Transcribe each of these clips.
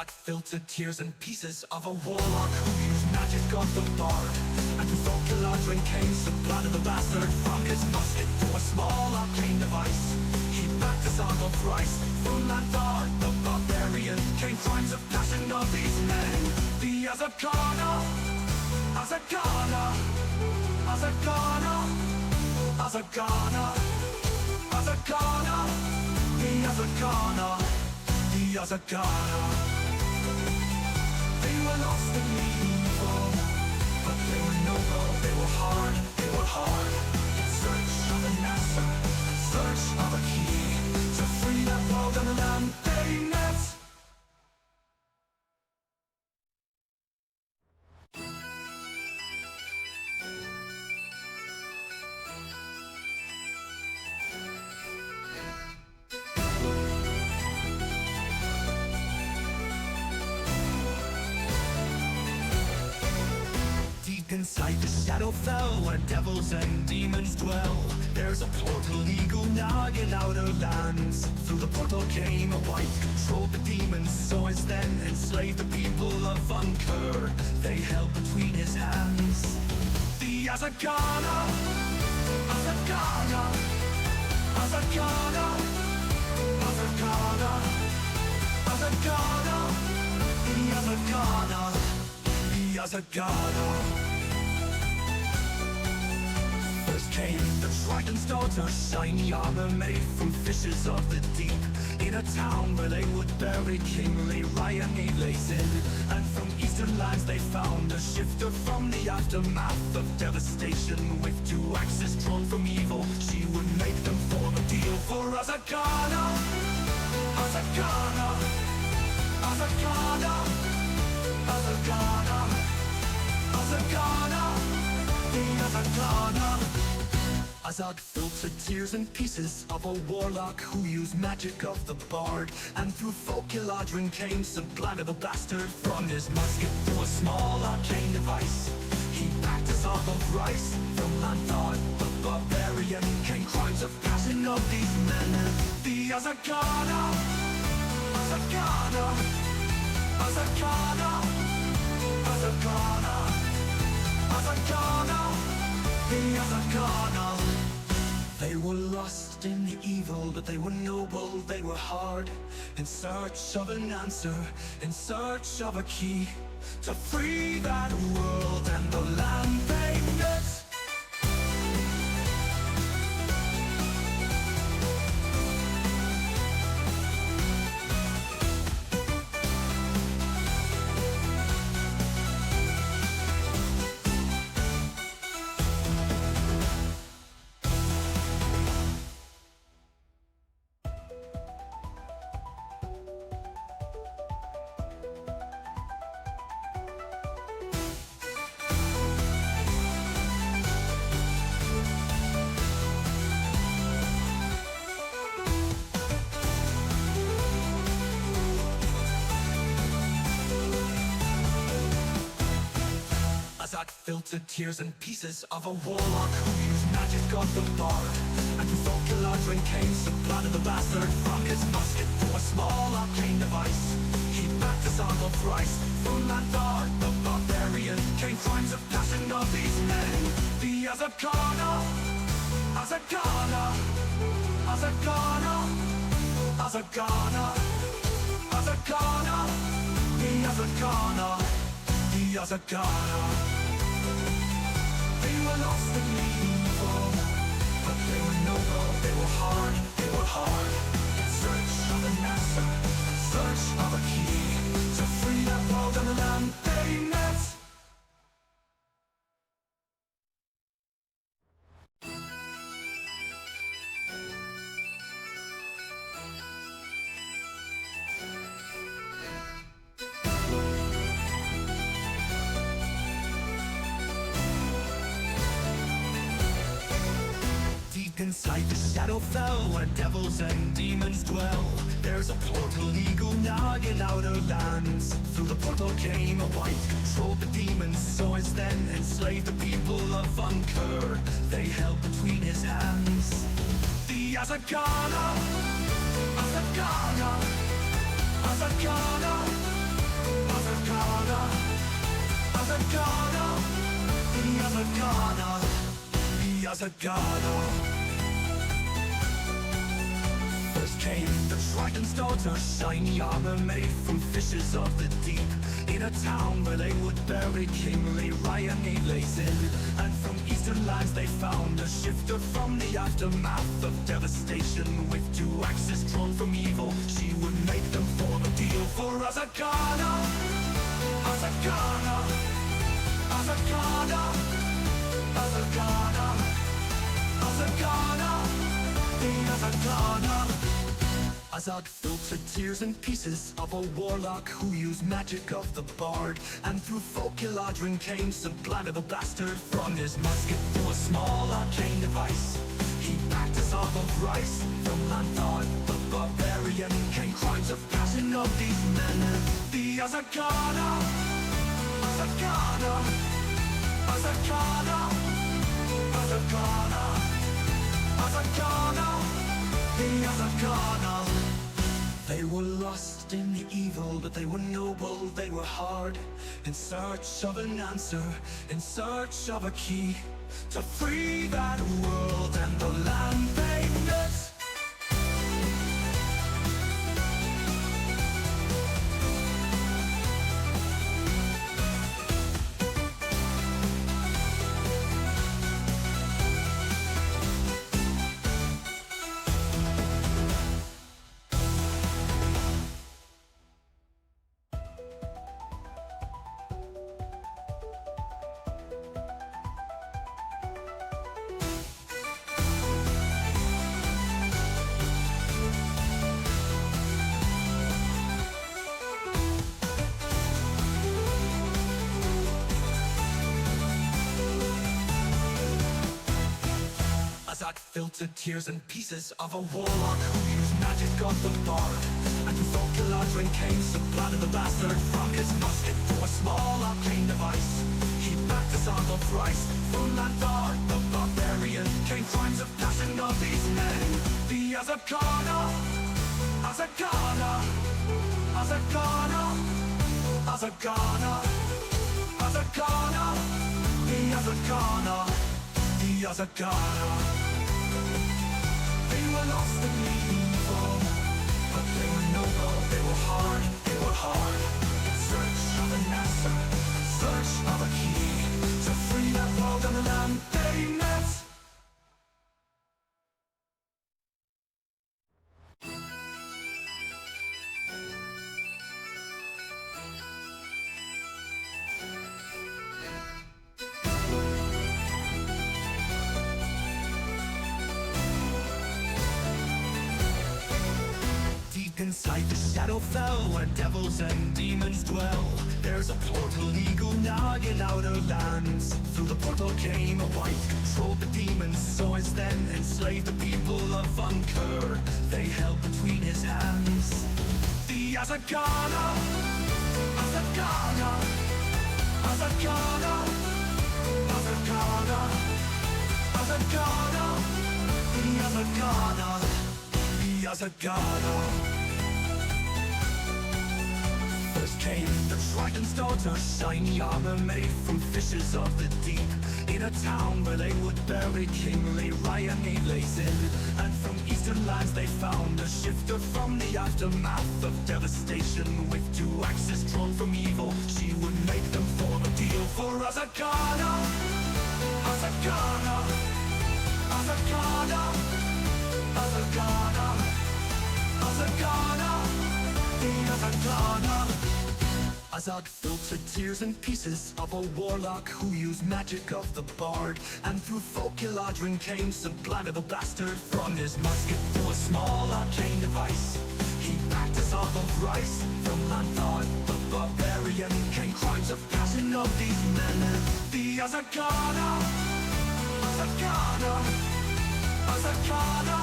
Azog filtered tears and pieces of a warlock who used magic of the bard. And to Folkaladrin came some blood of the bastard from his musket through a small arcane device. He backed Azog of thrice. From Landar, the barbarian, came crimes of passion of these men. The Azagana, Azagana, Azagana, Azagana, Azagana, the Azagana, the Azagana. They were lost in evil, but they were noble, they were hard, they were hard. In search of an answer, in search of a key, to free that world and the land they met. Inside the shadow fell, where devils and demons dwell. There's a portal eagle nagging outer lands. Through the portal came a wight, controlled the demons, so as then enslaved the people of Unkur. They held between his hands the Azagana, Azagana, Azagana, Azagana, Azagana, the Azagana, the Azagana. First came the dragon's daughter, shiny armor made from fishes of the deep. In a town where they would bury kingly Ryani in. And from eastern lands they found a shifter from the aftermath of devastation. With two axes drawn from evil, she would make them form a deal for Azagana, Azagana, Azagana, Azagana, Azagana, the Azagana. Azog filtered tears and pieces of a warlock who used magic of the bard. And through Folkaladrin came some blood of a bastard from his musket through a small arcane device. He backed Azog of rice. From Landar, the barbarian, came crimes of passion of these men. The Azagana, Azagana, Azagana, Azagana, Azagana, the Azagana. They were lost in the evil, but they were noble, they were hard. In search of an answer, in search of a key, to free that world and the land they met. Azog filtered tears and pieces of a warlock who used magic of the bard. And to Folkaladrin came some blood of the bastard from his musket through a small arcane device. He backed Azog of thrice. From Landar, the barbarian, came crimes of passion of these men. The Azagana, Azagana, Azagana, Azagana, Azagana, the Azagana, the Azagana. They were lost in evil, but they were noble, they were hard, they were hard. In search of an answer, in search of a key, to free that world and the land they met. Inside the shadow fell, where devils and demons dwell. There's a portal eagle nagging outer lands. Through the portal came a wight, controlled the demons, so as then enslaved the people of Unkur. They held between his hands the Azagana, Azagana, Azagana, Azagana, Azagana, Azagana. First came the Triton's daughter, shiny armor made from fishes of the deep. In a town where they would bury kingly Ryan lays in. And from eastern lands they found a shifter from the aftermath of devastation. With two axes drawn from evil, she would make them form a deal for Azagana, Azagana, Azagana, Azagana, Azagana, the Azagana. Azag filtered tears and pieces of a warlock who used magic of the bard. And through folk Eladrin came supplanted the bastard from his musket through a small arcane device. He backed us off of rice from Lanthar, the barbarian. Came crimes of passion of these men. The Azagana, Azagana, Azagana, Azagana, Azagana, the Azagana. They were lost in the evil, but they were noble, they were hard. In search of an answer, in search of a key to free that world and the land they met. Azag filtered tears and pieces of a warlock who used magic of the bard. And who thought Eladrin came supplanted the bastard from his musket through a small arcane device. He backed us on of rice from Lanthar, the barbarian. Came crimes of passion of these men. The Azagana, Azagana, Azagana, Azagana, Azagana, the Azagana, the Azagana. They were lost in the evil, but they were noble, they were hard, they were hard. In search of an answer, in search of a key to free that world and the land they met. Inside the Shadowfell, where devils and demons dwell, there's a portal eagle nagging outer lands. Through the portal came a wight, controlled the demons, so as then enslaved the people of Unkur. They held between his hands the Azagana, Azagana, Azagana, Azagana, Azagana, the Azagana, the Azagana. First came the Triton's daughter, shiny armor made from fishes of the deep. In a town where they would bury kingly Ryan lays in. And from eastern lands they found a shifter from the aftermath of devastation. With two axes drawn from evil, she would make them form a deal for Azagana, Azagana, Azagana, Azagana, Azagana, the Azagana. Azag filtered tears and pieces of a warlock who used magic of the bard. And through folk Eladrin came supplanted the bastard from his musket through a small arcane device. He backed us off of rice from Lanthar, the barbarian. Came crimes of passion of these men. The Azagana, Azagana, Azagana,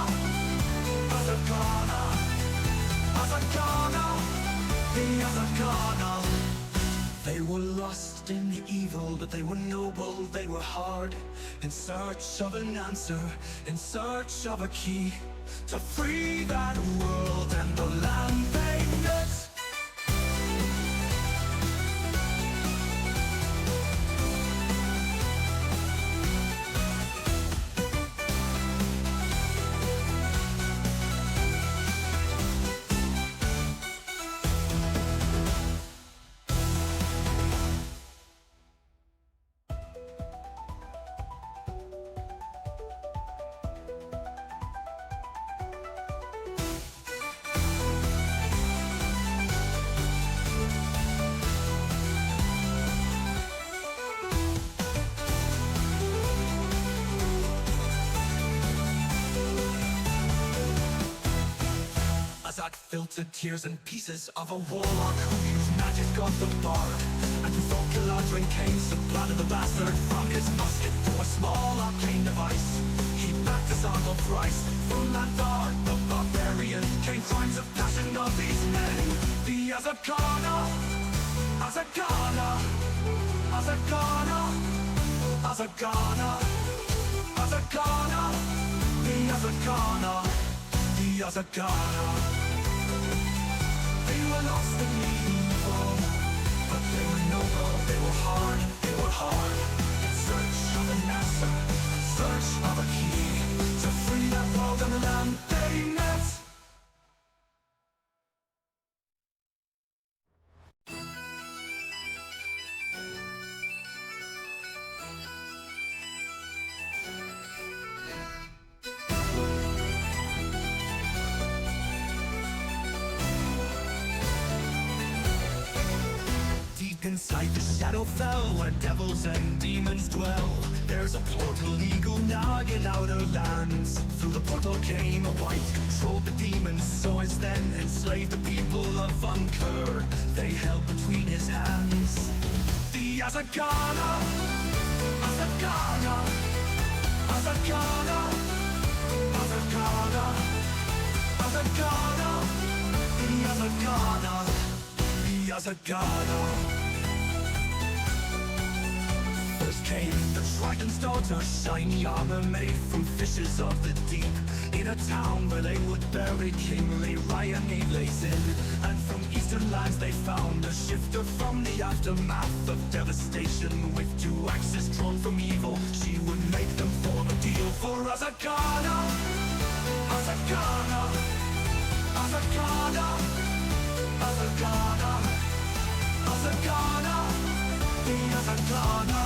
Azagana, Azagana, the Azagana. They were lost in the evil, but they were noble, they were hard. In search of an answer, in search of a key to free that world and the land they met. filtered tears and pieces of a warlock who used magic of the bard. And through folklore came supplanted the bastard from his musket through a small arcane device. He backed his arm of Christ from that dark, the barbarian came crimes of passion of these men. The Azakana, Azakana, Azakana, Azakana, Azakana, the Azakana, the Azakana. They were lost in evil, but they were noble, they were hard, in search of an answer, search of a key, to free that world and the land they met. Inside the shadow fell, where devils and demons dwell. There's a portal eagle nagging outer lands. Through the portal came a wight, controlled the demons, so as then enslaved the people of Unkur. They held between his hands the Azakana, Azakana, Azakana, Azakana, Azakana, the Azakana, the Azakana. Came the Triton's daughter, shiny armor made from fishes of the deep. In a town where they would bury kingly Ryan he lays in. And from eastern lands they found a shifter from the aftermath of devastation. With two axes drawn from evil, she would make them form a deal for Azakana, Azakana, Azakana, Azakana, Azakana, the Azakana.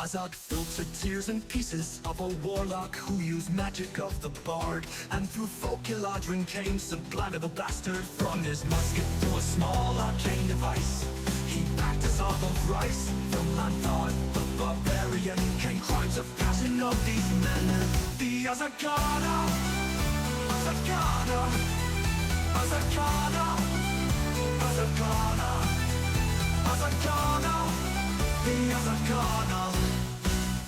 Azad filtered tears and pieces of a warlock who used magic of the bard. And through folklore came supplanted the bastard from his musket through a small arcane device. He backed his arm of rice from Lanthar, the barbarian came crimes of passion of these men. The Azakana, Azakana, Azakana, Azakana, Azakana, the Azakana.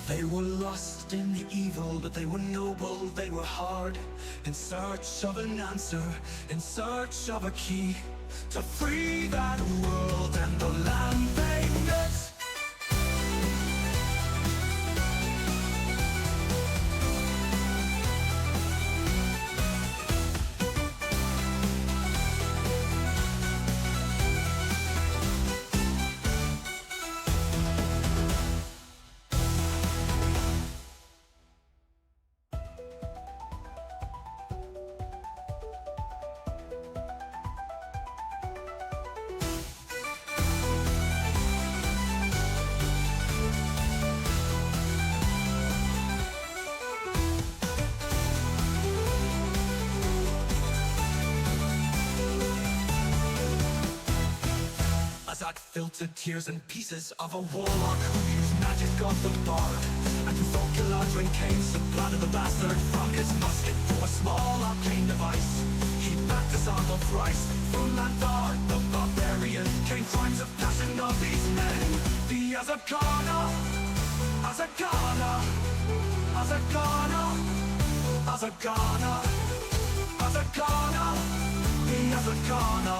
They were lost in the evil, but they were noble, they were hard, in search of an answer, in search of a key, to free that world and the land they met. Azad filtered tears and pieces of a warlock who used magic of the bard. And through folklore came supplanted the bastard from his musket through a small arcane device. He backed his arm of Christ from Lanthar, the barbarian came crimes of passion of these men. The Azakana, Azakana, Azakana, Azakana, Azakana, the Azakana,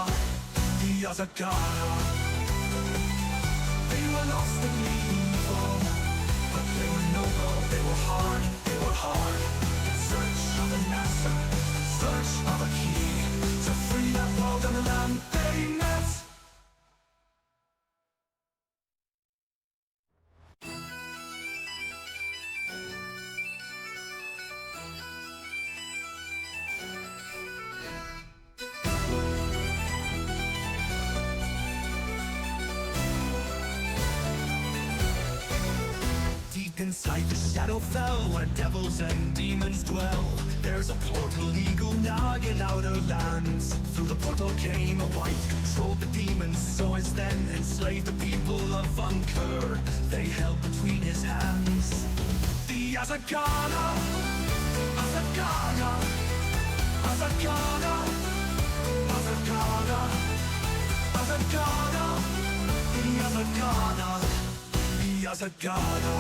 the Azakana. They were lost in evil, but they were noble, they were hard, in search of an answer, search of a key, to free that world and the land they met. Inside the shadow fell, where devils and demons dwell. There's a portal eagle nagging outer lands. Through the portal came a wight, controlled the demons, so as then enslaved the people of Unkur. They held between his hands the Azakana, Azakana, Azakana, Yazagana, Yazagana, Yazagana.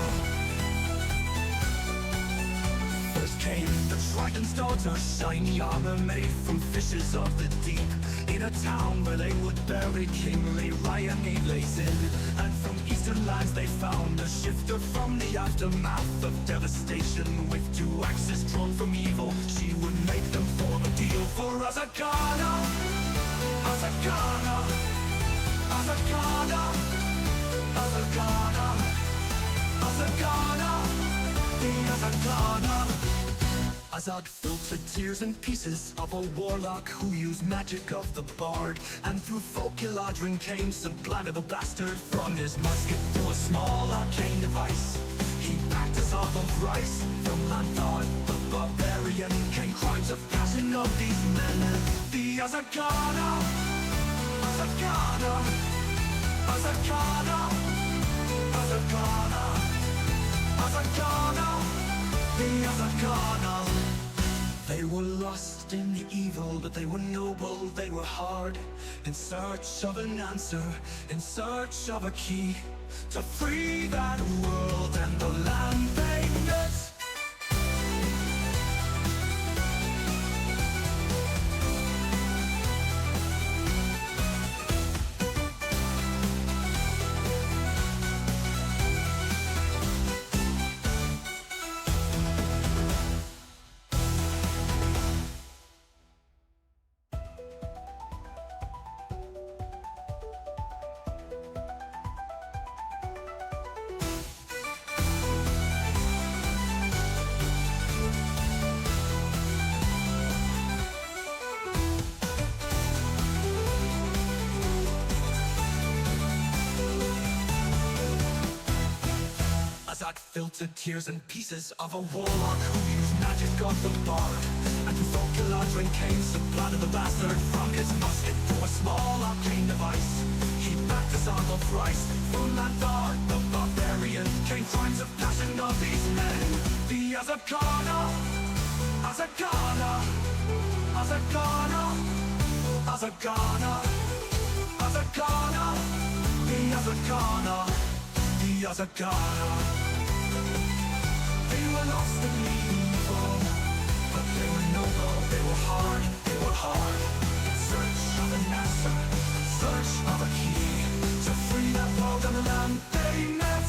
First came the Triton's daughter, shiny armor made from fishes of the deep, in a town where they would bury kingly Ryan he lays in. And from eastern lands they found a shifter from the aftermath of devastation, with two axes drawn from evil. She would make them form a deal for Azagana, Azagana, Azagana, Azagana, Azagana, the Azagana. Azad filtered tears and pieces of a warlock who used magic of the bard, and through folk Iladrin came supplanted the bastard from his musket through a small arcane device. He packed us off of rice from Lanthar, the barbarian, came crimes of passion of these men. The Azagana, Azagana, Azagana, Azagana, Azagana, the Azagana. They were lost in the evil, but they were noble, they were hard, in search of an answer, in search of a key, to free that world and the land they met. Azad filtered tears and pieces of a warlock who used magic of the bard, and through folk Iladrin came supplanted the bastard from his musket through a small arcane device. He packed us on of rice from Lanthar, the barbarian, came crimes of passion of these men. The Azagana, Azagana, Azagana, Azagana, Azagana, the Azagana, the Azagana. They were lost in the evil, but they were noble, they were hard, they were hard, in search of an answer, in search of a key, to free that world and the land they met.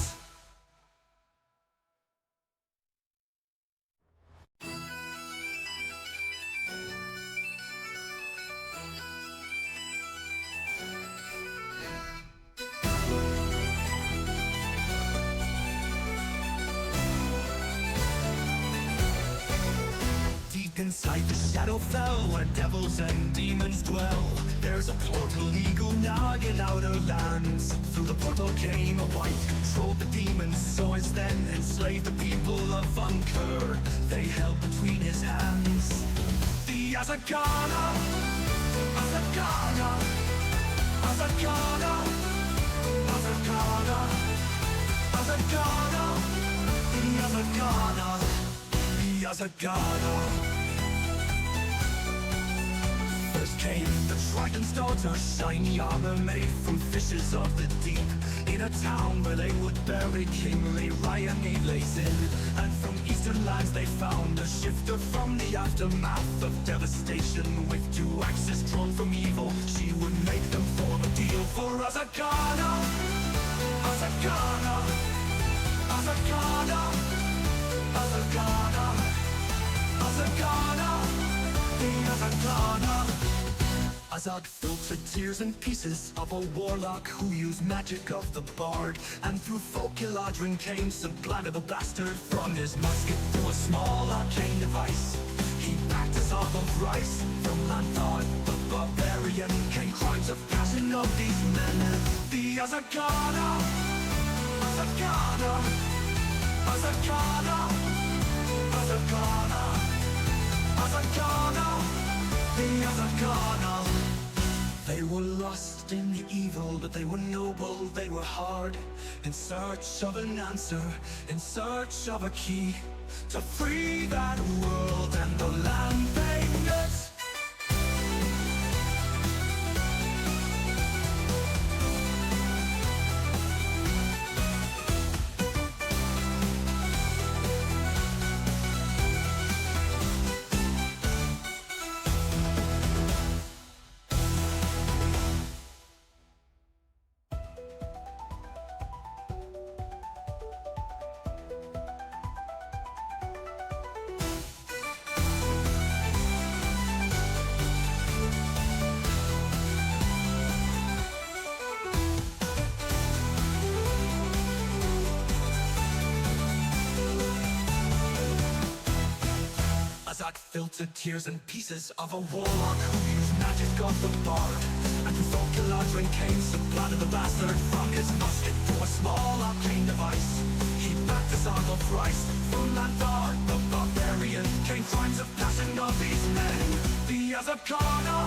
Inside the shadow fell, where devils and demons dwell, there's a portal eagle now in outer lands. Through the portal came a wight, controlled the demons, so as then enslaved the people of Unkur. They held between his hands the Azagana, Azagana, Azagana, Azagana, Azagana, the Azagana, the Azagana. Came the Triton's daughter, shiny armor made from fishes of the deep, in a town where they would bury kingly Ryan he lays in. And from eastern lands they found a shifter from the aftermath of devastation, with two axes drawn from evil. She would make them form a deal for Azagana, Azagana, Azagana, Azagana, Azagana, the Azagana. Azad filtered tears and pieces of a warlock who used magic of the bard, and through folk Iladrin came supplanted the bastard from his musket through a small arcane device. He packed us off of rice from Lanthar, the barbarian, came crimes of passion of these men. The Azagana, Azagana, Azagana, Azagana, Azagana, the Azagana. They were lost in the evil, but they were noble, they were hard, in search of an answer, in search of a key, to free that world and the land they met. Azat filtered tears and pieces of a warlock who used magic of the bard. And through folklore came some blood of the bastard from his musket through a small arcane device. He backed his arm of rice. From Landar, the barbarian, came crimes of passion of these men. The Azakana,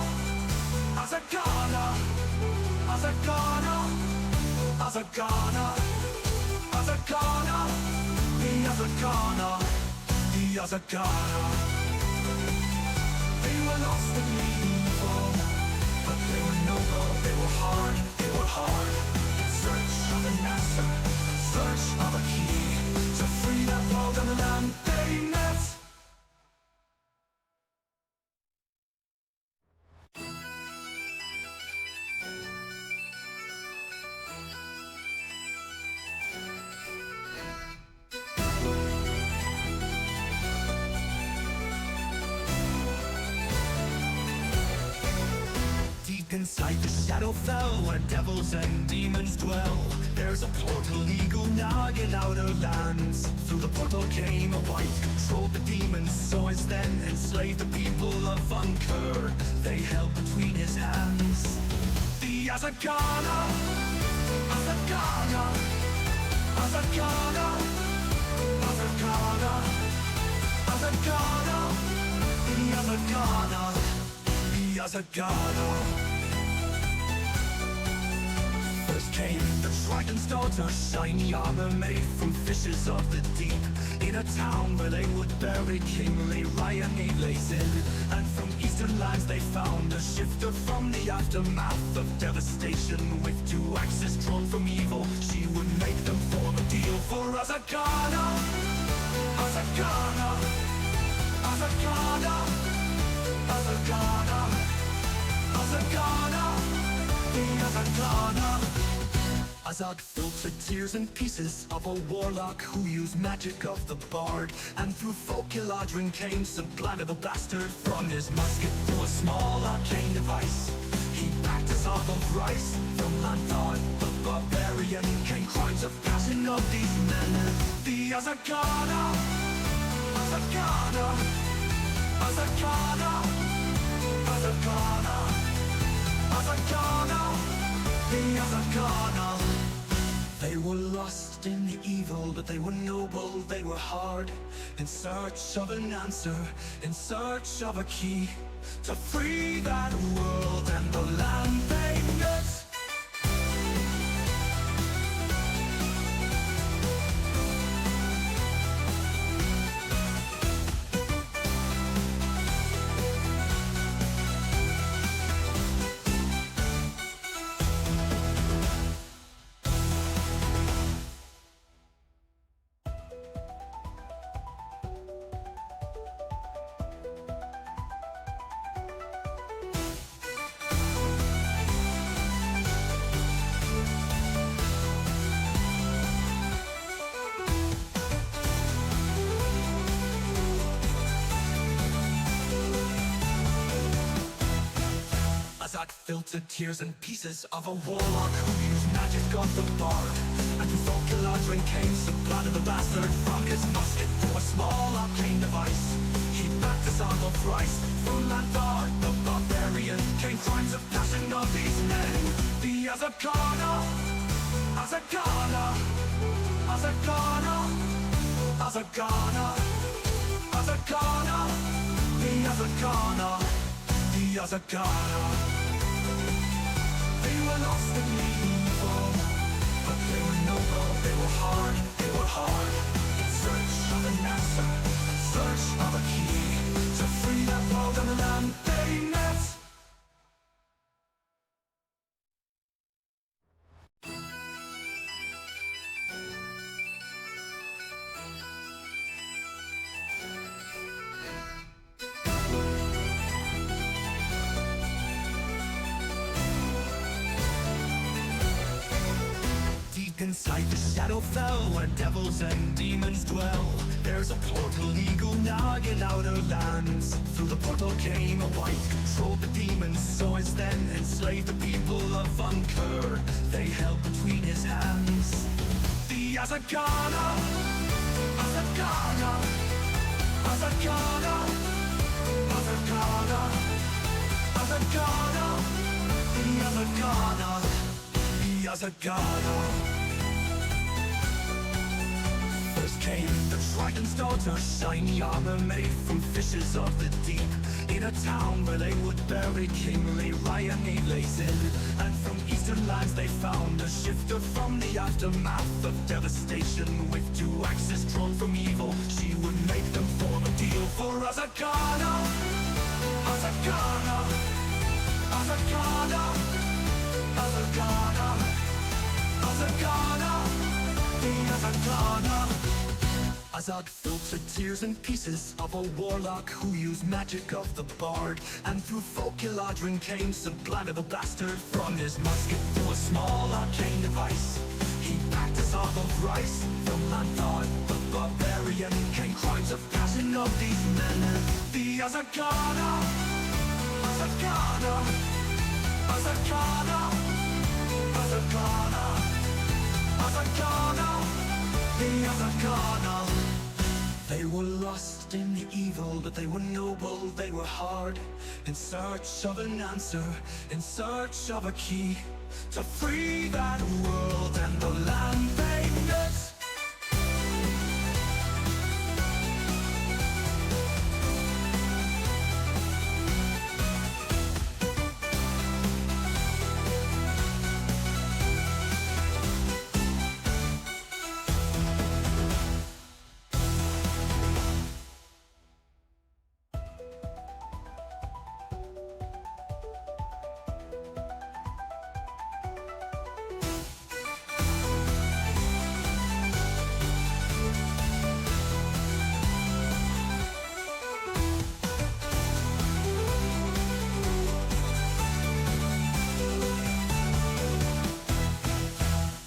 Azakana, Azakana, Azakana, Azakana, the Azakana, the Azakana. They were lost in evil, but they were noble, they were hard, in search of an answer, search of a key, to free that world and the land they met. Inside the shadow fell, where devils and demons dwell. There's a portal eagle now in outer lands. Through the portal came a wight, controlled the demons, so as then enslaved the people of Unkur. They held between his hands the Azakana, Azakana, Azakana, Azakana, Azakana, the Azakana, the Azakana. Came the dragon's daughter, shiny armor made from fishes of the deep. In a town where they would bury King Ryan he lays in. And from eastern lands they found a shifter from the aftermath of devastation. With two axes drawn from evil, she would make them form a deal for Azakana, Azakana, Azakana, Azakana, Azakana, the Azakana. Azad filtered tears and pieces of a warlock who used magic of the bard. And through folklore came some blood of the bastard from his musket through a small arcane device. He backed his arm of rice. From Landar, the barbarian, came crimes of passion of these men. The Azakana, Azakana, Azakana, Azakana, Azakana, the Azakana. They were lost in the evil, but they were noble, they were hard, in search of an answer, in search of a key, to free that world and the land they met. Filtered tears and pieces of a warlock who used magic of the bard. And through folklore came some blood of the bastard from his musket through a small arcane device. He backed his arm of rice. From Landar, the barbarian, came crimes of passion of these men. The Azakana, Azakana, Azakana, Azakana, Azakana, the Azakana, the Azakana. They were lost in evil, but they were noble, they were hard, in search of an answer, search of a key, to free that world and the land they met. Inside the shadow fell, where devils and demons dwell. There's a portal eagle now in outer lands. Through the portal came a wight, controlled the demons, so as then enslaved the people of Unkur. They held between his hands the Azakana, Azakana, Azakana, First came the dragon's daughter, shiny armor made from fishes of the deep. In a town where they would bury King Ryan lays in. And from eastern lands they found a shifter from the aftermath of devastation. With two axes drawn from evil, she would make them form a deal for Azakana. Azakana, Azakana, Azakana, Azakana, the Azakana. Azad filtered tears and pieces of a warlock who used magic of the bard. And through folk Eladrin came supplanted the bastard from his musket through a small arcane device. He packed a sob of rice from Lanthar, the barbarian, came crimes of passion of these men. The Azakana, Azakana, Azakana, Azakana, Azakana, the Azakana. They were lost in the evil, but they were noble, they were hard. In search of an answer, in search of a key to free that world and the land they met.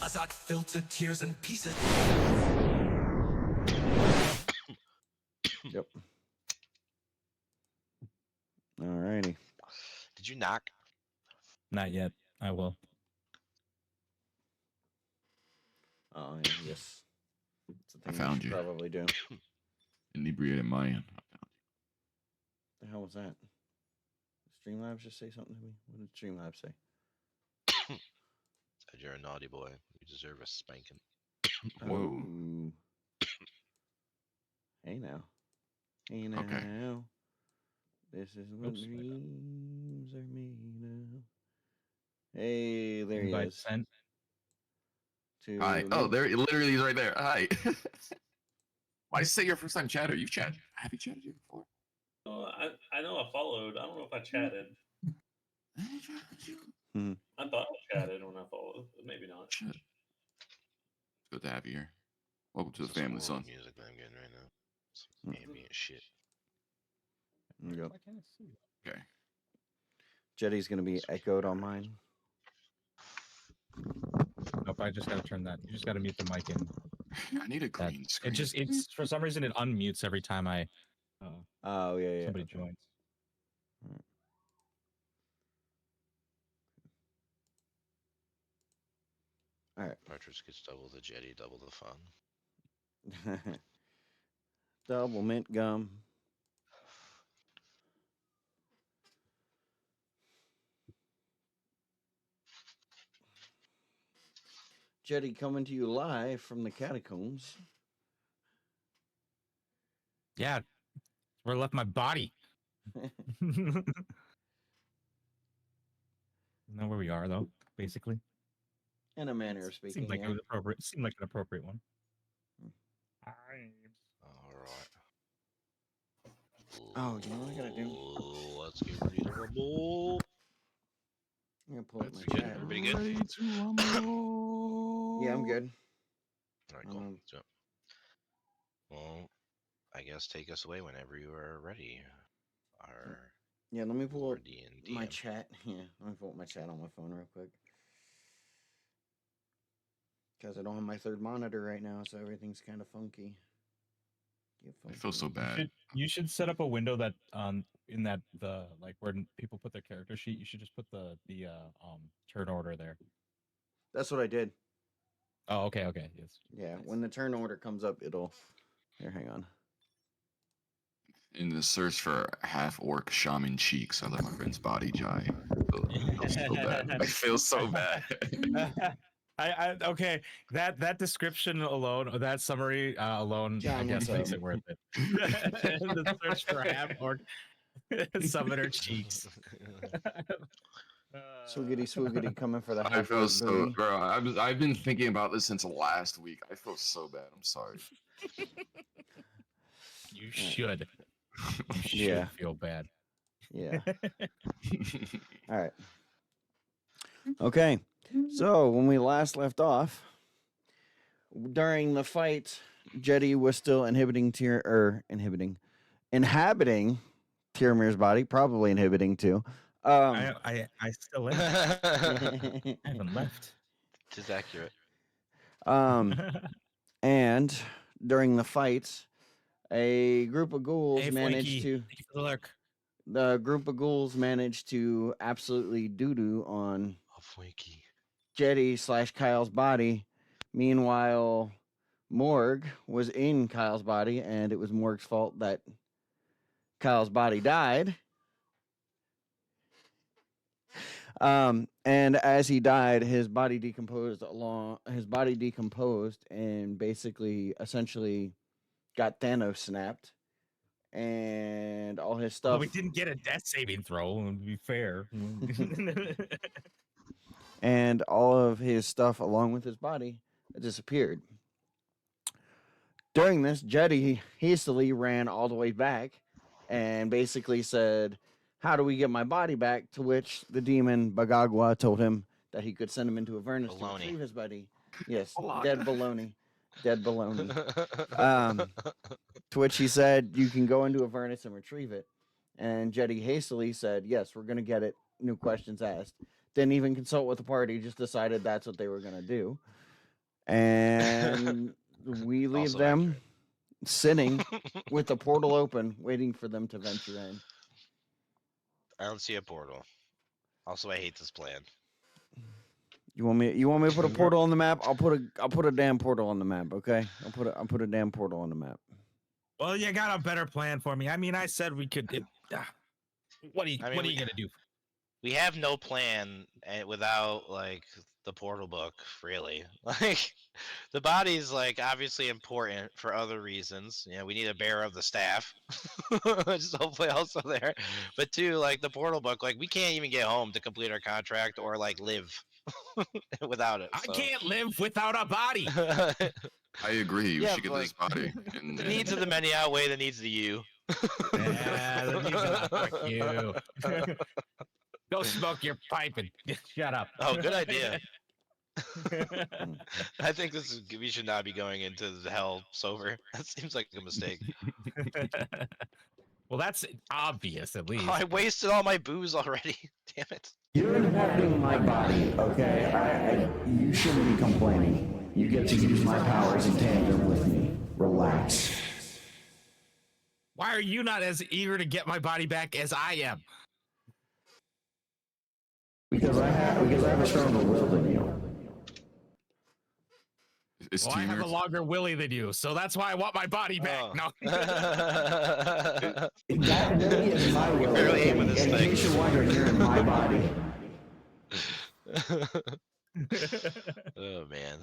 Azad filtered tears and pieces. Yep. Alrighty. Did you knock? Not yet. I will. Oh, yes. It's a thing found should you. probably do. Inebriated Mayan. The hell was that? Streamlabs just say something to me? What did Streamlabs say? Said you're a naughty boy. You deserve a spanking. Whoa. Ooh. Hey now. Hey now. Okay. This is what Oops. dreams are made of. Hey, there he Invite is. sent. To Hi. Oh, there. It literally is right there. Hi. Why say your first time chatter? You've chatted. Have you chatted you before? Oh, I know I followed. I don't know if I chatted. I thought I chatted when I followed, but maybe not. Shit. It's good to have you here. Welcome to the This is family, horrible son. music that I'm getting right now. Some ambient shit. There you go. Why can't I see you? Okay. Jetty's gonna be echoed on mine. Nope, I just gotta turn that. You just gotta mute the mic and I need a that. green screen. It's for some reason it unmutes every time I Oh yeah. somebody joins. All right. Partridge gets double the jetty, double the fun. Double mint gum. Jetty coming to you live from the catacombs. Yeah, where I left my body. Know where we are though, basically. In a manner of speaking. Seemed like Yeah. it was appropriate. Seemed like an appropriate one. Alright. Oh, you know what I gotta do? Let's get ready to rumble. I'm gonna pull up Let's my get chat. Everybody good? ready to rumble. Yeah, I'm good. Alright, cool. So, well, I guess take us away whenever you are ready. Our Yeah, let me pull Lord up D&D. my chat. Yeah, let me pull up my chat on my phone real quick. Because I don't have my third monitor right now, so everything's kind of funky. I feel so You bad. you should set up a window that in that the like where people put their character sheet. You should just put the turn order there. That's what I did. Oh, okay, okay, yes. Yeah, Nice. when the turn order comes up, it'll. Here, hang on. in the search for half-orc shaman cheeks, I let my friend's body die. I feel so bad. I feel so bad. Okay, that description alone, or that summary alone, I John, guess what's makes up? it worth it. The search for half orc summoner cheeks. Swoogity swoogity coming for the I half feel orc so, booty. bro. I've been thinking about this since last week. I feel so bad. I'm sorry. You should. You should Yeah. feel bad. Yeah. All right. Okay. So when we last left off, during the fight, Jetty was still inhabiting Tiramir's body, probably inhibiting too. I still am. I haven't left. Tis accurate. And during the fight, a group of ghouls Hey, managed Flanky, to. thank you for the lurk. The group of ghouls managed to absolutely doo-doo on Oh, Wakey. Jetty / Kyle's body. Meanwhile, Morg was in Kyle's body, and it was Morg's fault that Kyle's body died. And as he died, his body decomposed and basically essentially got Thanos snapped. And all his Well, stuff. we didn't get a death saving throw, to be fair. And all of his stuff, along with his body, disappeared. During this, Jetty hastily ran all the way back and basically said, "How do we get my body back?" To which the demon Bagagwa told him that he could send him into Avernus to Baloney. retrieve his body. Yes, Baloney. dead baloney. Dead baloney. To which he said, "You can go into Avernus and retrieve it." And Jetty hastily said, "Yes, we're going to get it. No questions asked." Didn't even consult with the party, just decided that's what they were going to do. And we leave Also them accurate. sitting with the portal open, waiting for them to venture in. I don't see a portal. Also, I hate this plan. You want me to put a portal on the map? I'll put a damn portal on the map, okay? I'll put a damn portal on the map. Well, you got a better plan for me. I mean, I said we could. What are you gonna do? We have no plan without like the portal book, really. Like the body's like obviously important for other reasons. You know, we need a bearer of the staff, which is hopefully also there. But two, like the portal book, like we can't even get home to complete our contract or like live without it. I so. can't live without a body. I agree. We Yeah, should get but, this body. The needs of the many outweigh the needs of you. Yeah, the needs of fuck you. Go smoke your pipe and shut up. Oh, good idea. I think we should not be going into the hell sober. That seems like a mistake. Well, that's obvious, at least. Oh, I wasted all my booze already. Damn it. You're inhabiting my body, okay? You shouldn't be complaining. You get to use my powers in tandem with me. Relax. Why are you not as eager to get my body back as I am? Because I have a stronger will than you. Is Well, I have a Timur- longer willy than you, so that's why I want my body back. Oh. No. That really is my will. barely aim with this In thing. case you're wondering, you're in my body. Oh man.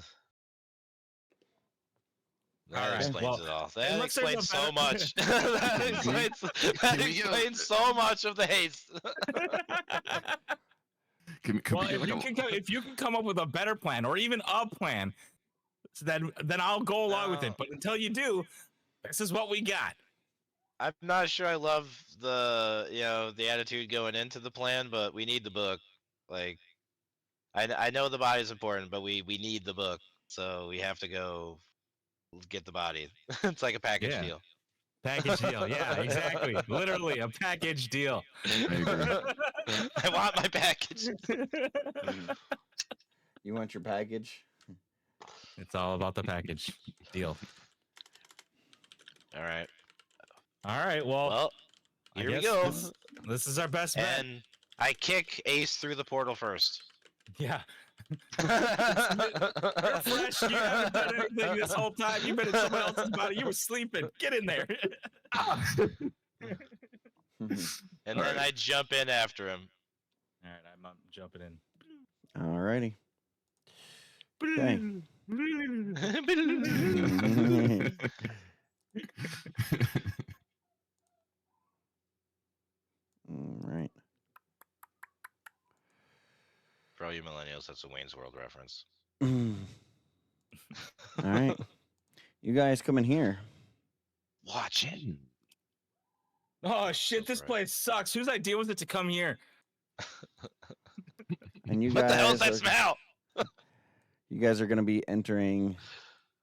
All That right, explains well, it all. it That looks like explains a so better- much. that explains so much of the haste. Can Well, we get like a- if you can come up with a better plan or even a plan, so then I'll go along with No. it. But until you do, this is what we got. I'm not sure I love the the attitude going into the plan, but we need the book. Like I know the body's important, but we need the book, so we have to go get the body. It's like a package Yeah. deal. Package deal. Yeah, exactly. Literally a package deal. I want my package. You want your package? It's all about the package deal. All right. All right. Well, Well, I here we guess go. This is our best bet. And I kick Ace through the portal first. Yeah. You're fresh. You haven't done anything this whole time. You've been in someone else's body. You were sleeping. Get in there. And All then right. I jump in after him. All right, I'm jumping in. Alrighty. Okay. All right. For all you millennials, that's a Wayne's World reference. All right. You guys come in here. Watch it. Oh shit! This bright. place sucks. Whose idea was it to come here? And you What the hell is guys that smell? you guys are going to be entering.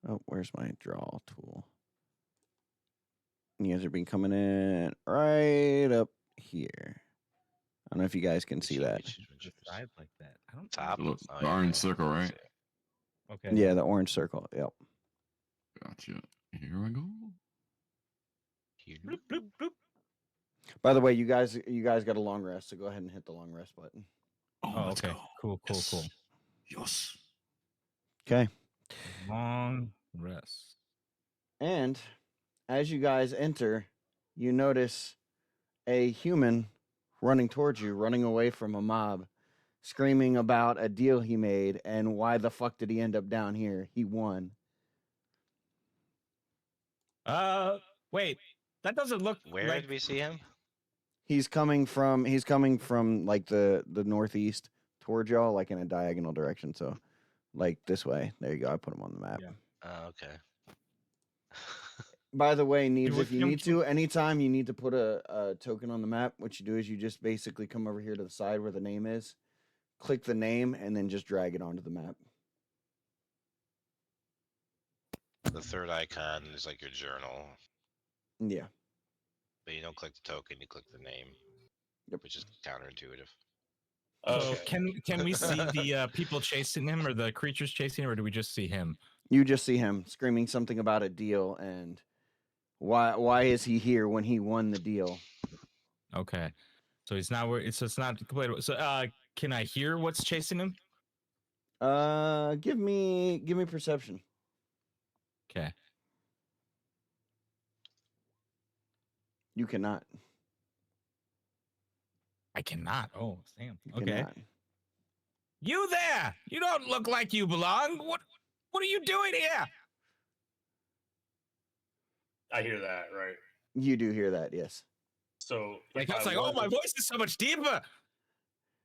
Oh, where's my draw tool? You guys are being coming in right up here. I don't know if you guys can see that. Side like that. I don't. Top. Look, Oh, the yeah, orange yeah, circle, I right? see it. Okay. Yeah, the orange circle. Yep. Gotcha. Here I go. Bloop, bloop, bloop. By the way, you guys got a long rest, so go ahead and hit the long rest button. Oh, let's okay. go. Cool. Yes. Yes. Okay. Long rest. And as you guys enter, you notice a human running towards you, running away from a mob, screaming about a deal he made and why the fuck did he end up down here? He won. Wait. That doesn't look Where like. did we see him? He's coming from like the northeast towards y'all, like in a diagonal direction. So like this way. There you go. I put him on the map. Yeah. Oh, okay. By the way, Neebs, would if you come need to, anytime you need to put a token on the map, what you do is you just basically come over here to the side where the name is, click the name, and then just drag it onto the map. The third icon is like your journal, Yeah. but you don't click the token, you click the name, Yep. which is counterintuitive. So Okay. can we see the people chasing him or the creatures chasing him, or do we just see him? You just see him screaming something about a deal and why is he here when he won the deal? Okay. So he's not where it's not complete. So can I hear what's chasing him? Give me perception. Okay. You cannot. I cannot. Oh, Sam. You Okay. cannot. You there? You don't look like you belong. What are you doing here? I hear that, right? You do hear that, yes. So Like if I was I like, oh, my wasn't- voice is so much deeper.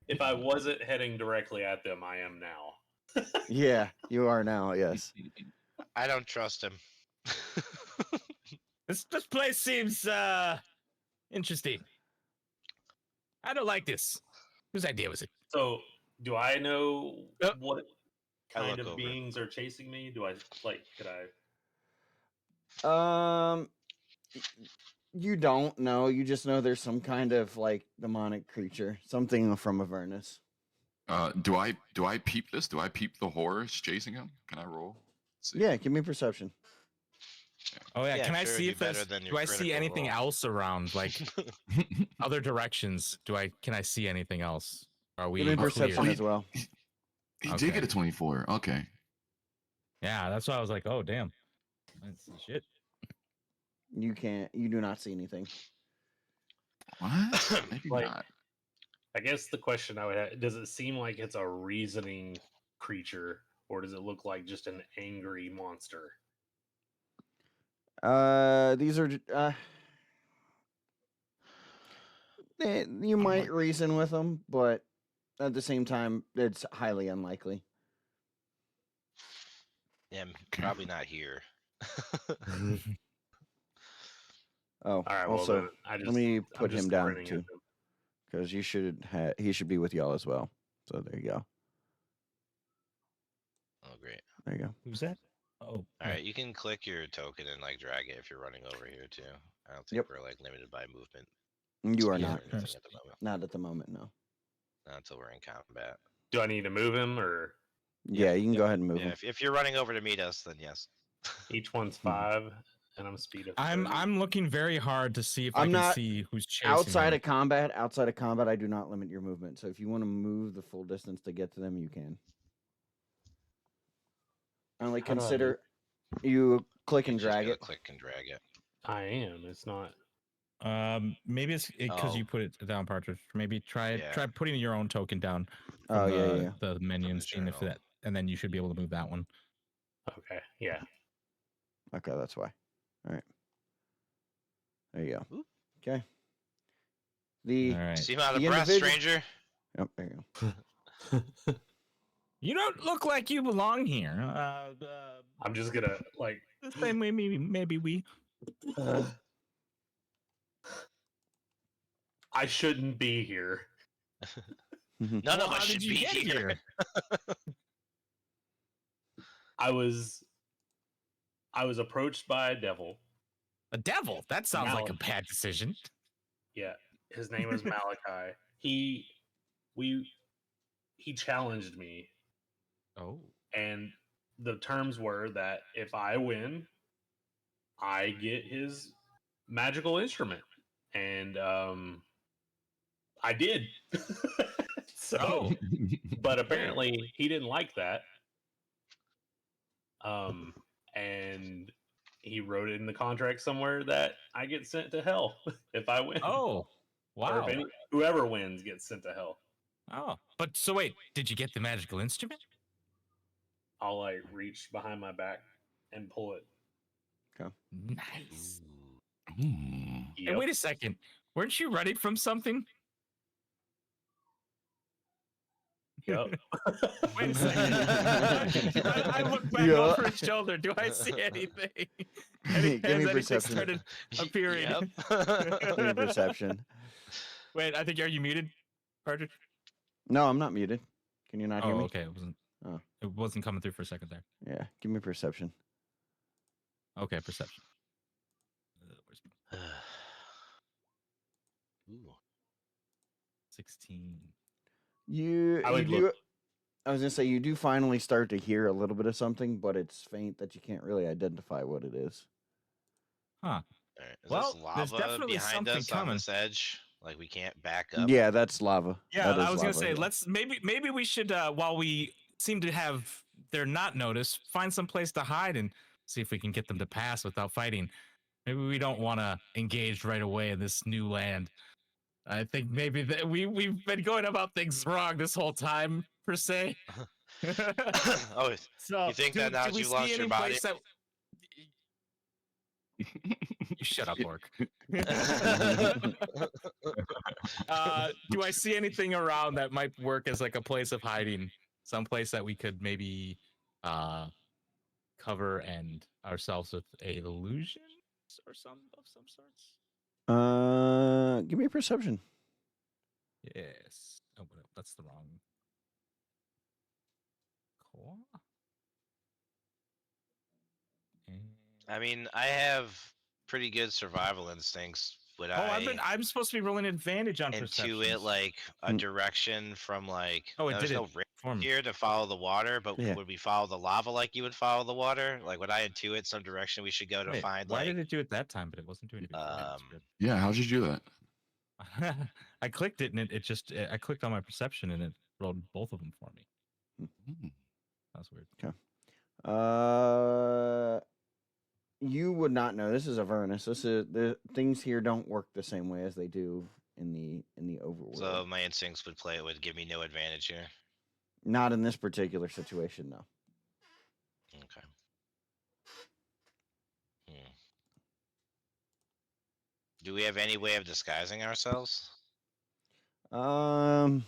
If I wasn't heading directly at them, I am now. Yeah, you are now, yes. I don't trust him. This place seems interesting. I don't like this. Whose idea was it? So do I know Yep. what I kind look of over. beings are chasing me? Do I could I You don't know. You just know there's some kind of like demonic creature, something from Avernus. Do I peep this? Do I peep the horrors chasing him? Can I roll? Let's see. Yeah, give me perception. Oh yeah, Yeah, can I sure, see do if there's? better than Do your I see critical anything roll. else around, like other directions? Can I see anything else? Are we Give me clear? perception as well. He Okay. did get a 24. Okay. Yeah, that's why I was like, oh damn, that's shit. You do not see anything. What? Maybe Like- not. I guess the question I would have, does it seem like it's a reasoning creature or does it look like just an angry monster? These are you might reason with them, but at the same time, it's highly unlikely. Yeah, probably not here. Oh, All right, also, well then let me I'm put just him down grinning at too, them. because he should be with y'all as well. So there you go. Oh, great. There you go. Who's that? Oh, All right, you can click your token and like drag it if you're running over here too. I don't think Yep. we're like limited by movement. You are speed not. or anything at the moment. Not at the moment, no. Not until we're in combat. Do I need to move him or Yeah, you can go ahead and move Yeah, him. if you're running over to meet us, then yes. each one's 5 and I'm speed of 30? I'm looking very hard to see if I I'm can not- see who's chasing Outside him. of combat, I do not limit your movement. So if you want to move the full distance to get to them, you can. Only How do I do consider you click and You just drag gotta it. Click and drag it. I am. It's not. Maybe it's because Oh. you put it down, Partridge. Maybe try Yeah. putting your own token down Oh, from yeah. the menu From and the seeing if journal. that, and then you should be able to move that one. Okay, yeah. Okay, that's why. All right. There you go. Oop. Okay. All right. Seem out of the breath, individual- stranger. Yep, there you go. You don't look like you belong here. I'm just gonna like. This time maybe we. I shouldn't be here. None of How us did should you be get here. I was approached by a devil. A devil? That sounds like a bad decision. Yeah, his name is Malachi. He challenged me, Oh. and the terms were that if I win, I get his magical instrument, and I did. So, Oh. but apparently he didn't like that. And he wrote it in the contract somewhere that I get sent to hell if I win. Oh. Or Wow. if whoever wins gets sent to hell. Oh. But so wait, did you get the magical instrument? I'll like reach behind my back and pull it. Nice. Hmm. Hey, Yep. wait a second. Weren't you running from something? Yep. Wait a second. I look back Yeah. over his shoulder. Do I see anything? Give me Anything perception. started appearing. Give me perception. Wait, I think are you muted, Partridge? No, I'm not muted. Can you not hear Oh, me? okay. It wasn't. Oh. It wasn't coming through for a second there. Yeah. Give me perception. Okay, perception. Where's my- Ooh. 16. I would do. look. I was gonna say you do finally start to hear a little bit of something, but it's faint that you can't really identify what it is. Huh. All right. Is Well, this there's lava definitely behind something us on coming. this edge? Like we can't back up. Yeah, that's lava. Yeah, That is I was gonna lava, say yeah. let's maybe we should while we seem to have they're not noticed, find some place to hide and see if we can get them to pass without fighting. Maybe we don't want to engage right away in this new land. I think maybe that we've been going about things wrong this whole time per se. Oh, So you think that now that we you've see launched your any body? place that you shut up, Orc. Do I see anything around that might work as like a place of hiding? Some place that we could maybe cover and ourselves with a illusion or some sorts? Give me a perception. Yes. Oh, that's the wrong. Cool. I mean, I have pretty good survival instincts. Would I'm supposed to be rolling advantage on perception. intuit like a Hmm. direction from like Oh, it there's did no it river for me. here to follow the water, but Yeah. would we follow the lava like you would follow the water? Like would I intuit some direction we should go to Wait, find why like did it do it that time, but it wasn't doing it before? That's Yeah, how'd you do that? weird. I clicked it and it just I clicked on my perception and it rolled both of them for me. Hmm. That's weird. You would not know. This is Avernus. The things here don't work the same way as they do in the overworld. so my instincts would give me no advantage here. Not in this particular situation, no. Okay. Do we have any way of disguising ourselves? Nope.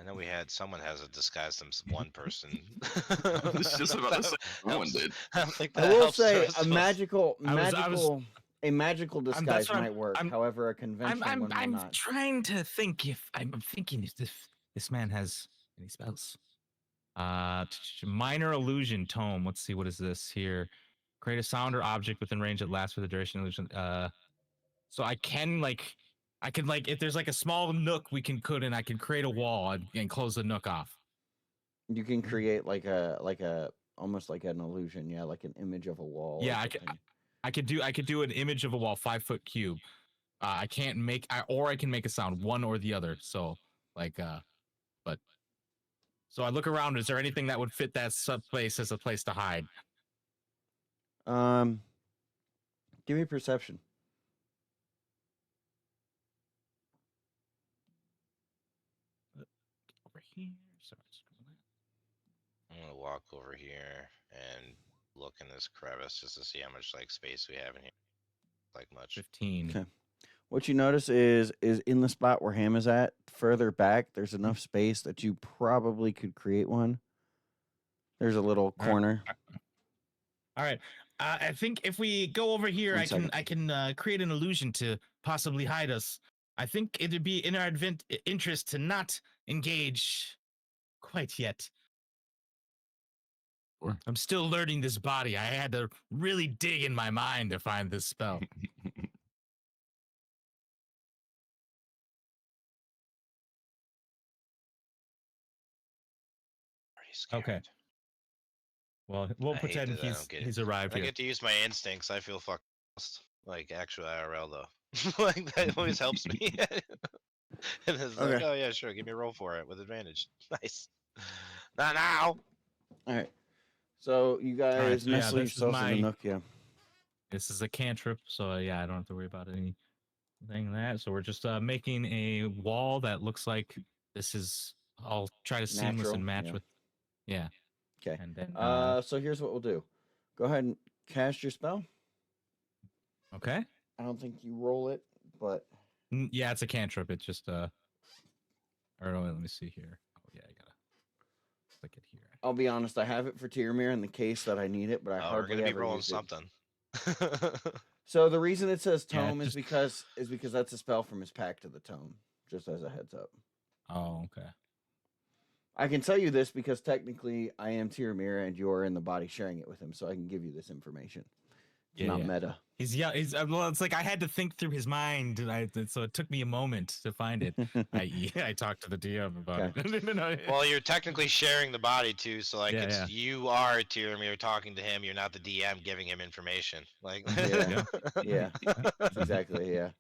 I know someone has a disguise one person. I was just about to say, no one did. I don't think I that will helps say us. a magical I magical that's disguise what I'm- might work. I'm- However, a conventional one will I'm not. trying to think if I'm thinking if this man has any spells. Minor illusion tome. Let's see, what is this here? Create a sound or object within range that lasts for the duration of illusion. So I can if there's like a small nook we can put in, I can create a wall and close the nook off. You can create like a almost like an illusion, yeah, like an image of a wall. or Yeah, something. I could do an image of a wall, 5-foot cube. I can't make or I can make a sound, one or the other. So so I look around. Is there anything that would fit that place as a place to hide? Give me perception. here. So I just go that. I'm gonna walk over here and look in this crevice just to see how much like space we have in here. Like much. 15. Okay. What you notice is in the spot where Ham is at, further back, there's enough space that you probably could create one. There's a little All right. corner. All right. I think if we go over here, One I can create an illusion to possibly hide us. I think it'd be in our interest to not engage quite yet. Sure. I'm still learning this body. I had to really dig in my mind to find this spell. Pretty scared. Okay. Well, we'll I hate pretend that I don't get it. he's arrived I here. get to use my instincts. I feel fucked. Like actual IRL though. Like that always helps me. And it's like, Okay. oh yeah, sure, give me a roll for it with advantage. Nice. Not now. All right. So you guys so yeah, nestle this is yourselves in the my- nook, yeah. This is a cantrip, so yeah, I don't have to worry about anything that. So we're just making a wall that looks like this is. I'll try to seamless Natural, and match yeah. with. Yeah. Okay. And then. So here's what we'll do. Go ahead and cast your spell. Okay. I don't think you roll it, but Yeah, it's a cantrip. It's just Or no, let me see here. Oh yeah, I gotta click it here. I'll be honest, I have it for Tyrmir in the case that I need it, but I Oh, we're hardly gonna be ever rolling used it. something. So the reason it says Yeah, tome is just- because that's a spell from his pack to the tome. Just as a heads up. Oh, okay. I can tell you this because technically I am Tyrmir and you're in the body sharing it with him, so I can give you this information. It's Yeah, not yeah. meta. He's well. It's like I had to think through his mind, and so it took me a moment to find it. I talked to the DM about it. Well, you're technically sharing the body too, so like Yeah, it's yeah. you are Tyrion, you're talking to him, you're not the DM giving him information. Like Yeah. Yeah. That's exactly, yeah.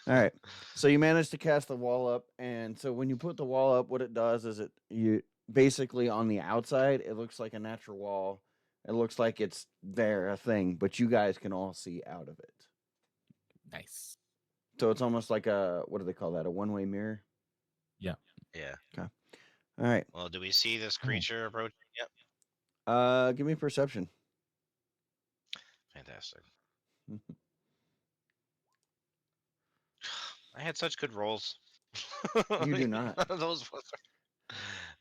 All right. So you managed to cast the wall up, and so when you put the wall up, what it does is you basically on the outside, it looks like a natural wall. It looks like it's there, a thing, but you guys can all see out of it. Nice. So it's almost like a, what do they call that? A one-way mirror? Yeah. All right. Well, do we see this creature approaching? Yep. Give me perception. Fantastic. I had such good rolls. You do not. None of those ones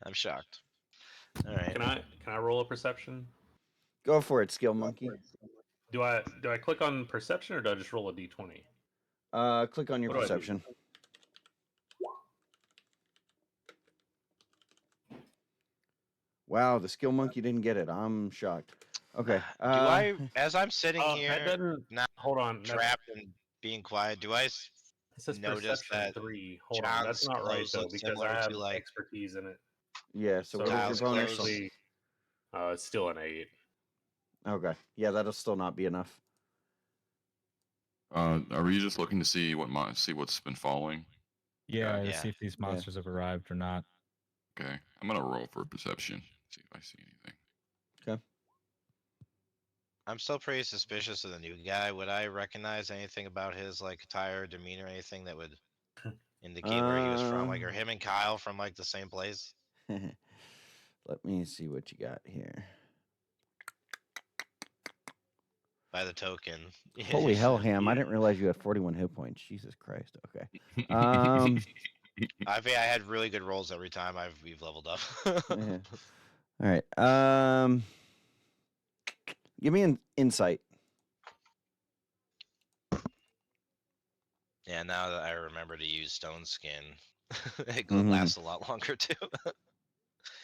I'm shocked. All right. Can I roll a perception? Go for it, skill monkey. Do I click on perception or do I just roll a d20? Click on your What do I do? perception. Wow, the skill monkey didn't get it. I'm shocked. Okay. Do I, as I'm sitting That here, doesn't. not Hold on. trapped and being quiet, do I It says notice perception that 3. Hold on, that's John's not right clothes though look because similar I have to, like- expertise in it. Yeah, so what is Kyle's your bonus? clothes. actually, it's still an 8. Okay. Yeah, that'll still not be enough. Are we just looking to see what's been following? Yeah, to Yeah. see if these monsters have arrived or not. Okay, I'm gonna roll for perception. See if I see anything. I'm still pretty suspicious of the new guy. Would I recognize anything about his like attire, demeanor, anything that would indicate where he was from? Like, are him and Kyle from like the same place? Let me see what you got here. By the token. Holy hell, Ham! I Yeah. didn't realize you had 41 hit points. Jesus Christ. Okay. I think I had really good rolls every time we've leveled up. Yeah. All right. Give me an insight. Yeah, now that I remember to use stone skin, it Mhm. lasts a lot longer too.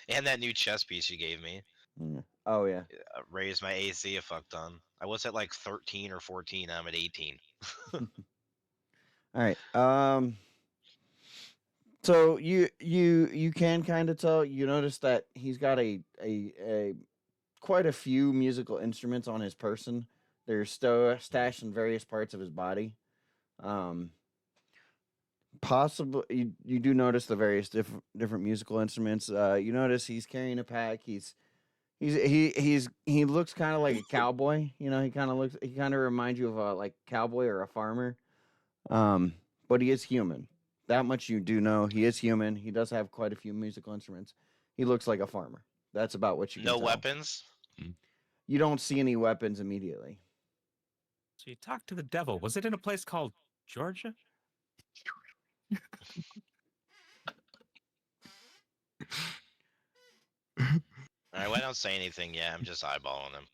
And that new chess piece you gave me Yeah. Oh yeah. raised my AC a fuck ton. I was at like 13 or 14. I'm at 18. All right. So you can kind of tell. You notice that he's got a quite a few musical instruments on his person. They're stashed in various parts of his body. Possibly you do notice the various different musical instruments. You notice he's carrying a pack. He looks kind of like a cowboy. You know, he kind of reminds you of a like cowboy or a farmer. But he is human. That much you do know. He is human. He does have quite a few musical instruments. He looks like a farmer. That's about what you can No tell. weapons. You don't see any weapons immediately. So you talked to the devil. Was it in a place called Georgia? All right, well, I don't say anything yet. I'm just eyeballing him.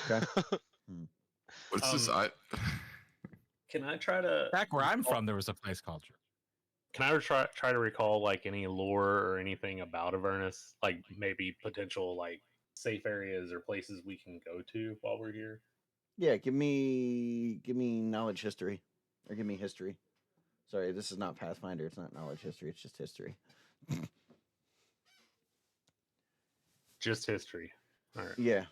Okay. What's this? Can I try to Back where I'm from, there was a place called Georgia. Can I try to recall like any lore or anything about Avernus? Like maybe potential like safe areas or places we can go to while we're here? Yeah, give me knowledge history. Or give me history. Sorry, this is not Pathfinder, it's not knowledge history, it's just history. Just history. All right. Yeah.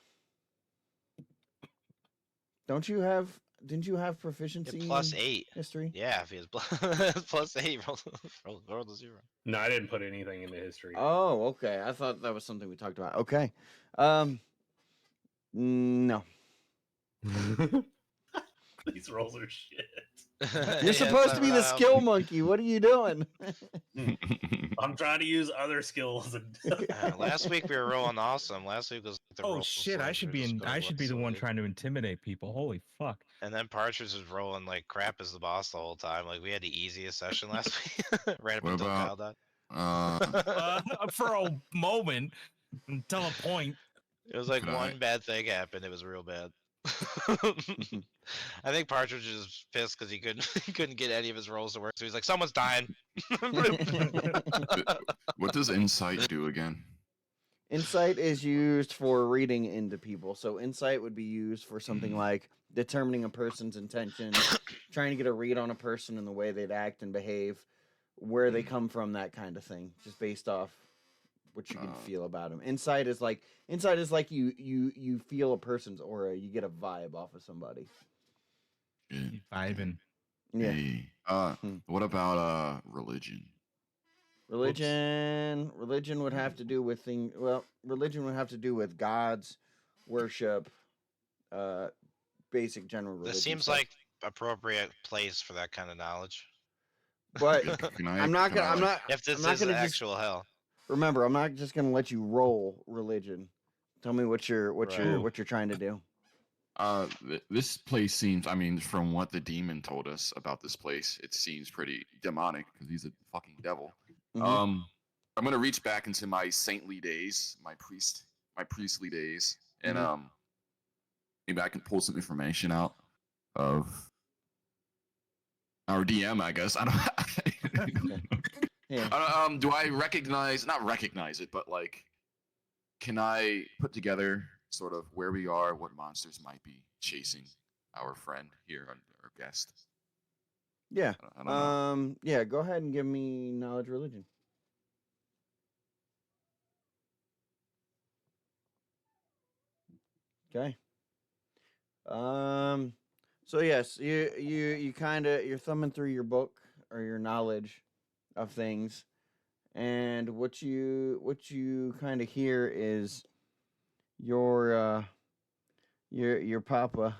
Didn't you have proficiency Yeah, plus in 8. history? Yeah, if he has plus 8, roll the 0. No, I didn't put anything into history. Oh, okay. I thought that was something we talked about. Okay. No. These rolls are shit. You're supposed to be the skill monkey. What are you doing? I'm trying to use other skills. Last week we were rolling awesome. Last week was the Oh roll shit! I should be the one trying to intimidate people. Holy fuck! And then Partridge was rolling like crap as the boss the whole time. Like we had the easiest session last week. Right up What until Kyle about- died. For a moment, until a point. It was like Could one I- bad thing happened. It was real bad. I think Partridge is pissed because he couldn't get any of his rolls to work. So he's like, "Someone's dying." What does insight do again? Insight is used for reading into people. So insight would be used for something like determining a person's intentions, trying to get a read on a person and the way they'd act and behave, where they come from, that kind of thing, just based off what you can feel about them. Insight is like you feel a person's aura. You get a vibe off of somebody. Shit. Vibing. Yeah. Hey, what about religion? Religion would have to do with religion would have to do with gods, worship, basic general religion. This seems stuff. like appropriate place for that kind of knowledge. But Can I, I'm not can I, gonna. I'm like- not. If this I'm not is gonna just actual hell. remember. I'm not just gonna let you roll religion. Tell me what you're trying to do. This place seems. I mean, from what the demon told us about this place, it seems pretty demonic because he's a fucking devil. Mhm. I'm gonna reach back into my saintly days, my priestly days, and maybe I can pull some information out of our DM. I guess I don't. Yeah. Do I not recognize it, but like, can I put together sort of where we are, what monsters might be chasing our friend here, our guest? Yeah. I don't know. Yeah. Go ahead and give me knowledge religion. Okay. So yes, you kind of you're thumbing through your book or your knowledge of things, and what you kind of hear is your papa.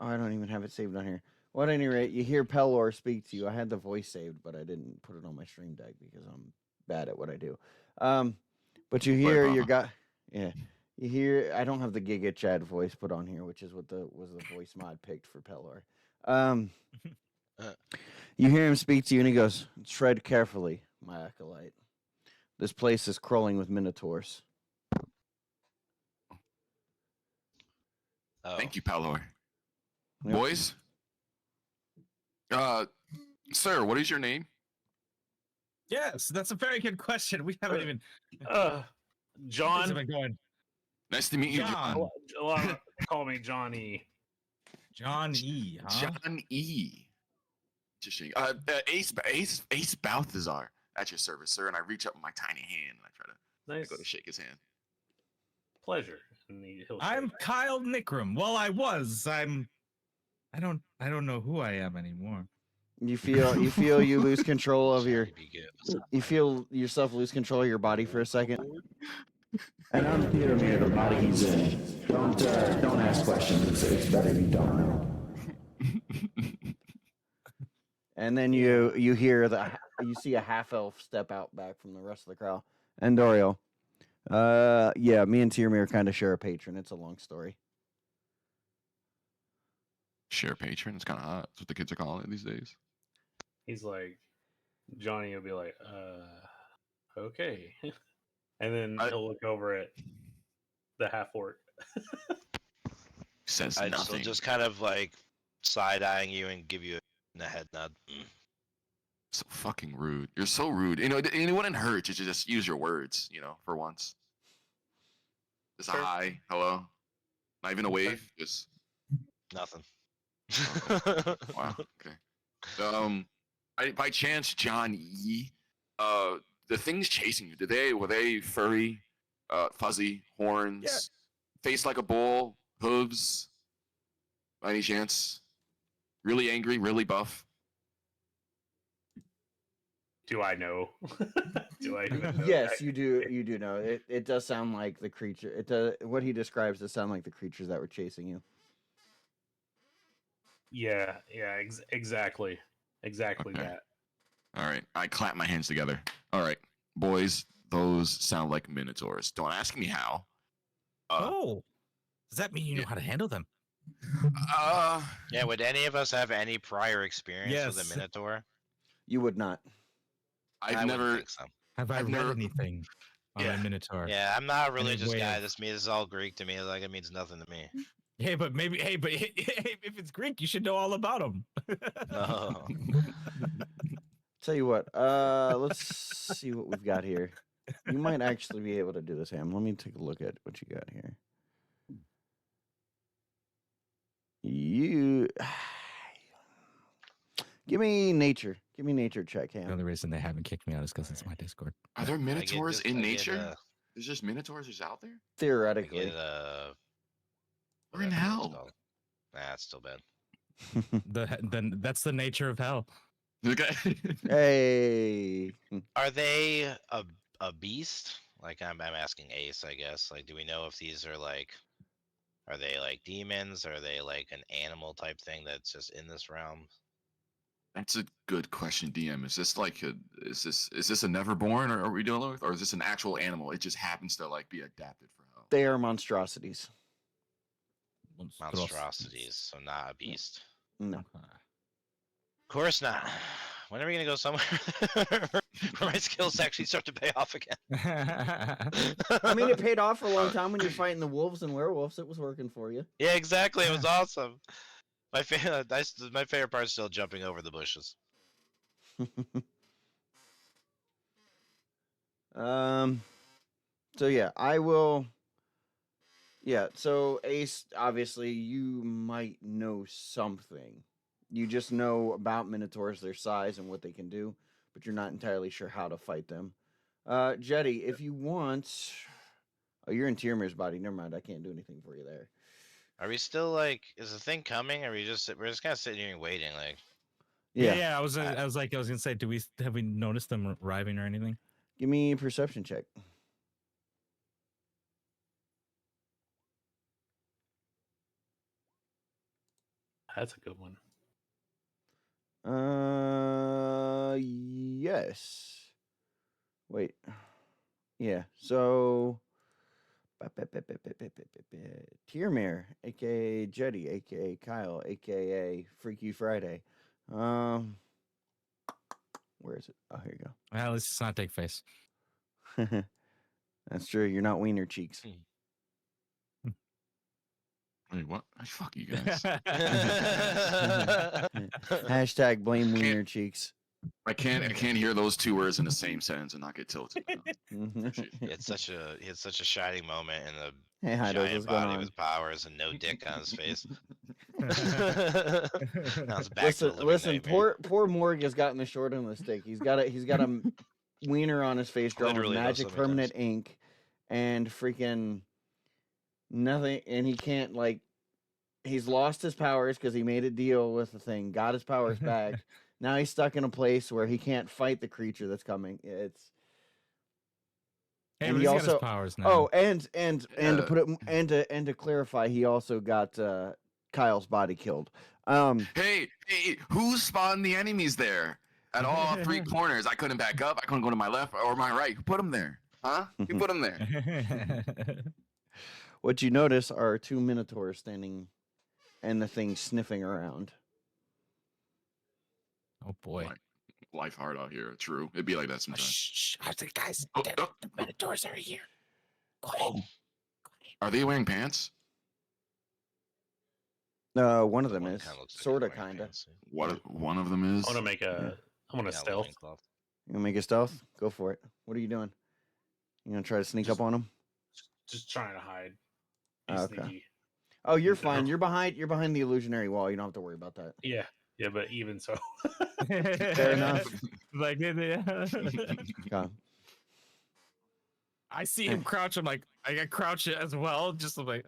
Oh, I don't even have it saved on here. Well, at any rate, you hear Pelor speak to you. I had the voice saved, but I didn't put it on my stream deck because I'm bad at what I do. But you hear your guy. Yeah. You hear, I don't have the Giga Chad voice put on here, which is what was the voice mod picked for Pelor. You hear him speak to you, and he goes, "Tread carefully, my acolyte. This place is crawling with minotaurs." Oh. Thank you, Palor. Yep. Boys, sir, what is your name? Yes, that's a very good question. We haven't even. Things John. have been going. Nice to meet you, John. John. A lot call me Johnny. John E. Huh? John E. Interesting. Ace Balthazar at your service, sir. And I reach up with my tiny hand and I try to Nice go to shake his hand. pleasure. And he'll I'm shake. Kyle Nickram. Well, I was. I don't know who I am anymore. You feel you lose control of your. Be good. You feel yourself lose control of your body for a second. An unclear me of the body he's in. Don't ask questions. It's better you don't know. And then you hear you see a half elf step out back from the rest of the crowd. And Doriel, yeah, me and Tiermere kind of share a patron. It's a long story. Share patron. It's kind of hot. That's what the kids are calling it these days. He's like, Johnny will be like, okay. And then he'll look over at the half orc. Says I'd nothing. still just kind of like side-eyeing you and give you a head nod. So fucking rude. You're so rude. You know, it wouldn't hurt to just use your words, you know, for once. Just Sure. a hi, hello. Not even a wave. Just Nothing. wow. Okay. By chance, John Yee, the things chasing you, were they furry, fuzzy, horns, face like a bull, hooves? By any chance? Really angry, really buff? Do I know? Do I even know? Yes, you do. You do know it. It does sound like the creature. It does. What he describes does sound like the creatures that were chasing you. Yeah, exactly. Exactly Okay. that. All right. I clap my hands together. All right, boys, those sound like minotaurs. Don't ask me how. Oh, does that mean you know yeah. how to handle them? Yeah, would any of us have any prior experience with Yes. a Minotaur? You would not. I I've wouldn't never. think so. Have I I've read never- anything on Yeah. a Minotaur? Yeah, I'm not a religious way guy. of- This is all Greek to me. Like it means nothing to me. Hey, but maybe. Hey, but if it's Greek, you should know all about them. No. Tell you what. Let's see what we've got here. You might actually be able to do this, Ham. Let me take a look at what you got here. You give me nature. Give me nature check, The Ham. only reason they haven't kicked me out is because it's my Discord. Are there I get minotaurs just- in I get, nature? There's just minotaurs just out there? I Theoretically. get We're in whatever it's hell. called. Nah, it's still bad. Then that's the nature of hell. Okay. Hey. Are they a beast? Like I'm asking Ace, I guess. Like, do we know if these are like, are they like demons? Are they like an animal type thing that's just in this realm? That's a good question, DM. Is this like is this a neverborn, or are we dealing with, or is this an actual animal? It just happens to like be adapted for hell. They are monstrosities. Monstrosities, so not a beast. No. Of course not. When are we gonna go somewhere where my skills actually start to pay off again? I mean, it paid off for a long time when you're fighting the wolves and werewolves. It was working for you. Yeah, exactly. It was awesome. My favorite part is still jumping over the bushes. So yeah, I will. Yeah, so Ace, obviously, you might know something. You just know about minotaurs, their size, and what they can do, but you're not entirely sure how to fight them. Jetty, if you want, oh, you're in Tiermir's body. Never mind, I can't do anything for you there. Are we still like? Is the thing coming? Or we're just kind of sitting here and waiting? Like, Yeah. I was gonna say, have we noticed them arriving or anything? Give me a perception check. That's a good one. Yes. Wait. Yeah. So, Tiermere, aka Jetty, aka Kyle, aka Freaky Friday. Where is it? Oh, here you Well, let's just not take face. go. That's true. You're not wiener cheeks. Wait, what? Fuck you guys. Hashtag blame wiener cheeks. I can't hear those two words in the same sentence and not get tilted. it's such a shining moment in the Hey, Hidos, giant what's going body on? with powers and no dick on his face. Now it's back to the living Listen. nightmare. Poor Morg has gotten the short end of the stick. He's got a wiener on his face drawn with Literally, though, magic so many permanent ink, and freaking nothing. And he can't he's lost his powers because he made a deal with the thing, got his powers back. Now he's stuck in a place where he can't fight the creature that's coming. It's Hey, and but he he's got also his powers now. oh, and to put it and to clarify, he also got Kyle's body killed. Hey, who spawned the enemies there? At all three corners. I couldn't back up. I couldn't go to my left or my right. Who put them there? Huh? Who put them there? What you notice are two minotaurs standing and the thing sniffing around. Oh boy. Like, life hard out here. True. It'd be like that sometimes. Shh. I was like, guys, Oh, the, oh. the Minotaurs are here. Go ahead. Are they wearing pants? One of The them one is kinda looks like sort of, he's wearing kind of. pants, yeah. What? One of them is. I want to make a. I want to Yeah, stealth. loincloth. You gonna make a stealth? Go for it. What are you doing? You gonna try to sneak up on him? Just trying to hide. Be Okay. sneaky. Oh, you're No. fine. You're behind the illusionary wall. You don't have to worry about that. Yeah, but even so. Fair enough. Like, yeah. Okay. I see him crouch. I'm like, I got crouch it as well. Just like,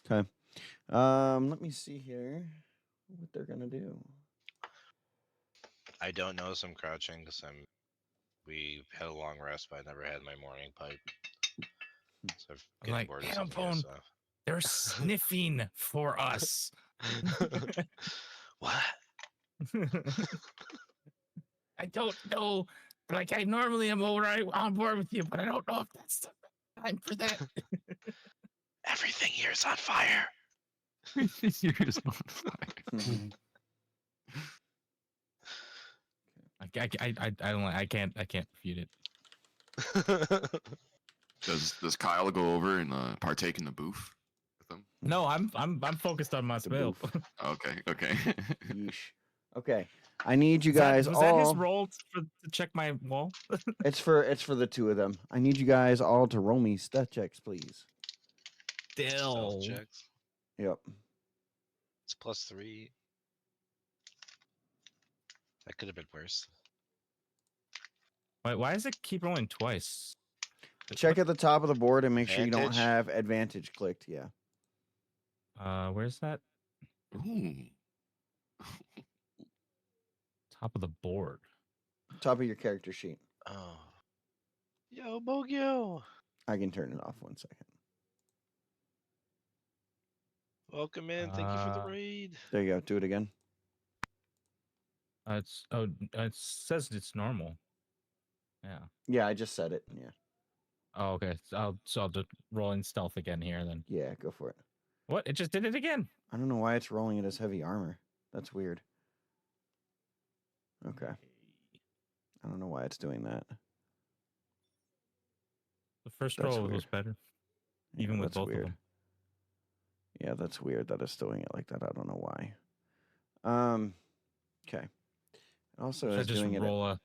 Okay. Let me see here what they're gonna do. I don't notice I'm crouching because we had a long rest, but I never had my morning pipe. So I'm getting like, bored of "Hey, something new, phone." so. they're sniffing for us. What? I don't know. Like, I normally am on board with you, but I don't know if that's the time for that. Everything here's on fire. Yours on fire. I don't. I can't refute it. Does Kyle go over and partake in the booth with them? No, I'm focused on my spell. booth. Okay. Yeesh. Okay. I need you Was that- guys was all. that his role to check my wall? It's for the two of them. I need you guys all to roll me stat checks, please. Stealth checks. Yep. It's +3. That could have been worse. Why does it keep rolling twice? Check at the top of the board and make sure you don't Advantage? have advantage clicked. Yeah. Where's that? Ooh. Top of the board. Top of your character sheet. Oh. Yo, Bogyo. I can turn it off 1 second. Welcome in. Thank you for the Uh, raid. There you go. Do it again. It says it's normal. Yeah. Yeah, I just said it. Yeah. Oh, okay. So I'll just roll in stealth again here then. Yeah, go for it. What? It just did it again. I don't know why it's rolling it as heavy armor. That's weird. Okay. I don't know why it's doing that. The first That's roll was weird. better, Yeah, even with that's both weird. of them. Yeah, that's weird that it's doing it like that. I don't know why. Okay. It also Should I is just doing it. roll a?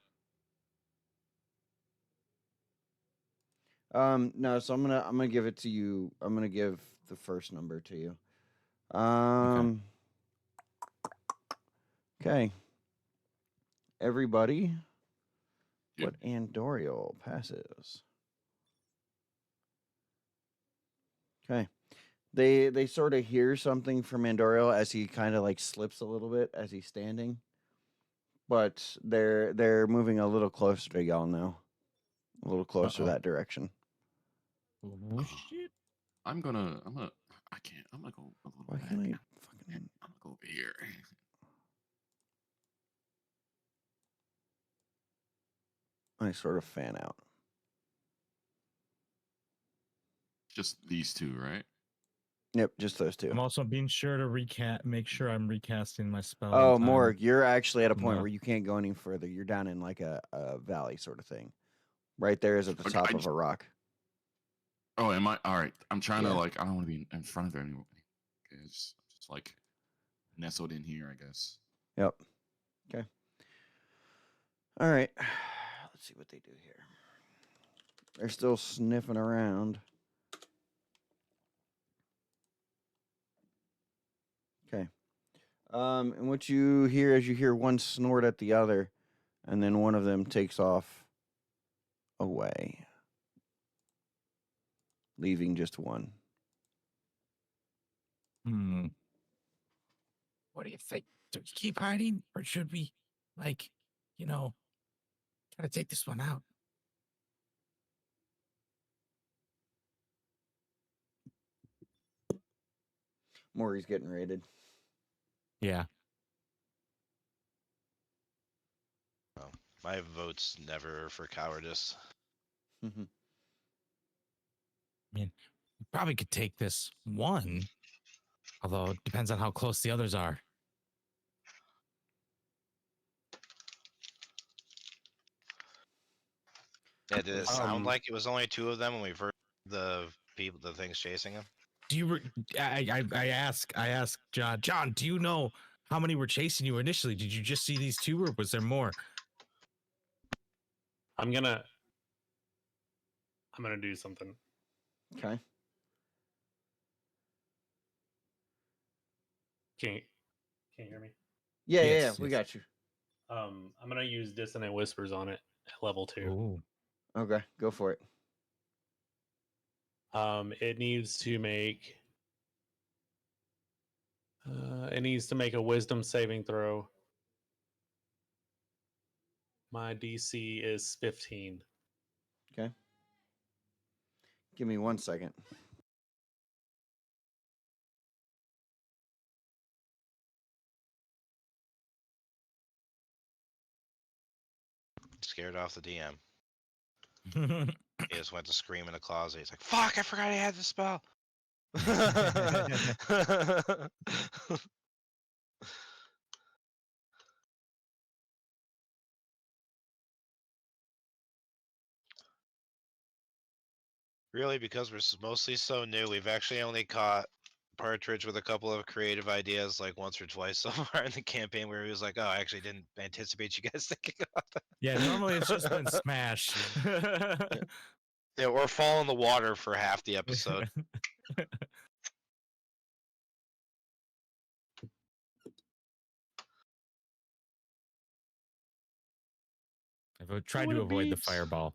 No, so I'm gonna give it to you. I'm gonna give the first number to you. Okay. Everybody, Yep. what Andorial passes? Okay. They sort of hear something from Andorial as he kind of like slips a little bit as he's standing. But they're moving a little closer to y'all now. A little closer that direction. Oh, shit. I'm gonna go a little Why back. can't I I'm fucking gonna go over here. I sort of fan out? Just these two, right? Yep, just those two. I'm also being sure to make sure I'm recasting my spell. Oh, in time. Morg, you're actually at a point No. where you can't go any further. You're down in like a valley sort of thing. Right there is at the Okay, top of a rock. Oh, am I? All right. I'm trying Yeah. to I don't want to be in front of anyone. Okay, just like nestled in here, I guess. Yep. Okay. All right. Let's see what they do here. They're still sniffing around. Okay. And what you hear is you hear one snort at the other, and then one of them takes off away, leaving just one. What do you think? Do we keep hiding, or should we, try to take this one out? Maury's getting raided. Yeah. My vote's never for cowardice. Mhm. Probably could take this one, although it depends on how close the others are. Yeah, did it sound Um, like it was only 2 of them when we heard the things chasing him? Do you? I asked John. John, do you know how many were chasing you initially? Did you just see these 2, or was there more? I'm gonna do something. Okay. Can you hear me? Yeah, Yes, we yes. got you. I'm gonna use dissonant whispers on it at level 2. Ooh. Okay, go for it. It needs to make a wisdom saving throw. My DC is 15. Okay. Give me 1 second. Scared off the DM. He just went to scream in the closet. He's like, "Fuck! I forgot I had the spell." Really, because we're mostly so new, we've actually only caught Partridge with a couple of creative ideas like once or twice so far in the campaign where he was like, "Oh, I actually didn't anticipate you guys thinking about that." Yeah, normally it's just been smash. Yeah, or fall in the water for half the episode. I've tried to avoid the fireball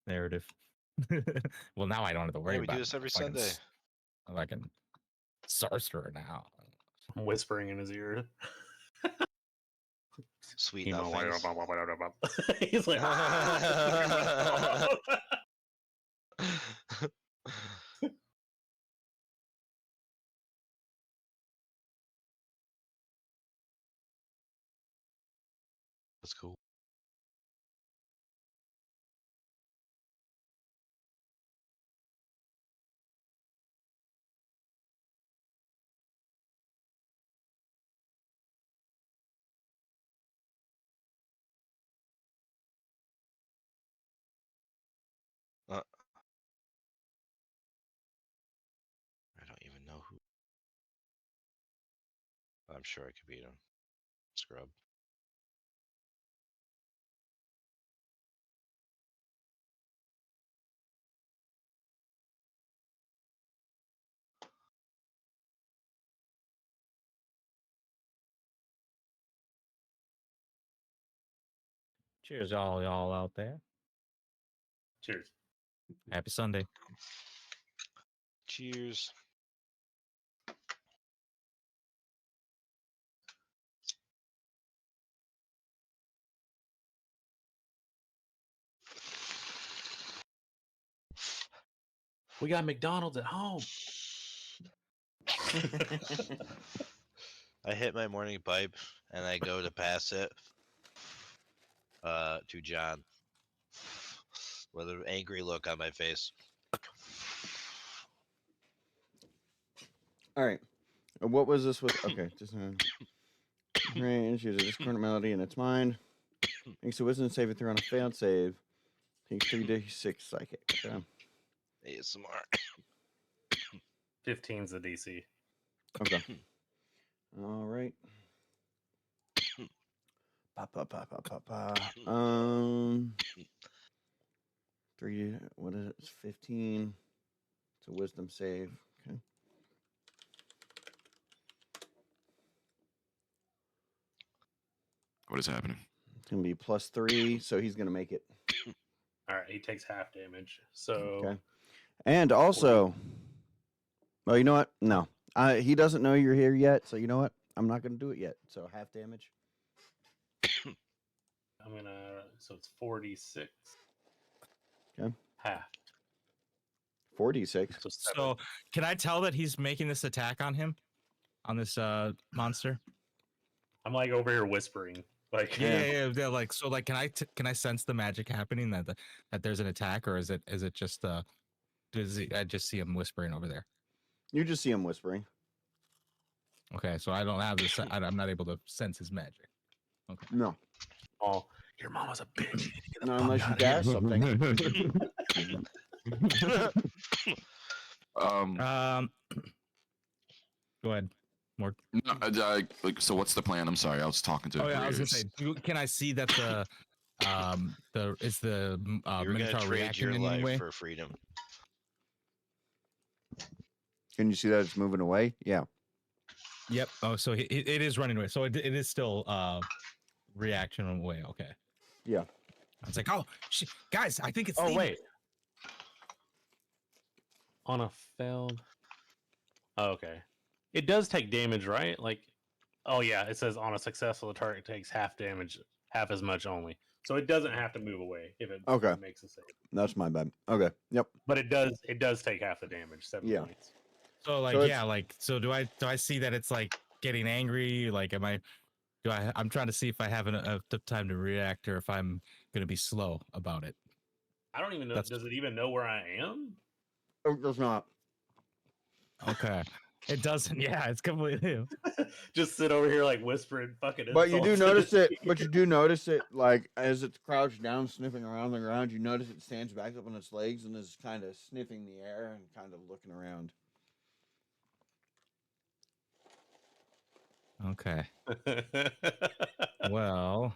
narrative. Well, now I don't have to worry Yeah, we about do it. this every I'm fucking Sunday. I'm like a sorcerer now. I'm whispering in his ear. Sweet Emo, nothings. He's like, "Ah!" That's cool. I don't even know who. I'm sure I could beat him. Scrub. Cheers, all y'all out there. Cheers. Happy Sunday. Cheers. We got McDonald's at home. I hit my morning pipe and I go to pass it to John with an angry look on my face. All right. What was this with? Okay, just range. Use a discordant melody in its mind. Makes a wisdom saving throw on a failed save. Takes 3d6 psychic. Okay. ASMR. 15's the DC. Okay. All right. Pa, pa, pa, pa, pa, pa. 3. What is it? It's 15. It's a wisdom save. Okay. What is happening? It's gonna be +3, so he's gonna make it. All right, he takes half damage. So Okay. And also, well, you know what? No, he doesn't know you're here yet. So you know what? I'm not gonna do it yet. So half damage. I'm gonna. So it's 46. Okay. Half. 4d6. So 7. So can I tell that he's making this attack on him, on this monster? I'm like over here whispering. Like Yeah. Like so, like, can I sense the magic happening that that there's an attack, or is it just I just see him whispering over there? You just see him whispering. Okay, so I don't have this. I'm not able to sense his magic. Okay. No, oh, your mama's a bitch. You need to get the not fuck unless you out of here. dash something. Go ahead. More. No, like, so what's the plan? I'm sorry, I was talking to. Oh yeah, I was gonna Greers. say, can I see that the is the You're gonna Minotaur trade reacting your in any life way? for freedom. Can you see that it's moving away? Yeah. Yep. Oh, so it is running away. So it is still reaction away. Okay. Yeah. I was like, oh, guys, I think it's. Oh leaving. wait. On a failed. Oh, okay. It does take damage, right? Like, oh yeah, it says on a successful, the target takes half damage, half as much only. So it doesn't have to move away if it Okay. makes a save. That's my bad. Okay. Yep. But it does take half the damage, 7 Yeah. points. So like, So yeah, like, so do I see that it's like getting angry? Like, I'm trying to see if I have enough time to react, or if I'm gonna be slow about it. I don't even know. That's- Does it even know where I am? It does not. Okay. It doesn't. Yeah, it's completely. Just sit over here like whispering fucking. But you do insults to notice the it. team. But you do notice it, like as it's crouched down, sniffing around the ground. You notice it stands back up on its legs and is kind of sniffing the air and kind of looking around. Okay. Well,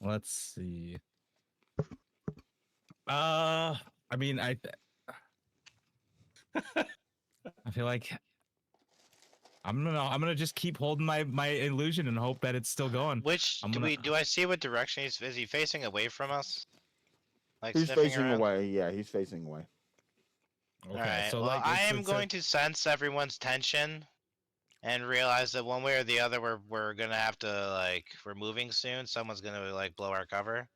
let's see. I mean, I feel like I'm gonna just keep holding my illusion and hope that it's still going. Which I'm do gonna- do I see what direction is he facing away from us? Like He's sniffing facing around? away. Yeah, he's facing away. Okay, Alright, so well, like I it's- am it's going to sense everyone's tension and realize that one way or the other we're gonna have to, like, we're moving soon. Someone's gonna like blow our cover.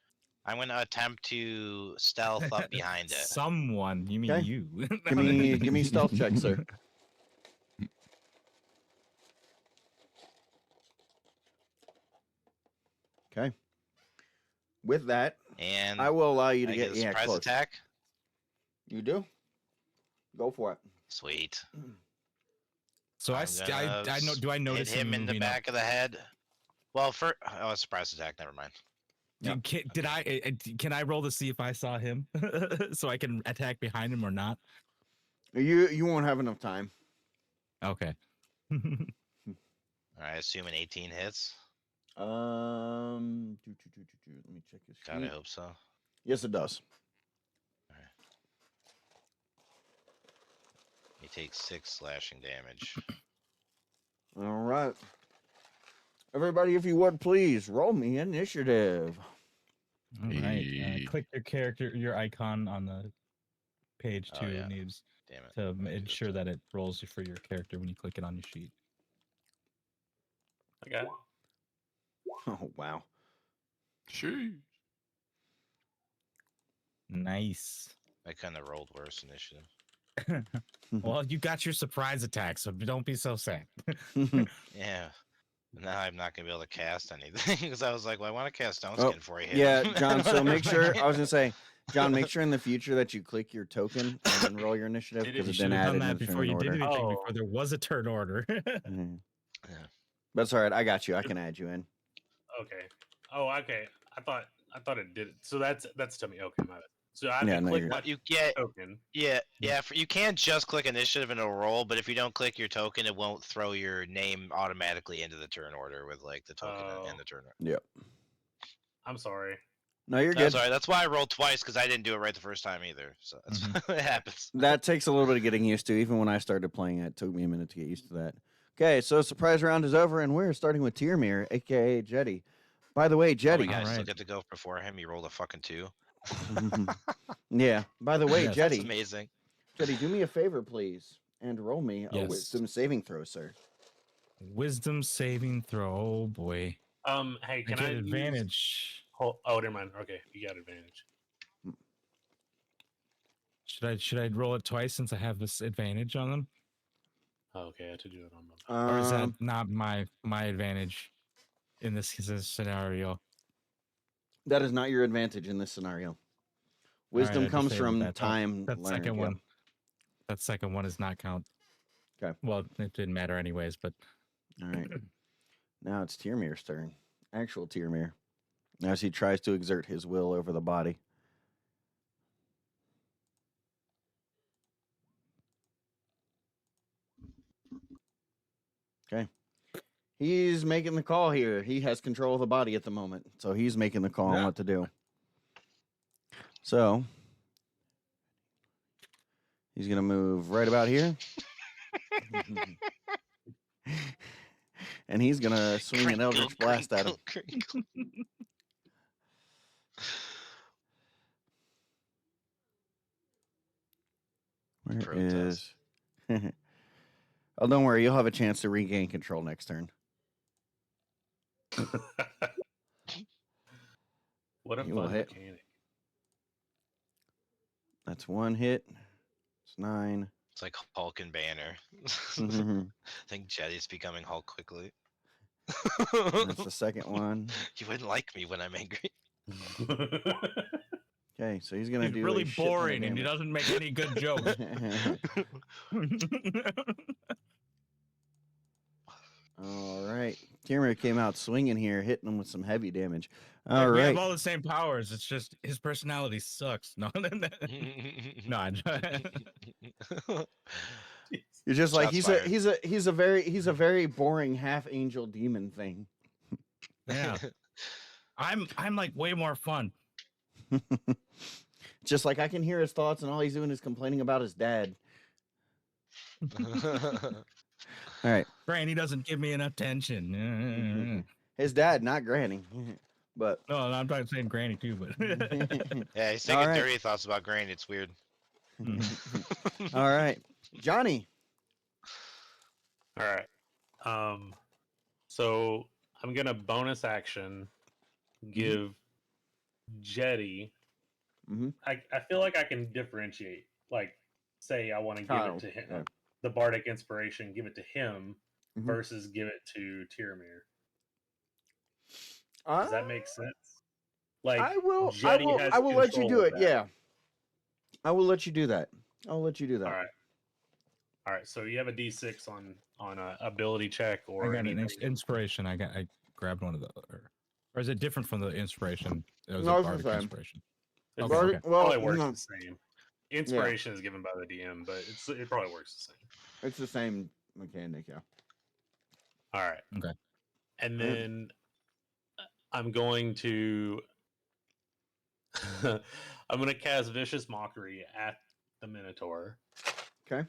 I'm gonna attempt to stealth up behind it. Someone, you mean Okay. you? Give me stealth check, sir. Okay. With that, And I will allow you to I get get a surprise close. attack. You do? Go for it. Sweet. So I'm I know. Do I Hit notice him in the moving up? back of the head. Well, a surprise attack. Never mind. Can I roll to see if I saw him, so I can attack behind him or not? You won't have enough time. Okay. I assume an 18 hits. Let me check his God, I sheet. hope so. Yes, it does. He takes 6 slashing damage. All right. Everybody, if you would please roll me initiative. All right. Click your icon on the page Oh, too. yeah. Needs Damn it. to ensure that it rolls for your character when you click it on your sheet. I got it. Oh wow. Sheesh. Nice. I kind of rolled worse initiative. Well, you got your surprise attack, so don't be so sad. Yeah. Now I'm not gonna be able to cast anything because I was like, well, I want to cast Stone Oh, Skin before he hit yeah, him. John. So make sure. I was gonna say, John, make sure in the future that you click your token and then roll your initiative You because You it should then have done added that in the before you turn did order. anything. Oh. Before there was a turn order. Mhm. Yeah. That's all right. I got you. I can add you in. Okay. Oh, okay. I thought it did it. So that's to me. Okay, my bad. So I have Yeah, to no, click you're- my You get token. yeah. You can't just click initiative and it'll roll, but if you don't click your token, it won't throw your name automatically into the turn order with like the token Oh. and the turn order. Yep. I'm sorry. No, you're That's good. all right. That's why I rolled twice because I didn't do it right the first time either. So that's it happens. That takes a little bit of getting used to. Even when I started playing it took me a minute to get used to that. Okay, so surprise round is over, and we're starting with Tyrmir, aka Jetty. By the way, Oh Jetty. my God, I still Alright. get to go before him. He rolled a fucking 2. Yeah. By the way, Yes. That's Jetty. amazing. Jetty, do me a favor, please, and roll me a Yes. wisdom saving throw, sir. Wisdom saving throw. Oh boy. Hey, I can get I use- advantage. Oh, never mind. Okay, you got advantage. Should I roll it twice since I have this advantage on them? Oh, okay, I had to do it on my. Or is that not my advantage in this scenario? That is not your advantage in this scenario. Wisdom I comes disabled from that. time That learned. second yeah. one. That second one is not count. Okay. Well, it didn't matter anyways, but All right. Now it's Tyrmir's turn. Actual Tyrmir. As he tries to exert his will over the body. Okay. He's making the call here. He has control of the body at the moment. So he's making the call on what to do. So he's going to move right about here. And he's going to swing an Eldritch Blast at him. Where is... Oh, don't worry. You'll have a chance to regain control next turn. What a He will fun hit. mechanic. That's one hit. It's 9. It's like Hulk and Banner. Mhm. I think Jetty's becoming Hulk quickly. That's the second one. You wouldn't like me when I'm angry. Okay, so he's gonna he's do really a shit ton of boring and he damage. doesn't make any good jokes. All right, Tyrmir came out swinging here, hitting him with some heavy damage. All We right, have all the same powers. It's just his personality sucks. No, no. you're just like Shots he's a very boring half angel demon thing. Yeah, I'm like way more fun. Just like I can hear his thoughts, and all he's doing is complaining about his dad. All right, Granny doesn't give me enough attention. his dad, not Granny, but No, I'm talking saying Granny too, but Yeah, he's All thinking right. dirty thoughts about Granny. It's weird. all right, Johnny. All right. So I'm gonna bonus action give Jetty. Mhm. I feel like I can differentiate. Like, say I want to give Oh, it to him, yeah. the bardic inspiration, give it to him Mhm. versus give it to Tyrmir. Does that make sense? Like, I will Jetty has I will let you control do of it. that. Yeah. I will let you do that. I'll let you do that. All right. All right. So you have a D6 on a ability check I or got an anything. inspiration. I grabbed one of the, or is it different from the inspiration? It was No, a it's the bardic same. inspiration. It Okay, Bardic- okay. well, probably works no, the same. Inspiration is given by the DM, but it probably works the same. it's the same mechanic. Yeah. All right. Okay. And Alright. then I'm going to I'm going to cast Vicious Mockery at the Minotaur. Okay.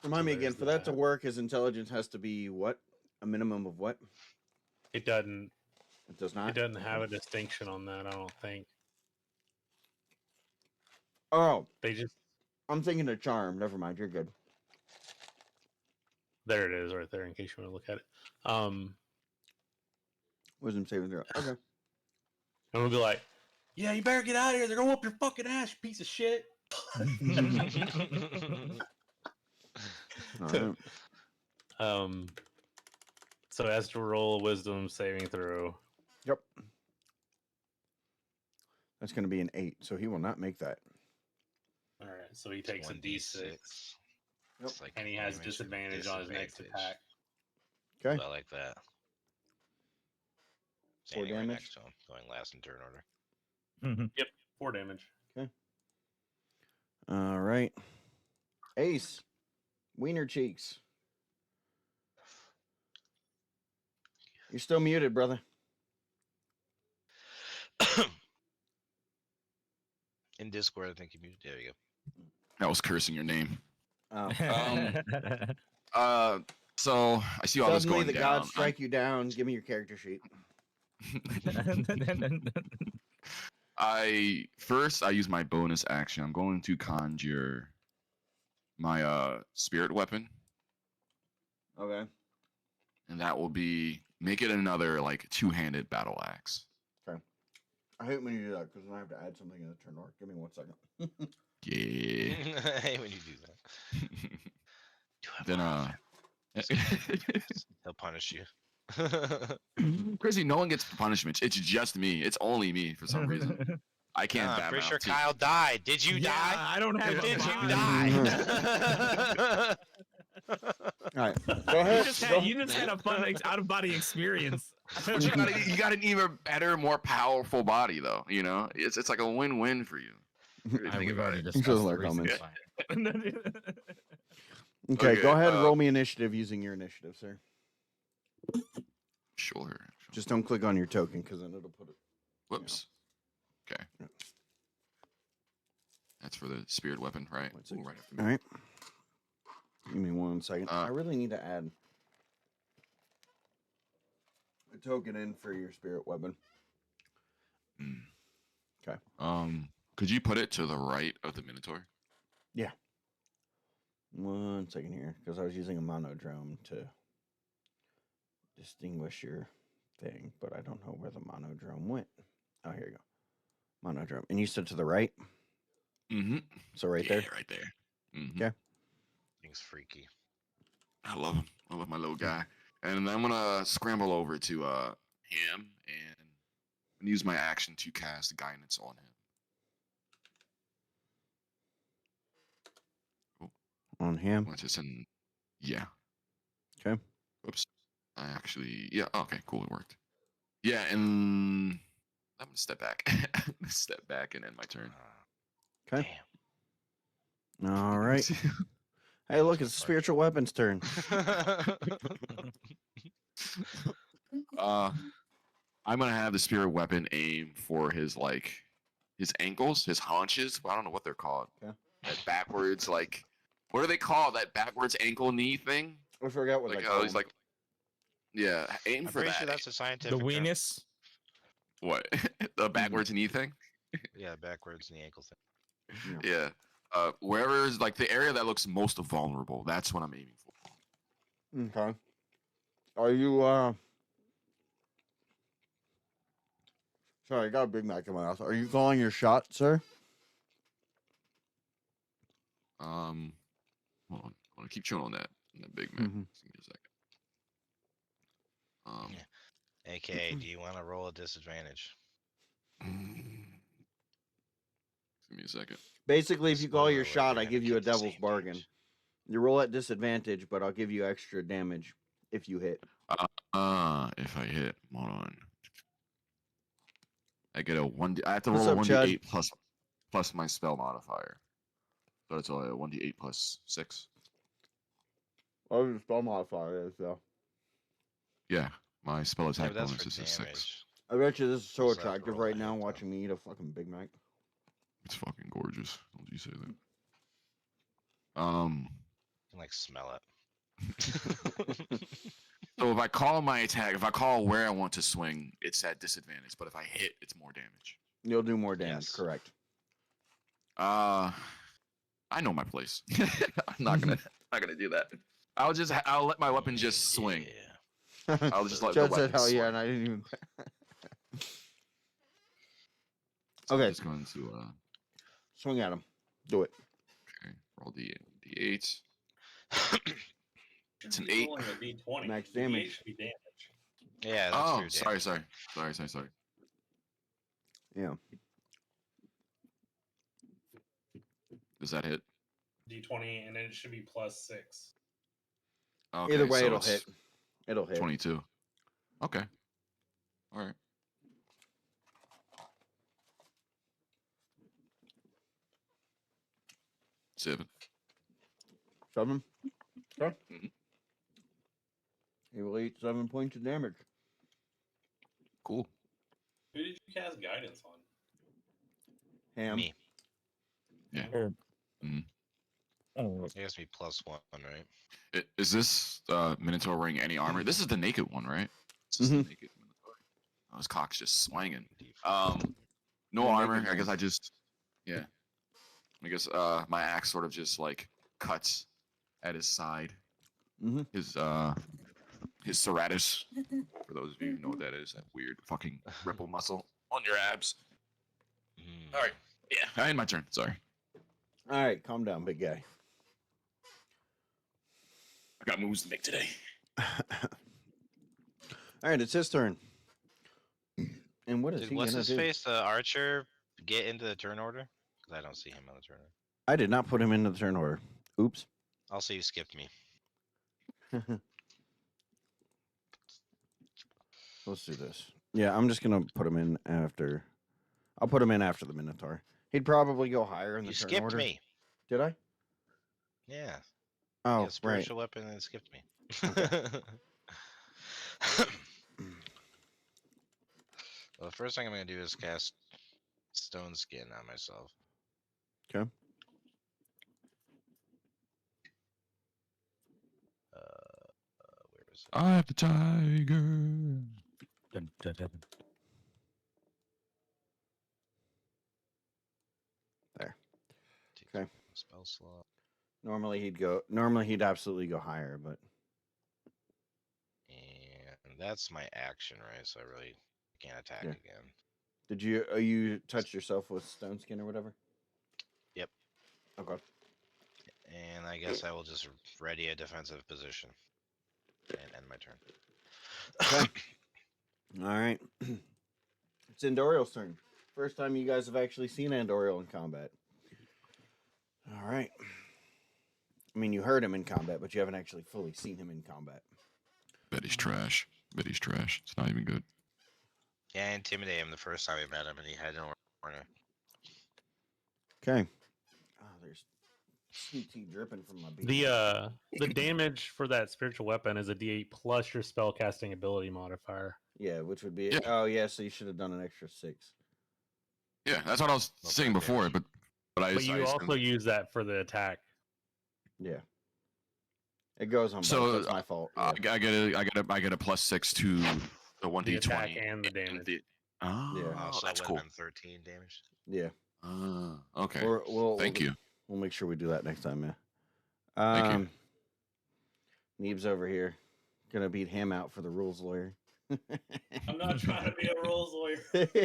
Remind So me again. there's For that to that. work, his intelligence has to be what? A minimum of what? It doesn't It does not. it doesn't have a distinction on that, I don't think. Oh, They just I'm thinking of charm. Never mind. You're good. there it is right there in case you want to look at it. Wisdom saving throw. Okay. And we'll be like, yeah, you better get out of here. They're going to whoop your fucking ass, you piece of shit. All right. So as to roll a wisdom saving throw. Yep. That's going to be an 8, so he will not make that. All right, so he takes a 1d6. D6, It's like and he has damage with disadvantage on his next disadvantage. attack. Okay. I like that. 4 Standing right damage. next to him, going last in turn order. 4 damage. All right. Ace. Wiener cheeks. You're still muted, brother. In Discord, I think you muted. There you go. I was cursing your name. Oh. So I see all this Suddenly going the down. gods strike you down. Give me your character sheet. I use my bonus action. I'm going to conjure my spirit weapon, Okay. and that will be make it another like two-handed battle axe. I hate when you do that because then I have to add something in the turn order. Give me 1 second. Yeah. I hate when you do that. Do it Then more often. He'll punish you. Crazy, no one gets punishments. It's just me. It's only me for some reason. I can't. I'm pretty badmouth sure too. Kyle died. Did you Yeah, die? I don't have. Did you a die? All right, go You ahead. just Go had ahead. you just had a fun out of body experience. But you got an even better, more powerful body, though. You know, it's like a win-win for you. Really think We've about already it. discussed Those the are reasons comments. why. Okay, go Okay, ahead and roll me initiative using your initiative, sir. Sure. Just don't click on your token because then it'll put it. Whoops. Okay. Yeah. That's for the spirit weapon, right? 1 second. Ooh, right after All me. right. Give me 1 second. I really need to add a token in for your spirit weapon. Mm. Okay. Could you put it to the right of the Minotaur? 1 second here because I was using a monodrome to distinguish your thing, but I don't know where the monodrome went. Oh, here you go. Monodrome. And you said to the right? Mm-hmm. So right Yeah, there? right there. Mm-hmm. Okay. Thing's freaky. I love him. I love my little guy. And I'm gonna scramble over to him and use my action to cast guidance on him. On him. Which is in yeah. Okay. Oops. I actually yeah, okay, cool, it worked. Yeah, and I'm gonna step back. Step back and end my turn. Okay. Damn. All right. Hey, look, it's the spiritual weapons turn. I'm gonna have the spirit weapon aim for his ankles, his haunches. I don't know what they're called. Okay. That backwards, like, what do they call that backwards ankle knee thing? I forgot what Like they how call he's them. like, yeah, aim I'm for pretty that. sure that's a The scientific term. weenus. What? The backwards knee thing? Yeah, backwards in the ankle thing. Yeah. Wherever is like the area that looks most vulnerable, that's what I'm aiming for. Okay. Are you, sorry, I got a Big Mac in my mouth. Are you calling your shot, sir? Hold on. I want to keep chewing on that Big Mac. Mhm. Just give me a second. Yeah. AKA, do you want to roll a disadvantage? Give me a second. Basically, if you call Spoiler your alert, shot, you're I gonna give you a keep the devil's same bargain. damage. You roll at disadvantage, but I'll give you extra damage if you hit. If I hit, hold on. I get a 1D. I have to What's roll a up, 1D8 plus my spell modifier. So it's a 1D8 plus 6. Oh, your spell modifier is, though. Yeah, my spell Yeah, attack but that's bonus for is a 6. damage. I bet you this is so So that's attractive roll a right now hit, though. watching me eat a fucking Big Mac. It's fucking gorgeous. Don't you say that? You can like smell it. So if I call my attack, if I call where I want to swing, it's at disadvantage. But if I hit, it's more damage. You'll do more damage, Yes. correct. I know my place. I'm not gonna do that. I'll let my weapon just swing. Yeah. I'll just let the Chad weapon said, hell yeah, swing. and I didn't even. So Okay. I'm just going to Swing at him. Do it. okay, roll D8. It's an Be 8. rolling a D20. Max D8 damage. should be damage. Yeah, that's Oh, true. sorry. Damage. Yeah. Does that hit? D20, and then it should be plus 6. Okay, Either way, so it'll it's hit. It'll hit. 22. Okay. All right. Seven. 7. Okay. Mhm. He will eat 7 points of damage. Cool. Who did you cast guidance on? Ham. Me. Yeah. Mhm. Oh, It has to be +1, right? Is this Minotaur wearing any armor? This is the naked one, right? This is Mhm. the naked Minotaur. Oh, his cock's just swinging. D4. No The armor. naked I guess one. I just, yeah. I guess my axe sort of just like cuts at his side. Mhm. His serratus. For those of you who know what that is, that weird fucking ripple muscle on your abs. Mm. All right. Yeah, I had my turn. Sorry. All right, calm down, big guy. I got moves to make today. All right, it's his turn. And what is Did he what's gonna his do? face? The archer get into the turn order? Because I don't see him on the turn order. I did not put him into the turn order. Oops. Also, you skipped me. Let's do this. Yeah, I'm just gonna put him in after. I'll put him in after the Minotaur. He'd probably go higher in the You turn skipped order. me. Did I? Yeah. Oh, You right. spiritual weapon and skipped me. Well, the first thing I'm gonna do is cast Stone Skin on myself. Okay. Where is it? I have the tiger. Dun, dun, dun. Take Okay. Spell slot. Normally he'd absolutely go higher, but And that's my action, right? So I really can't attack Yeah. again. did you touch yourself with stone skin or whatever? Yep. Okay. And I guess I will just ready a defensive position and end my turn. Okay. All right. It's Andoriel's turn. First time you guys have actually seen Andoriel in combat. All right. I mean, you heard him in combat, but you haven't actually fully seen him in combat. Betty's trash. Betty's trash. It's not even good. Yeah, I intimidated him the first time we met him, and he had no corner. Okay. Oh, there's sweet tea dripping from my beard. The damage for that spiritual weapon is a D8 plus your spell casting ability modifier. Yeah, which would be Yeah. Oh yeah, so you should have done an extra 6. Yeah, that's what I was No saying bad before, damage. but I But you also use that for the attack. Yeah. It goes on both. So, That's my fault. I Yeah. get a +6 to the 1d20 The attack and the damage. Oh, Yeah. Wow, so that's it would cool. have been 13 damage. Yeah. Okay. Thank Thank you. We'll make sure we do that next time, yeah. Thank you. Neeb's over here. Gonna beat him out for the rules lawyer. I'm not trying to be a rules lawyer.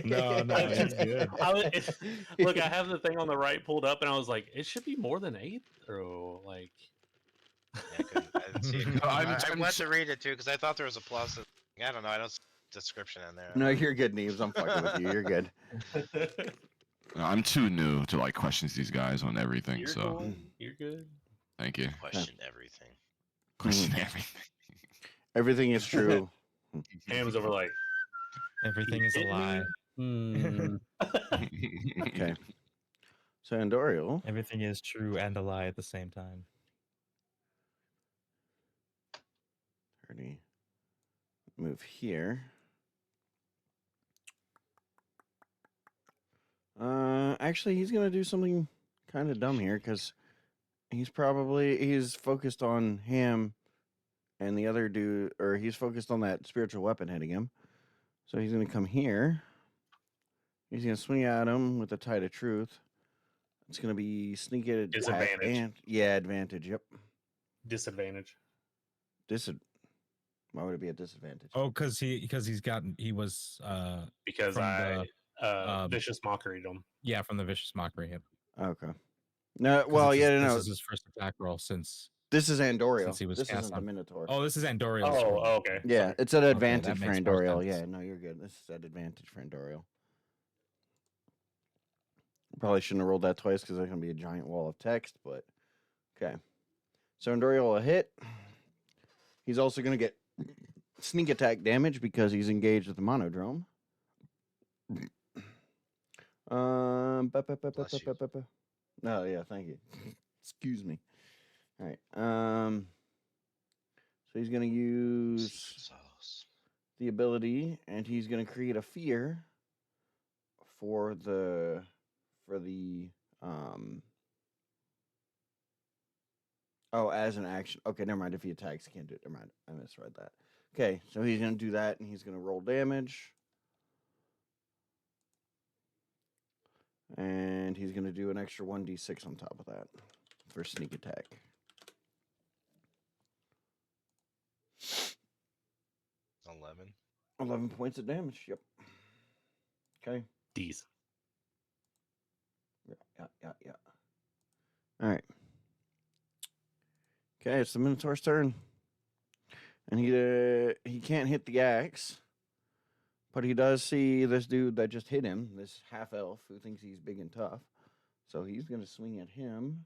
No, it's good. Look, I have the thing on the right pulled up, and I was like, it should be more than 8 through. Like, Yeah, I didn't see it. I went to read it too because I thought there was a plus. I don't know. I don't see a description in there. No, you're good, Neebs. I'm fucking with you. You're good. I'm too new to like questions these guys on everything, you're so cool. You're good. thank you. Question everything. Question everything. Everything is true. Ham's over like, Everything "You is a hit me?" lie. Hmm. Okay. So Andoriel. Everything is true and a lie at the same time. 30. Move here. Actually, he's gonna do something kind of dumb here because he's focused on Ham and the other dude, or he's focused on that spiritual weapon hitting him. So he's gonna come here. He's gonna swing at him with the tide of truth. It's gonna be sneak attack Disadvantage. and advantage. Yep. Disadvantage. Why would it be a disadvantage? Oh, because he was Because From I the, vicious mockery him. yeah, from the vicious mockery hit. Okay. No, 'Cause well, this yeah, is, no. This is his first attack roll since. This is Andoriel. Since he was This cast isn't the on- Minotaur. Oh, this is Andoriel's Oh, roll. okay. yeah, Sorry. it's at that advantage for makes more Andoriel. sense. Yeah, no, you're good. This is at advantage for Andoriel. Probably shouldn't have rolled that twice because there's going to be a giant wall of text, but okay. So Andoriel will hit. He's also going to get sneak attack damage because he's engaged with the monodrome. Bless you. No, yeah, thank you. Excuse me. All right. So he's going to use Sauce. the ability, and he's going to create a fear for the as an action. Okay, never mind. If he attacks, he can't do it. Never mind. I misread that. Okay, so he's going to do that, and he's going to roll damage. And he's going to do an extra 1d6 on top of that for sneak attack. 11. 11 points of damage. Yep. Okay. D's. Yeah. All right. Okay, it's the Minotaur's turn, and he can't hit the axe, but he does see this dude that just hit him, this half elf who thinks he's big and tough. So he's gonna swing at him.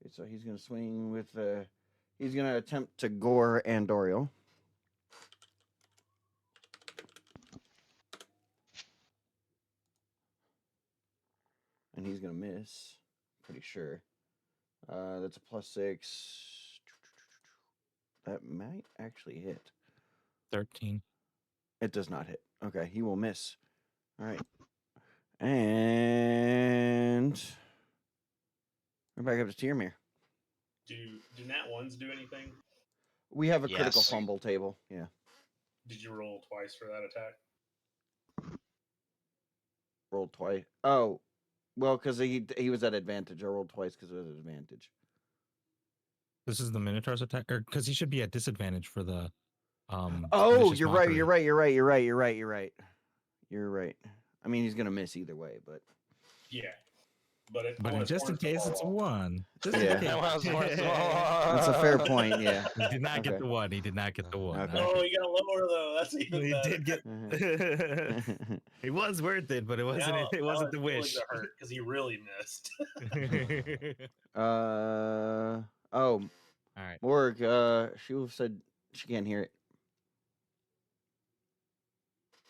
Okay, so he's gonna swing with he's gonna attempt to gore Andoriel. And he's gonna miss. Pretty sure. That's a +6. That might actually hit. 13. It does not hit. Okay, he will miss. All right. And we're back up to Tiermere. Do nat ones do anything? We have a critical Yes. fumble table. Yeah. Did you roll twice for that attack? Rolled twice. Oh, well, because he was at advantage. I rolled twice because it was at advantage. This is the Minotaur's attack, or because he should be at disadvantage for the. Oh, vicious you're mockery. right. You're right. I mean, he's gonna miss either way, but Yeah, but Just in case, it's a 1. Just Yeah. in case. That was worth that's a fair point. Yeah. He did not get Okay. the 1. He did not get the 1. Okay. Oh, you got lower though. That's even He better. did get. Mhm. It was worth it, but it wasn't. Now- It now wasn't the his feelings wish. are hurt because he really missed. Oh, All right. Morg, she said she can't hear it.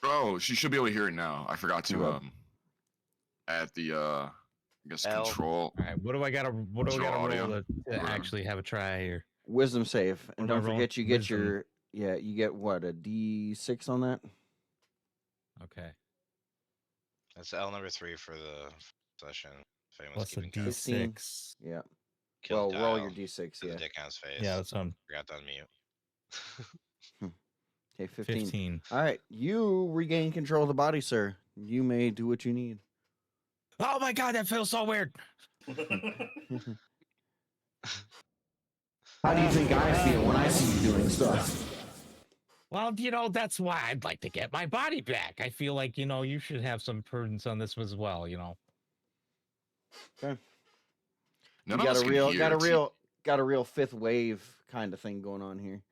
Oh, she should be able to hear it now. I forgot to Okay. add the I guess L. control. All right. What do I gotta Control roll audio. to actually have a try here? Wisdom save, and What am I don't forget you rolling? get your you get what, a D6 on that. Okay. That's L number 3 for the session. If anyone's What's the keeping count. D6? Yeah. Kill Well, roll Dial your D6. to Yeah. the dick on his face. Yeah, that's on Forgot to unmute. Okay, 15. 15. All right, you regain control of the body, sir. You may do what you need. Oh my god, that feels so weird. How do you think I feel when I see you doing stuff? Well, that's why I'd like to get my body back. I feel like, you should have some prudence on this as well, Okay. None You of us can hear. got a real fifth wave kind of thing going on here.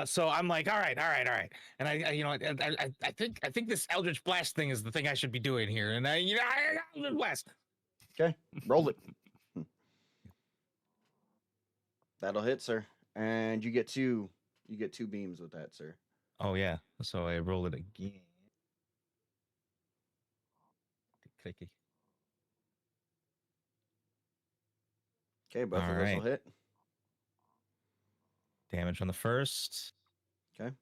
So I'm like, all right. And I think this Eldritch Blast thing is the thing I should be doing here. And Eldritch Blast. Okay, roll it. That'll hit, sir. And you get two beams with that, sir. Oh yeah. So I roll it again. Clicky. Okay, both of those will Alright. hit. Damage on the first. Okay.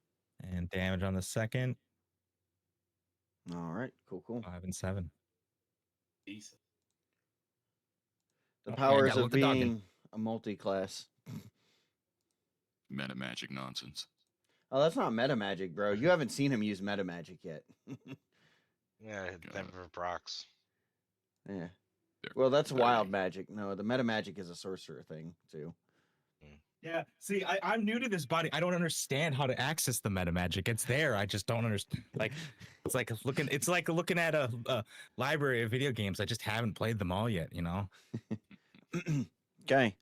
And damage on the second. All right, cool. 5 and 7. Decent. The Okay, I powers gotta of let the dog in. being a multi-class. Meta magic nonsense. Oh, that's not meta magic, bro. You haven't seen him use meta magic yet. Yeah, never procs. Yeah. There. Well, that's Meta wild magic. No, the meta magic is a sorcerer thing too. Yeah. See, I'm new to this body. I don't understand how to access the meta magic. It's there. I just don't understand. Like, it's like looking at a library of video games. I just haven't played them all yet. Okay.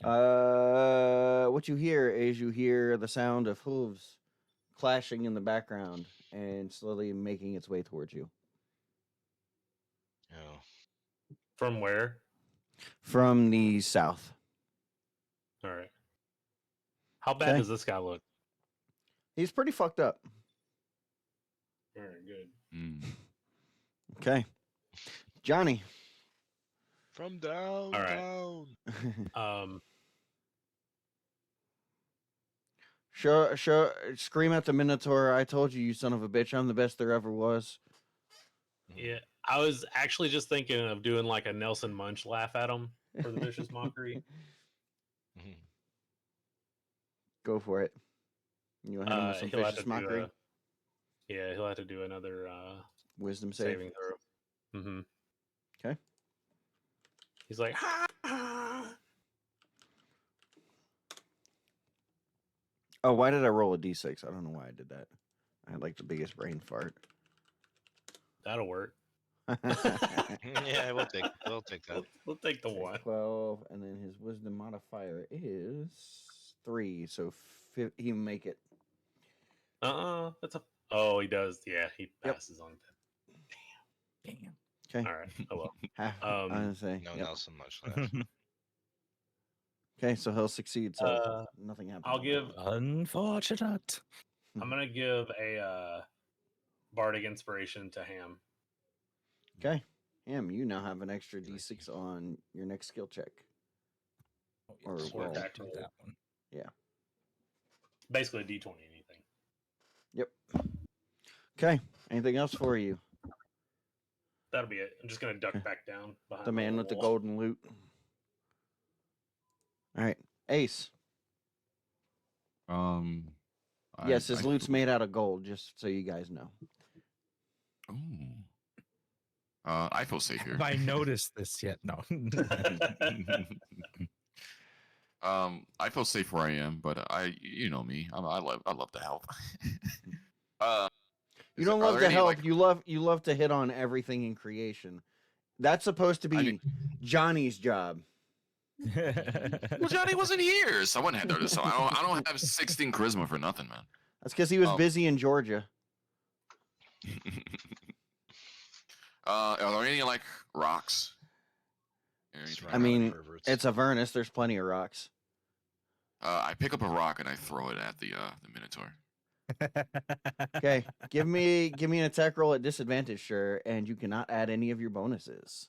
I What you hear is the sound of hooves clashing in the background and slowly making its way towards you Oh. From where? from the south. All right. How bad Okay. does this guy look? He's pretty fucked up. All right, good. Mm. Okay. Johnny. From down, All right. down. Scream at the Minotaur. I told you, you son of a bitch. I'm the best there ever was. Yeah, I was actually just thinking of doing like a Nelson Munch laugh at him for the vicious mockery. Mhm. Go for it. You want to hit him with some He'll have vicious to mockery? he'll have to do another Wisdom save. saving throw. Mm-hmm. 'Kay. He's like, Oh, why did I roll a d6? I don't know why I did that. I had like the biggest brain fart. that'll work. Yeah, we'll take that. We'll take the one. 12, and then his wisdom modifier is 3, so he make it. That's a. Oh, he does. Yeah, he Yep. passes on that. Damn. Okay. All right. Oh well. I'm gonna say. No Yep. Nelson much left. Okay, so he'll succeed. So nothing happens. I'll on give. that one. Unfortunate. I'm gonna give a bardic inspiration to Ham. Okay, Ham, you now have an extra d6 on your next skill check. Or Or roll. attack roll. That one. Basically a d20 anything. Yep. Okay. Anything else for you? That'll be it. I'm just gonna duck back down behind The man with the wall. golden loot. All right, Ace. Yes, his loot's made out of gold. Just so you guys know. Ooh. I feel safe here. Have I noticed this yet? No. I feel safe where I am, but you know me. I love to help. You don't love to help. You love to hit on everything in creation. That's supposed to be Johnny's job. Well, Johnny wasn't here. Someone had noticed. So I don't have 16 charisma for nothing, man. That's because he was busy in Georgia. Are there any like rocks? I mean, it's Avernus. There's plenty of rocks. I pick up a rock and I throw it at the Minotaur. Okay, give me an attack roll at disadvantage, sure, and you cannot add any of your bonuses.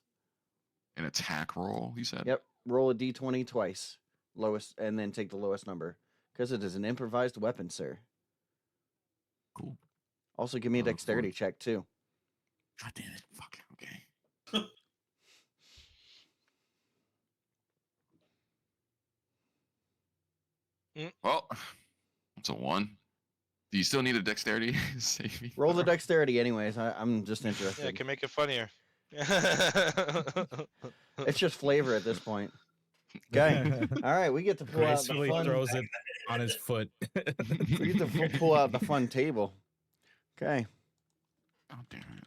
An attack roll, he said. Yep, roll a d20 twice, lowest, and then take the lowest number, because it is an improvised weapon, sir. Cool. Also, give me a dexterity check too. God damn it! Fuck. Okay. Well, it's a 1. Do you still need a dexterity saving? Roll the dexterity, anyways. I'm just interested. Yeah, it can make it funnier. It's just flavor at this point. Okay. All right, we get to pull out the Gracefully fun. throws it on his foot. We get to pull out the fun table. Okay. Oh damn it!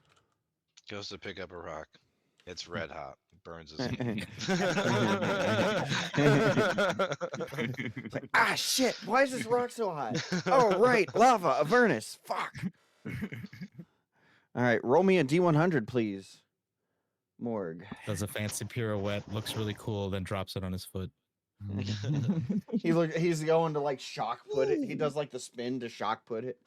Goes to pick up a rock. It's red hot. Burns his. It's like, ah, shit! Why is this rock so hot? Oh, right, lava, Avernus. Fuck. All right, roll me a d100, please. Morg. Does a fancy pirouette, looks really cool, then drops it on his foot. He's going to like shock put it. He does like the spin to shock put it.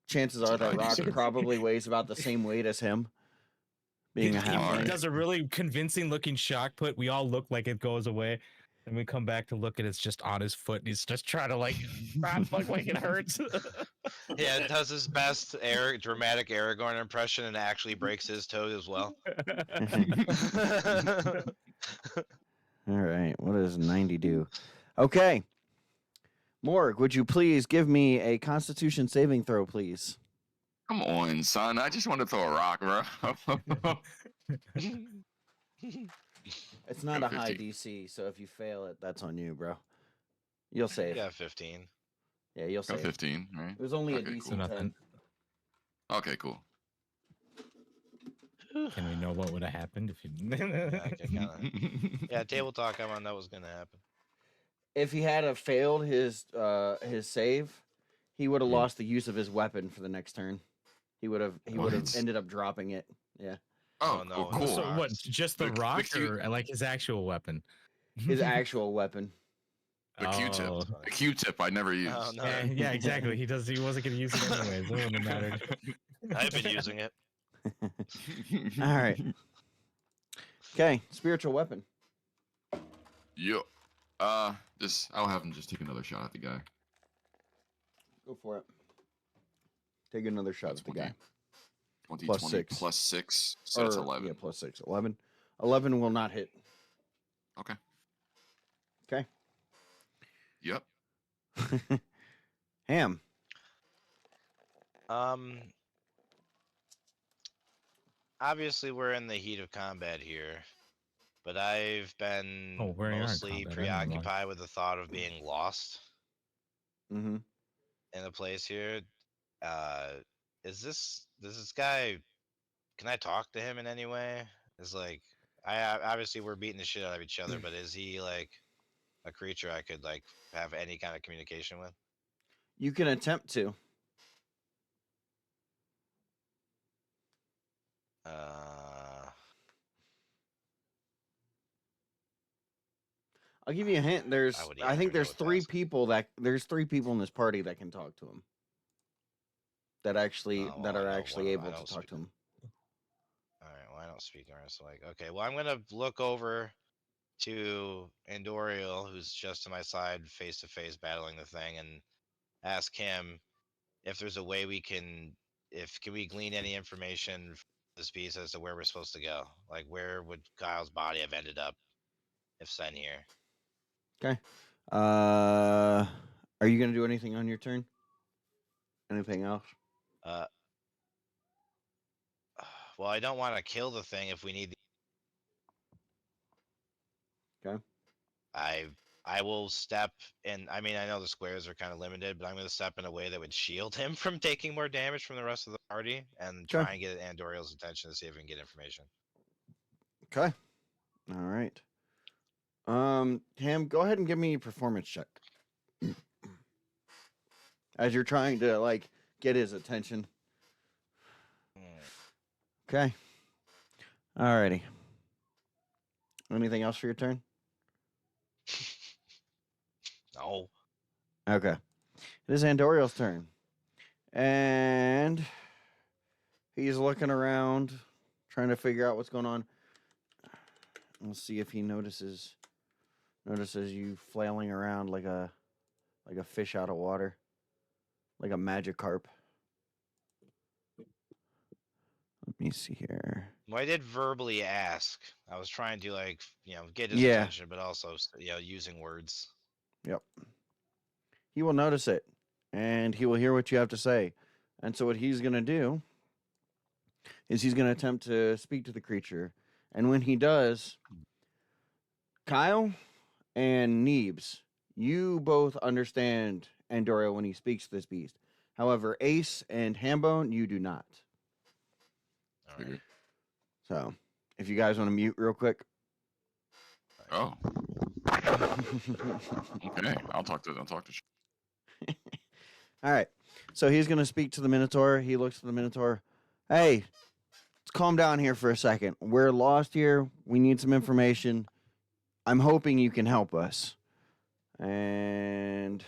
Chances are that rock probably weighs about the same weight as him. Being a He halfling. does a really convincing looking shock put. We all look like it goes away. And we come back to look and it's just on his foot. And he's just trying to like not look like it hurts. Yeah, it does his best dramatic Aragorn impression and actually breaks his toe as well. All right, what does 90 do? Okay. Morg, would you please give me a Constitution saving throw, please? Come on, son. I just want to throw a rock, bro. It's not a high 15. DC, so if you fail it, that's on you, bro. You'll save. Yeah, 15. Yeah, you'll Got save. 15, right? It was only a Okay, DC cool. 10. Nothing. Okay, cool. Can we know what would have happened if you? Yeah, table talk. I want to know what's gonna happen. If he had have failed his save, he would have Yeah. lost the use of his weapon for the next turn. He would have What? ended up dropping it. Yeah. Oh, Oh, no, cool. no. cool. So what? Just the The rock, Q- or like his actual weapon? His actual weapon. The Q-tip. Oh. The Q-tip I never used. Oh, no. Yeah, exactly. He wasn't gonna use it anyways. It wouldn't have mattered. I've been using it. All right. Okay, spiritual weapon. Yo. I'll have him just take another shot at the guy. Go for it. Take another shot That's at the guy. 20, Plus 20 6. plus 6, so it's Or, 11. Yeah, plus 6. 11. 11 will not hit. Okay. Okay. Yep. Ham. obviously we're in the heat of combat here, but I've been Oh, we are in mostly combat. I didn't realize. preoccupied with the thought of being lost Mm-hmm. in a place here. Uh, is this guy? Can I talk to him in any way? Is like obviously we're beating the shit out of each other, but is he like a creature I could like have any kind of communication with? You can attempt to. I'll give you a hint. I would I even think forget there's what to three ask. people in this party that can talk to him. That Oh, that well, I are know actually one of- I able to don't talk speak. to him. All right, well I don't speak Norse. So like, okay, well I'm gonna look over to Andoriel, who's just to my side, face to face, battling the thing, and ask him if there's a way we can, if can we glean any information from this piece as to where we're supposed to go? Like, where would Kyle's body have ended up if sent here? Okay. Are you gonna do anything on your turn? Anything else? Uh, well, I don't want to kill the thing if we need. Okay. I will step in. I mean, I know the squares are kind of limited, but I'm going to step in a way that would shield him from taking more damage from the rest of the party, and Okay. try and get Andoriel's attention to see if we can get information. Okay. All right. Ham, go ahead and give me a performance check. As you're trying to like get his attention. Okay. Alrighty. Anything else for your turn? No. Okay. It is Andoriel's turn. And he's looking around, trying to figure out what's going on. Let's see if he notices you flailing around like a fish out of water. Like a Magikarp. Let me see here. Well, I did verbally ask. I was trying to like, get his Yeah. attention, but also, using words. Yep. He will notice it, and he will hear what you have to say. And so what he's going to do is he's going to attempt to speak to the creature. And when he does, Kyle and Neebs, you both understand Andoriel when he speaks to this beast. However, Ace and Hambone, you do not. All right. So, if you guys want to mute real quick. Oh. Okay. I'll talk to. All right. So he's going to speak to the Minotaur. He looks at the Minotaur. Hey, let's calm down here for a second. We're lost here. We need some information. I'm hoping you can help us. And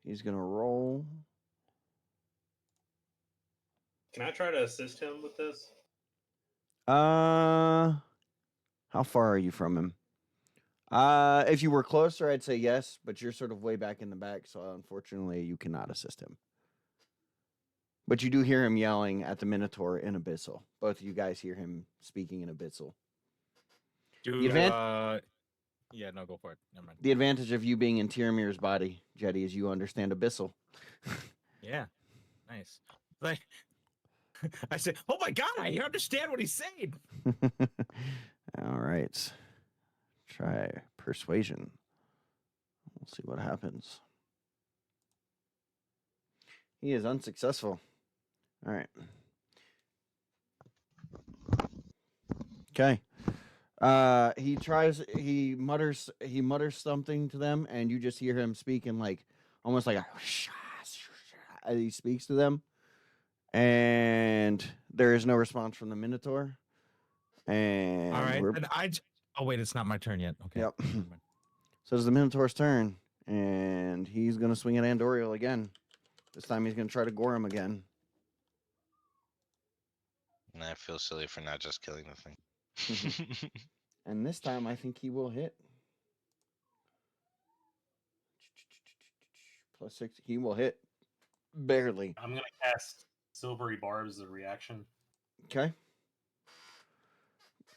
he's going to roll. Can I try to assist him with this? How far are you from him? If you were closer, I'd say yes, but you're sort of way back in the back, so unfortunately you cannot assist him. But you do hear him yelling at the Minotaur in Abyssal. Both of you guys hear him speaking in Abyssal. Yeah, no, go for it. Never mind. The advantage of you being in Tiramir's body, Jetty, is you understand Abyssal. Yeah, nice. Like, I said, oh my god, I understand what he's saying. All right. Try persuasion. We'll see what happens. He is unsuccessful. All right. Okay. He mutters something to them, and you just hear him speaking like almost like as he speaks to them. And there is no response from the Minotaur. And all right. And oh wait, it's not my turn yet. Okay. Yep. So it's the Minotaur's turn, and he's gonna swing at Andoriel again. This time he's gonna try to gore him again. And I feel silly for not just killing the thing. And this time I think he will hit. +6. He will hit. Barely. I'm gonna cast Silvery Barbs as a reaction. Okay.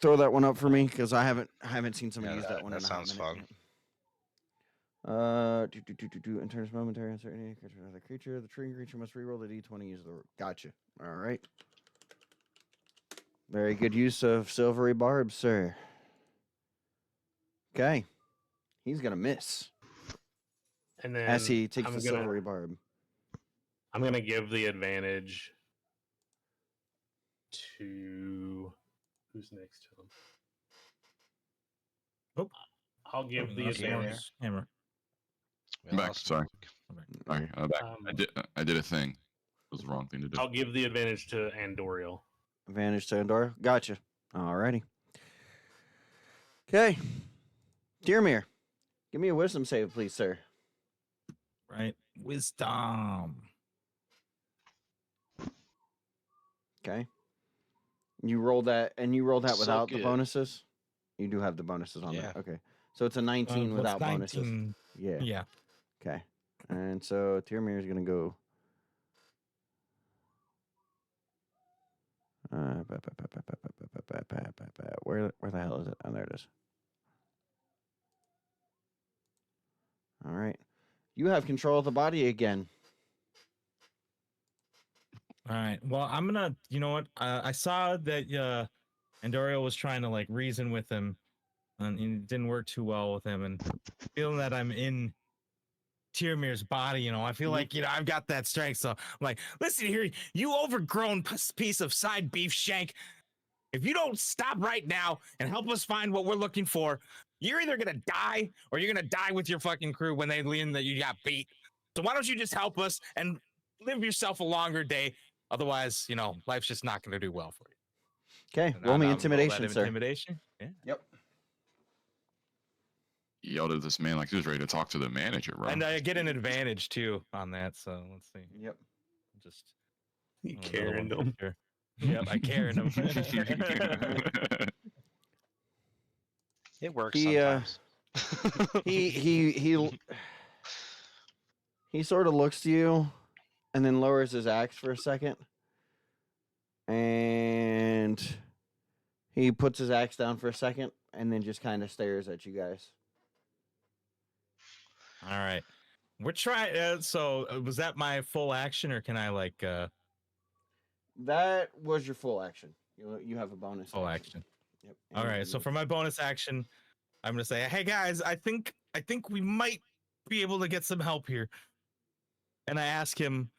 Throw that one up for me because I haven't seen somebody use that one. That in a sounds hot minute. fun. Enters momentary uncertainty. Another creature. The triggering creature must reroll the d20. Use the. Gotcha. All right. Very good use of silvery barbs, sir. Okay. He's going to miss And then as he takes I'm the gonna silvery barb. I'm gonna give the advantage to who's next to him. Oh. I'll give the That's advantage. Morg's hammer. I'm back. Sorry. Okay. I'm back. I did a thing. It was the wrong thing to do. I'll give the advantage to Andoriel. Advantage to Andorra. Gotcha. Alrighty. Okay. Dearmere, give me a wisdom save, please, sir. Right. Wisdom. Okay. You rolled that, and you rolled that So without the good. bonuses? You do have the bonuses on Yeah. there. Okay. So it's a 19 What's without bonuses. 19? Yeah. Yeah. Okay. And so Dearmere is going to go. Where the hell is it? Oh, there it is. All right. You have control of the body again. All right. Well, I'm gonna. You know what? I saw that Andorio was trying to like reason with him, and it didn't work too well with him. And feeling that I'm in Tyrmir's body, I feel like I've got that strength. So I'm like, listen here, you overgrown piece of side beef shank. If you don't stop right now and help us find what we're looking for, you're either gonna die or you're gonna die with your fucking crew when they learn that you got beat. So why don't you just help us and live yourself a longer day? Otherwise, life's just not gonna do well for you. Okay. And Roll me roll intimidation, that sir. Intimidation. Yeah. Yep. He yelled at this man like he was ready to talk to the manager, bro. And I get an advantage too on that. So let's see. Yep. Just You another carrying one them. here. Yep, I carried him. It works He, sometimes. he sort of looks to you and then lowers his axe for a second. And he puts his axe down for a second and then just kind of stares at you guys. All right. We're trying. So was that my full action, or can I That was your full action. You have a bonus full action? Yep. All right. So for my bonus action, I'm gonna say, hey guys, I think we might be able to get some help here. And I ask him,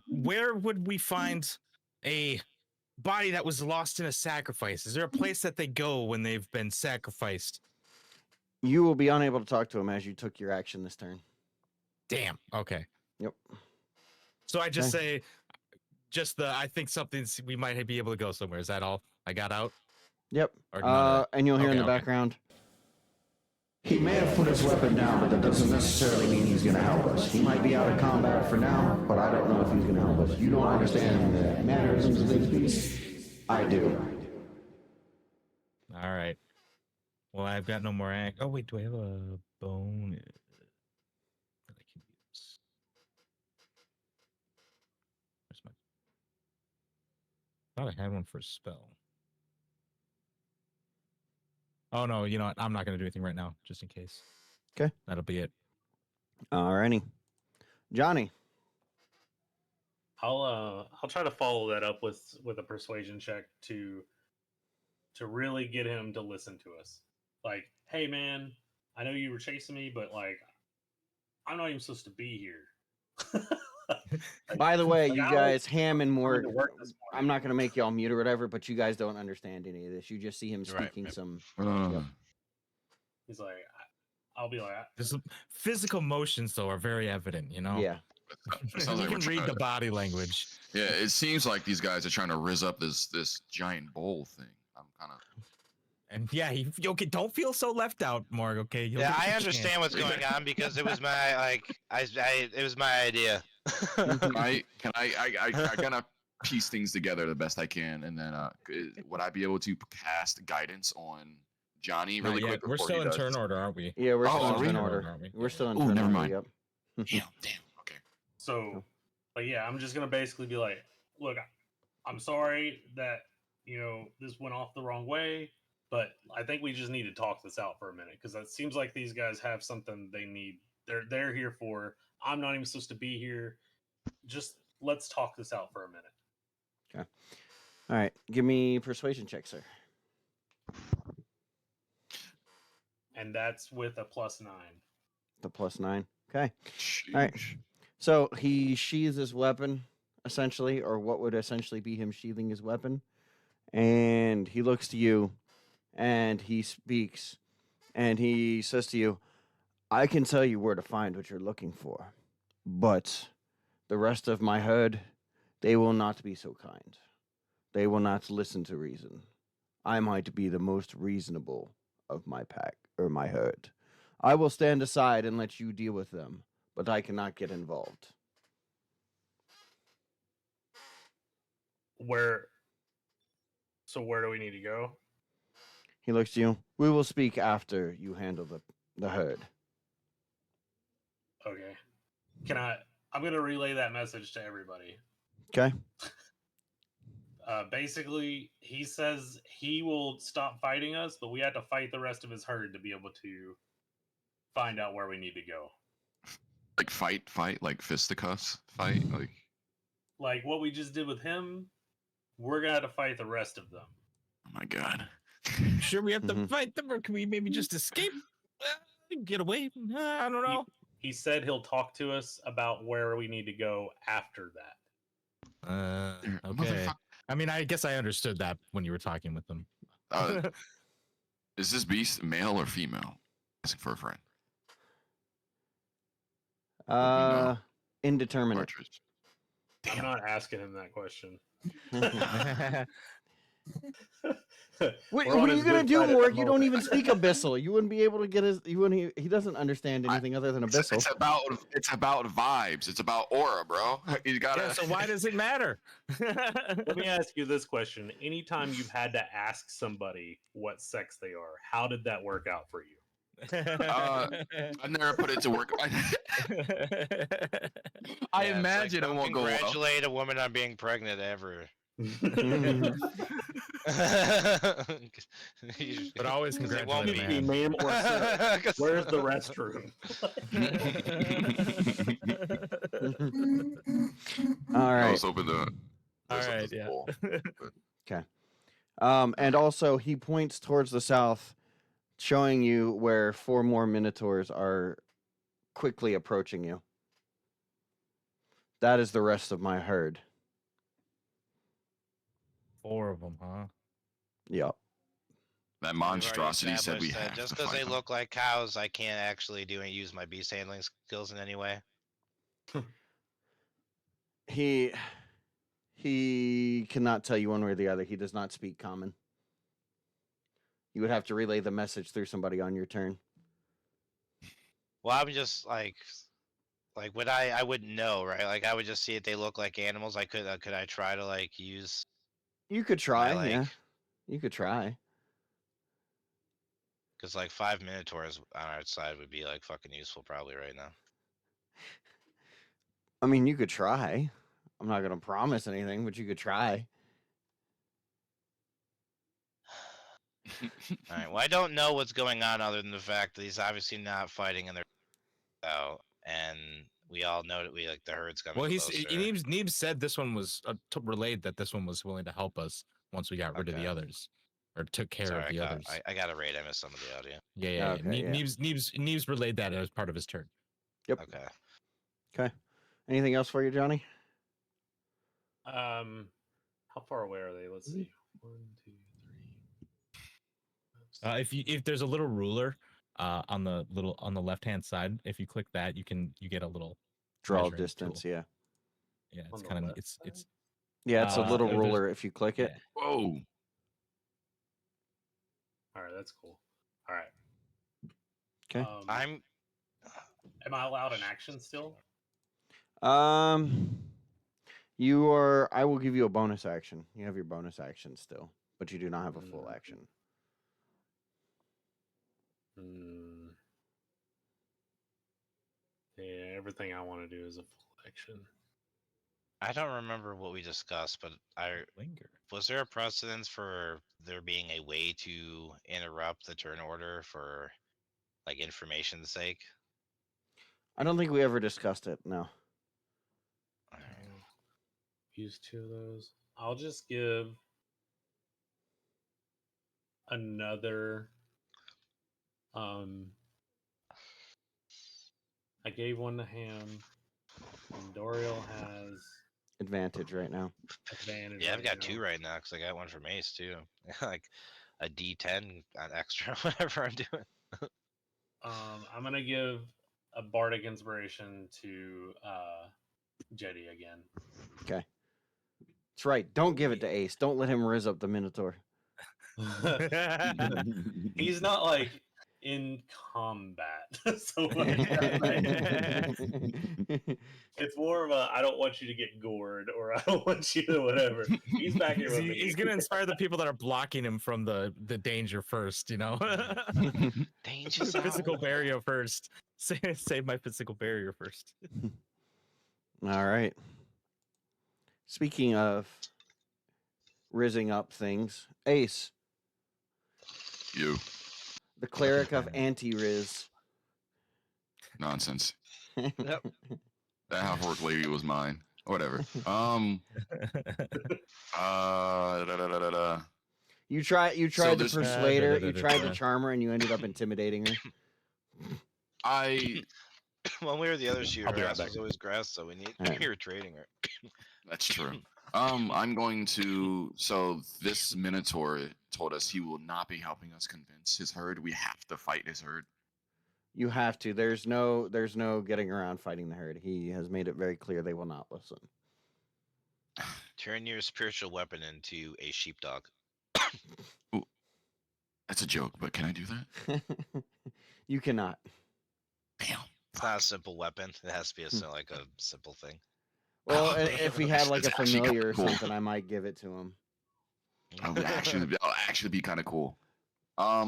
where would we find a body that was lost in a sacrifice? Is there a place that they go when they've been sacrificed? You will be unable to talk to him as you took your action this turn. Damn. Okay. Yep. So I just say, I think we might be able to go somewhere. Is that all I got out? Yep. Or none of that? And you'll hear in the Okay. background. He may have put his weapon down, but that doesn't necessarily mean he's going to help us. He might be out of combat for now, but I don't know if he's going to help us. You don't understand the mannerisms of his beast. I do. All right. Well, I've got no more act. Oh wait, do I have a bonus that I can use? Where's my? Thought I had one for a spell. Oh no, you know what? I'm not gonna do anything right now, just in case. Okay. That'll be it. Alrighty. Johnny. I'll try to follow that up with a persuasion check to really get him to listen to us. Like, hey man, I know you were chasing me, but like, I'm not even supposed to be here. By the way, Like, you I don't guys, Ham and come Morg, into work this I'm morning. not going to make y'all mute or whatever, but you guys don't understand any of this. You just see him Right, speaking right. some. He's like, I'll be like, There's physical motions though are very evident. Yeah. It sounds You like we're can read trying the to- body language. Yeah, it seems like these guys are trying to rizz up this giant bowl thing. I'm kind of. And yeah, okay, don't feel so left out, Morg. Okay. You'll Yeah, get I your understand chance. what's going on because it was my it was my idea. Can I kind of piece things together the best I can, and then would I be able to cast guidance on Johnny Not really yet. quick? We're before still he in does? turn order, aren't we? Yeah, we're Oh, still are in we? turn Turn order. order, aren't we? We're still in Oh, turn never order. mind. Yep. Damn. Okay. so, but yeah, I'm just gonna basically be like, look, I'm sorry that this went off the wrong way, but I think we just need to talk this out for a minute because it seems like these guys have something they need. They're here for. I'm not even supposed to be here. Just let's talk this out for a minute. All right, give me persuasion check, sir. And that's with a +9. The +9. Okay. All right. Sheesh. So he sheathes his weapon, essentially, or what would essentially be him sheathing his weapon, and he looks to you, and he speaks, and he says to you, "I can tell you where to find what you're looking for, but the rest of my herd, they will not be so kind. They will not listen to reason. I might be the most reasonable of my pack or my herd. I will stand aside and let you deal with them, but I cannot get involved." Where? So where do we need to go? He looks to you. "We will speak after you handle the herd." Okay. I'm gonna relay that message to everybody. Okay. Basically, he says he will stop fighting us, but we have to fight the rest of his herd to be able to find out where we need to go. Like fight, like fisticuffs, fight, like. Like what we just did with him, we're gonna have to fight the rest of them. Oh my god. Sure, we have to Mhm. fight them, or can we maybe just escape? Get away? I don't know. He said he'll talk to us about where we need to go after that. Okay. Motherfucker. I mean, I guess I understood that when you were talking with them. Is this beast male or female? Asking for a friend. Indeterminate. Partridge. I'm not asking him that question. What We're on are his you gonna good do, side at the Morg? You don't moment. even speak Abyssal. You wouldn't be able to get his. You wouldn't. He doesn't understand anything other than Abyssal. It's about vibes. It's about aura, bro. You gotta. Yeah, so why does it matter? Let me ask you this question. Anytime you've had to ask somebody what sex they are, how did that work out for you? I never put it to work. I Yeah, it's imagine like, it don't won't go well. congratulate a woman on being pregnant ever. But always It congratulate won't a be. man. Name or sex. 'Cause- Where's the restroom? All I right. was hoping to. All right, yeah. Okay. And also he points towards the south, showing you where 4 more minotaurs are quickly approaching you. That is the rest of my herd. 4 of them, huh? Yep. That We've already monstrosity said we established that have just to because fight they them. look like cows, I can't actually use my beast handling skills in any way. He cannot tell you one way or the other. He does not speak common. You would have to relay the message through somebody on your turn. Well, I'm just like would I wouldn't know, right? Like I would just see if they look like animals. I could I try to like use You could my try, like yeah. You could try. because like 5 minotaurs on our side would be like fucking useful probably right now. I mean, you could try. I'm not gonna promise anything, but you could try. All right. Well, I don't know what's going on other than the fact that he's obviously not fighting and they're out, and we all know that we like the herd's coming Well, closer. Neebs said this one was relayed that this one was willing to help us once we got rid of the Okay. others, or took care Sorry, of the others. I got a raid. I missed some of the audio. Yeah. Okay, yeah. Neebs relayed that as part of his turn. Yep. Okay. Okay. Anything else for you, Johnny? How far away are they? Let's see. 1, 2, 3. If there's a little ruler on the left hand side, if you click that, you get a little Draw measuring distance, tool. yeah. Yeah, On it's the kind of left it's side? Yeah, it's a little there's- ruler if you click it. yeah. Whoa. All right, that's cool. All right. Okay. Am I allowed an action still? You are. I will give you a bonus action. You have your bonus action still, but you do not have a full action. Yeah, everything I want to do is a full action. I don't remember what we discussed, but Linger. was there a precedence for there being a way to interrupt the turn order for like information's sake? I don't think we ever discussed it. No. Alright. Use 2 of those. I'll just give another. I gave one to him, and Doriel has Advantage right now. advantage. Yeah, I've right got now. 2 right now because I got one from Ace too. Like a D10 on extra, whatever I'm doing. I'm gonna give a bardic inspiration to Jetty again. Okay. That's right. Don't give it to Ace. Don't let him riz up the Minotaur. He's not like in combat, so it's more of a I don't want you to get gored or I don't want you to whatever. He's back here with me. He's gonna inspire the people that are blocking him from the danger first, you know. Danger Physical zone. barrier first. Save my physical barrier first. All right. Speaking of rizzing up things, Ace, You the cleric of anti-riz. nonsense. Yep. That half-orc lady was mine. Whatever. Da. You tried to there's- persuade her. You tried to charm her, and you ended up intimidating her. One way or the other, she I'll be right harass back. was always grass, so we need Alright. you're trading her. That's true. I'm going to. So this Minotaur told us he will not be helping us convince his herd. We have to fight his herd. You have to. There's no getting around fighting the herd. He has made it very clear they will not listen. Turn your spiritual weapon into a sheepdog. That's a joke, but can I do that? You cannot. Damn. It's not a simple weapon. It has to be like a simple thing. Well, Oh, if he had like a that's actually kinda familiar or cool. something, I might give it to him. That'll actually be kind of cool. I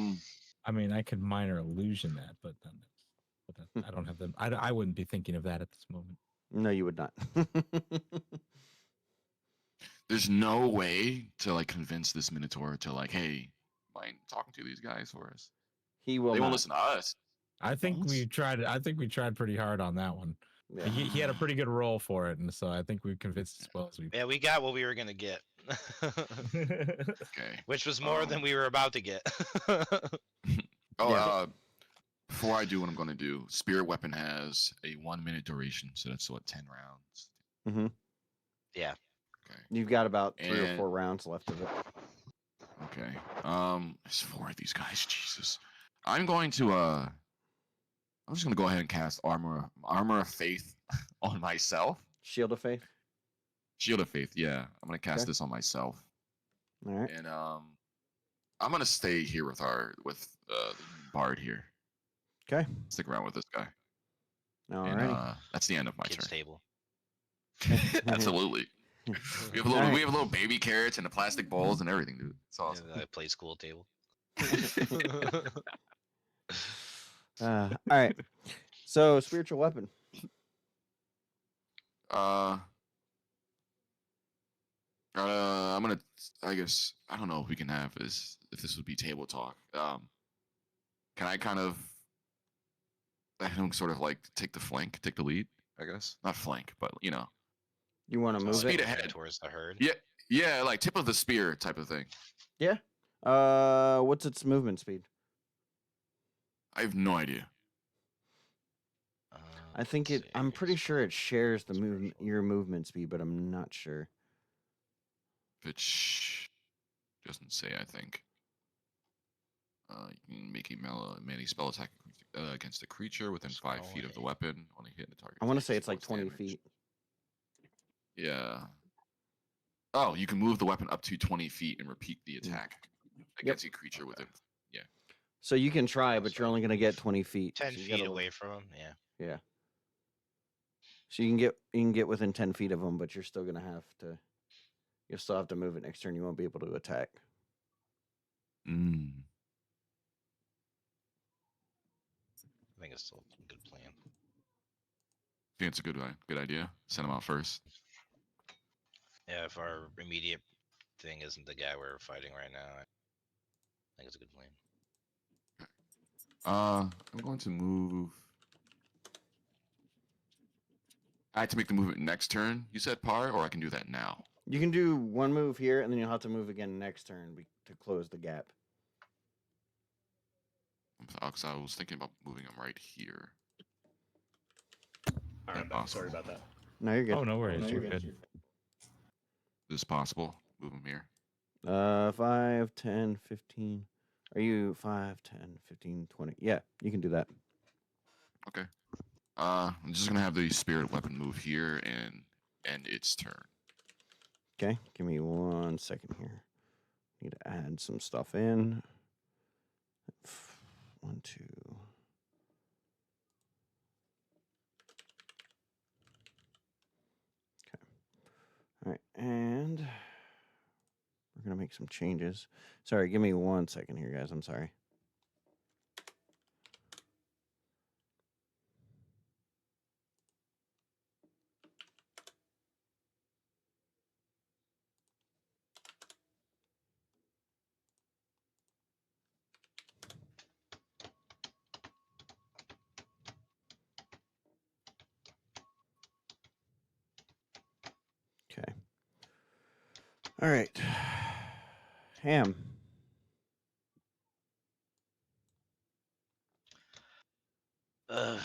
mean, I could minor illusion that, but I don't have them. I wouldn't be thinking of that at this moment. No, you would not. There's no way to like convince this Minotaur to like, hey, mind talking to these guys for us. He will They won't not. listen to us. I think What? we tried. I think we tried pretty hard on that one. Yeah. He had a pretty good roll for it, and so I think we convinced as well as we. Yeah, we got what we were gonna get, Okay. which was more than we were about to get. Oh, Yeah. Before I do what I'm going to do, Spirit Weapon has a 1 minute duration, so that's what 10 rounds. Hmm. Yeah. Okay. You've got about 3 or And- 4 rounds left of it. Okay. There's 4 of these guys. Jesus. I'm going to I'm just gonna go ahead and cast Armor of Faith on myself. Shield of Faith. Shield of Faith. Yeah, I'm gonna cast Okay. this on myself, All right. and I'm gonna stay here with the bard here. Okay. Stick around with this guy. All And right. that's the end of my Kids turn. table. Absolutely. We have Alright. we have little baby carrots and the plastic bowls and everything, dude. It's awesome. I play school table. All right. So spiritual weapon. I'm gonna. I guess I don't know if we can have this. If this would be table talk. Can I kind of? I don't sort of like take the lead. I guess not flank, but you know. You want to move Speed it? ahead. Towards the herd. Yeah, like tip of the spear type of thing. Yeah. What's its movement speed? I have no idea. I think let's it. see. I'm pretty sure it shares the your movement speed, but I'm not sure. Which doesn't say. I think. You can make a melee spell attack against a creature within 5 feet of the weapon, only hitting the target. I want to takes say it's like 12 20 damage. feet. Yeah. Oh, you can move the weapon up to 20 feet and repeat the attack against a creature within. So you can try, but you're only going to get 20 feet. 10 so you feet gotta- away from him. Yeah. Yeah. So you can get within 10 feet of them, but you're still gonna have to. You'll still have to move it next turn. You won't be able to attack. Mm. I think it's still a good plan. I think it's a good idea. Send him out first. Yeah, if our immediate thing isn't the guy we're fighting right now, I think it's a good plan. I'm going to move. I have to make the movement next turn. You said par, or I can do that now. You can do one move here, and then you'll have to move again next turn to close the gap. Because I was thinking about moving him right here. All right, Impossible. sorry about that. No, you're good. Oh, no worries. You're good. Is this possible? Move him here. 5, 10, 15. Are you 5, 10, 15, 20? Yeah, you can do that. Okay. I'm just gonna have the spirit weapon move here and end its turn. Okay, give me 1 second here. Need to add some stuff in. 1, 2. Okay. All right, and we're gonna make some changes. Sorry, give me 1 second here, guys. I'm sorry. Okay. All right. Ham. Uh,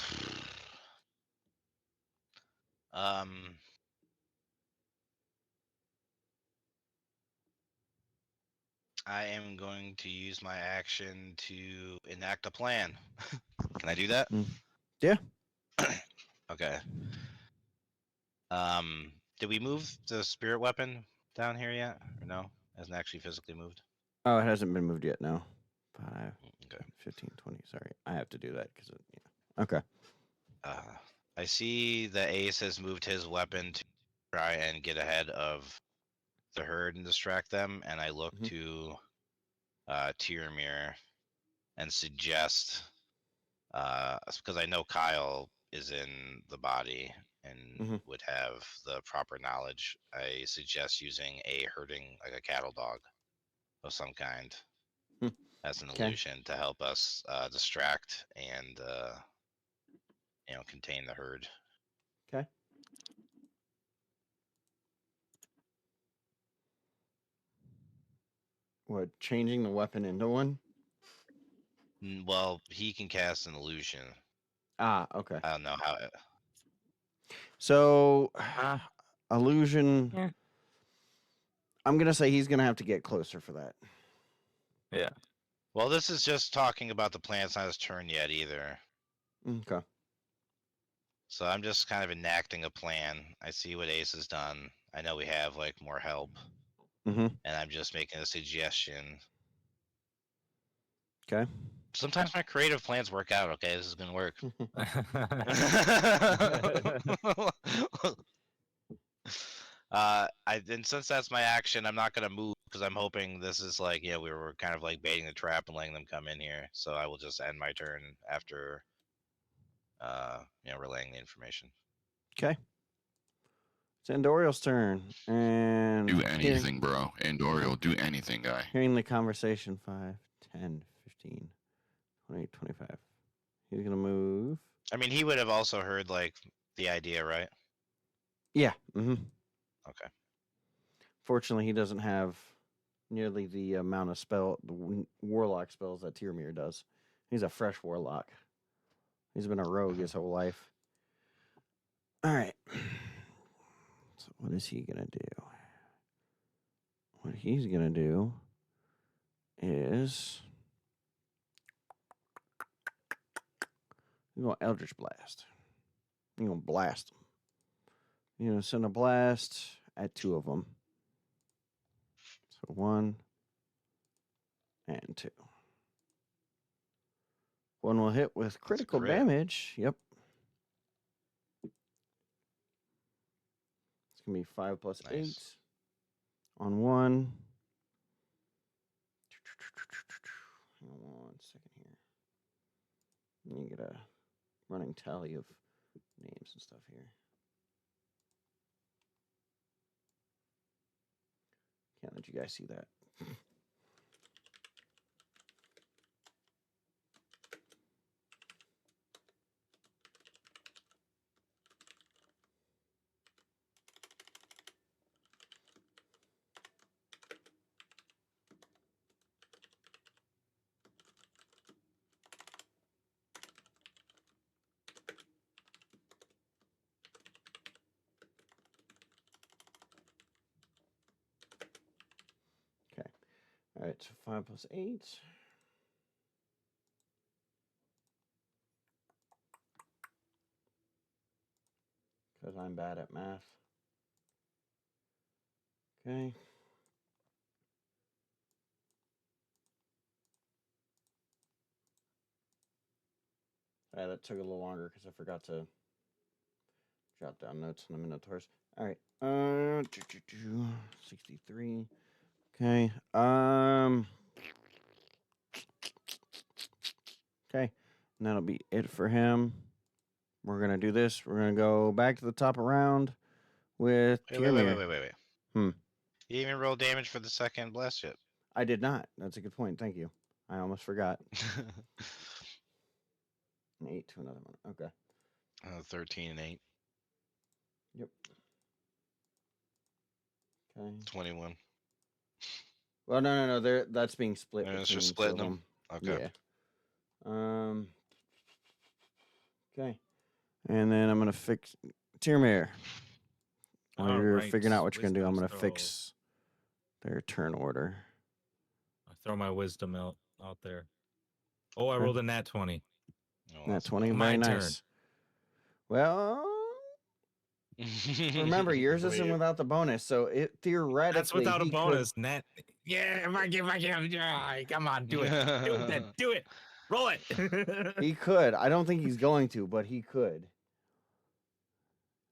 um. I am going to use my action to enact a plan. Can I do that? Yeah. Okay. Did we move the spirit weapon down here yet? Or no? Hasn't actually physically moved. Oh, it hasn't been moved yet. No. 5, Okay. 15, 20. Sorry, I have to do that because yeah. Okay. I see the ace has moved his weapon to try and get ahead of the herd and distract them, and I look Mhm. to Tyrmir and suggest, because I know Kyle is in the body and Mhm. would have the proper knowledge, I suggest using a herding, like a cattle dog of some kind, Hmm. as an Okay. illusion to help us distract and contain the herd. Okay. What? Changing the weapon into one? Well, he can cast an illusion. Ah, okay. I don't know how. So, Ah. illusion. Yeah. I'm gonna say he's gonna have to get closer for that. Yeah. Well, this is just talking about the plan. It's not his turn yet either. Okay. So I'm just kind of enacting a plan. I see what Ace has done. I know we have like more help, Mm-hmm. and I'm just making a suggestion. Okay. Sometimes my creative plans work out. Okay, this is gonna work. And since that's my action, I'm not gonna move because I'm hoping this is like, we were kind of like baiting the trap and letting them come in here. So I will just end my turn after, relaying the information. Okay. It's Andoriel's turn, and Do anything, bro. Andoriel, do anything, guy. Hearing the conversation. 5, 10, 15, 20, 25. He's gonna move. I mean, he would have also heard like the idea, right? Yeah. Mm-hmm. Okay. Fortunately, he doesn't have nearly the amount of warlock spells that Tyrmir does. He's a fresh warlock. He's been a rogue his whole life. All right. So what is he gonna do? What he's gonna do is you're gonna Eldritch Blast. You're gonna blast them. You're gonna send a blast at 2 of them. So 1 and 2. One will hit with critical crit. damage. Yep. It's gonna be 5 plus 8 Nice. on 1. Hang on 1 second here. Let me get a running tally of names and stuff here. Can't let you guys see that. All right, so 5 plus 8. Because I'm bad at math. Okay. That took a little longer because I forgot to jot down notes on the Minotaurs. All right. 63. Okay. Okay. And that'll be it for him. We're gonna do this. We're gonna go back to the top of round with Wait. Tyrmir. You didn't even roll damage for the second blast yet. I did not. That's a good point. Thank you. I almost forgot. An 8 to another one. Okay. 13 and 8. Yep. Okay. 21. Well, no. That's being split. It's between just each splitting of them. Okay. Yeah. Okay. And then I'm gonna fix Tyrmir. While you're figuring out what you're gonna do, I'm gonna fix their turn order. I throw my wisdom out there. Oh, I Okay. rolled a nat 20. Oh, Nat that's 20, My very turn. nice. Well, remember yours isn't without the bonus, so it theoretically That's without a he bonus. Nat. Yeah, if I give, come on, do it. Do it then. Do it. Roll it. He could. I don't think he's going to, but he could.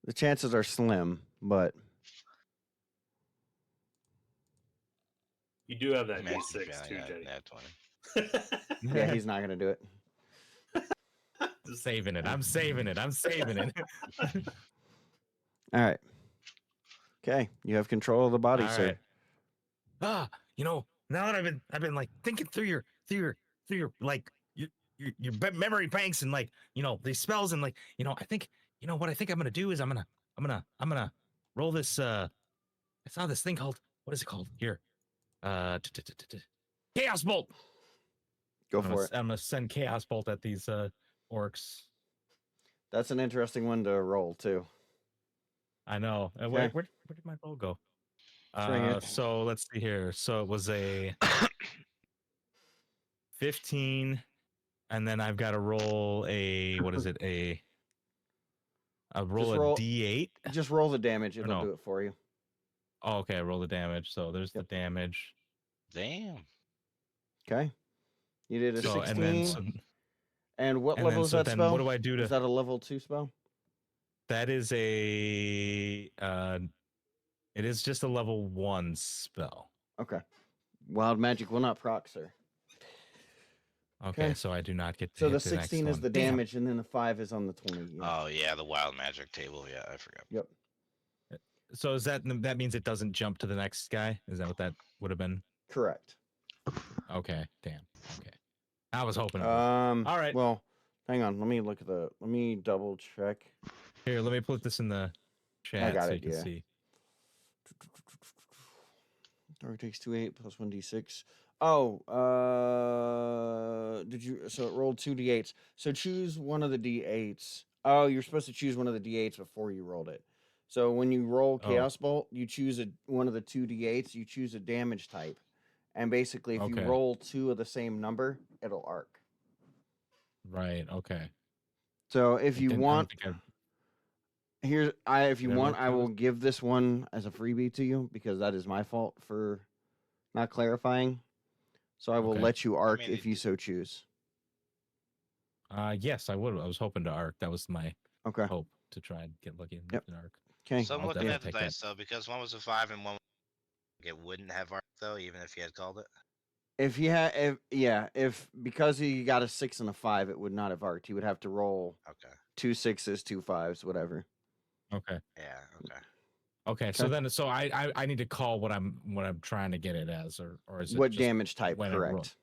The chances are slim, but You do have that Massive D6 fan, I too, got Jetty. nat 20. yeah, he's not gonna do it. I'm saving it. I'm saving it. All right. Okay, you have control of the body, All sir. right. Now that I've been like thinking through your like your memory banks and like these spells and like I think what I think I'm gonna do is I'm gonna roll this. I saw this thing called, what is it called here? Chaos Bolt. Go for it. I'm gonna send Chaos Bolt at these orcs. That's an interesting one to roll too. I know. Okay. Where did my bow go? Swing it. So let's see here. So it was a 15, and then I've got to roll a what is it? A roll a D8. Just roll the damage. It'll no? do it for you. Oh, okay. I roll the damage. So there's Yep. the damage. Damn. Okay. You did a So 16. and what and level then, is so that then spell? what do I do to? Is that a level 2 spell? That is a it is just a level 1 spell. Okay. Wild magic will not proc, sir. Okay, so I do not get to So hit the the next 16 is one. the Damn. damage, and then the 5 is on the 20. Yeah. Oh yeah, the wild magic table. Yeah, I forgot. Yep. So is that means it doesn't jump to the next guy? Is that what that would have been? Correct. Okay, damn. Okay. I was hoping it would. All right. Well, hang on. Let me double check. Here, let me put this in the chat got so it, you can yeah. see. Target takes 2d8 plus 1d6. Oh, so it rolled 2d8s. So choose one of the d8s. Oh, you're supposed to choose one of the d8s before you rolled it. So when you roll Chaos Bolt, you choose one of the 2d8s, you choose a damage type. And basically, if you Okay. roll 2 of the same number, it'll arc. Right, okay. So if you want, Did if you I want, roll I two? will give this one as a freebie to you because that is my fault for not clarifying. So I will Okay. let you arc mean, if you so choose. yes, I would. I was hoping to arc. That was my Okay. hope, to try and get lucky and Yep. an arc. Okay. So I'm I'll looking definitely at the take that. dice though, because one was a 5 and one it wouldn't have arc though, even if you had called it. If because he got a 6 and a 5, it would not have arced. He would have to roll Okay. 2 6s, 2 5s, whatever. Okay. Yeah. Okay. Okay. So then, I need to call what I'm trying to get it as, or is it What just damage type? when it roll- Correct.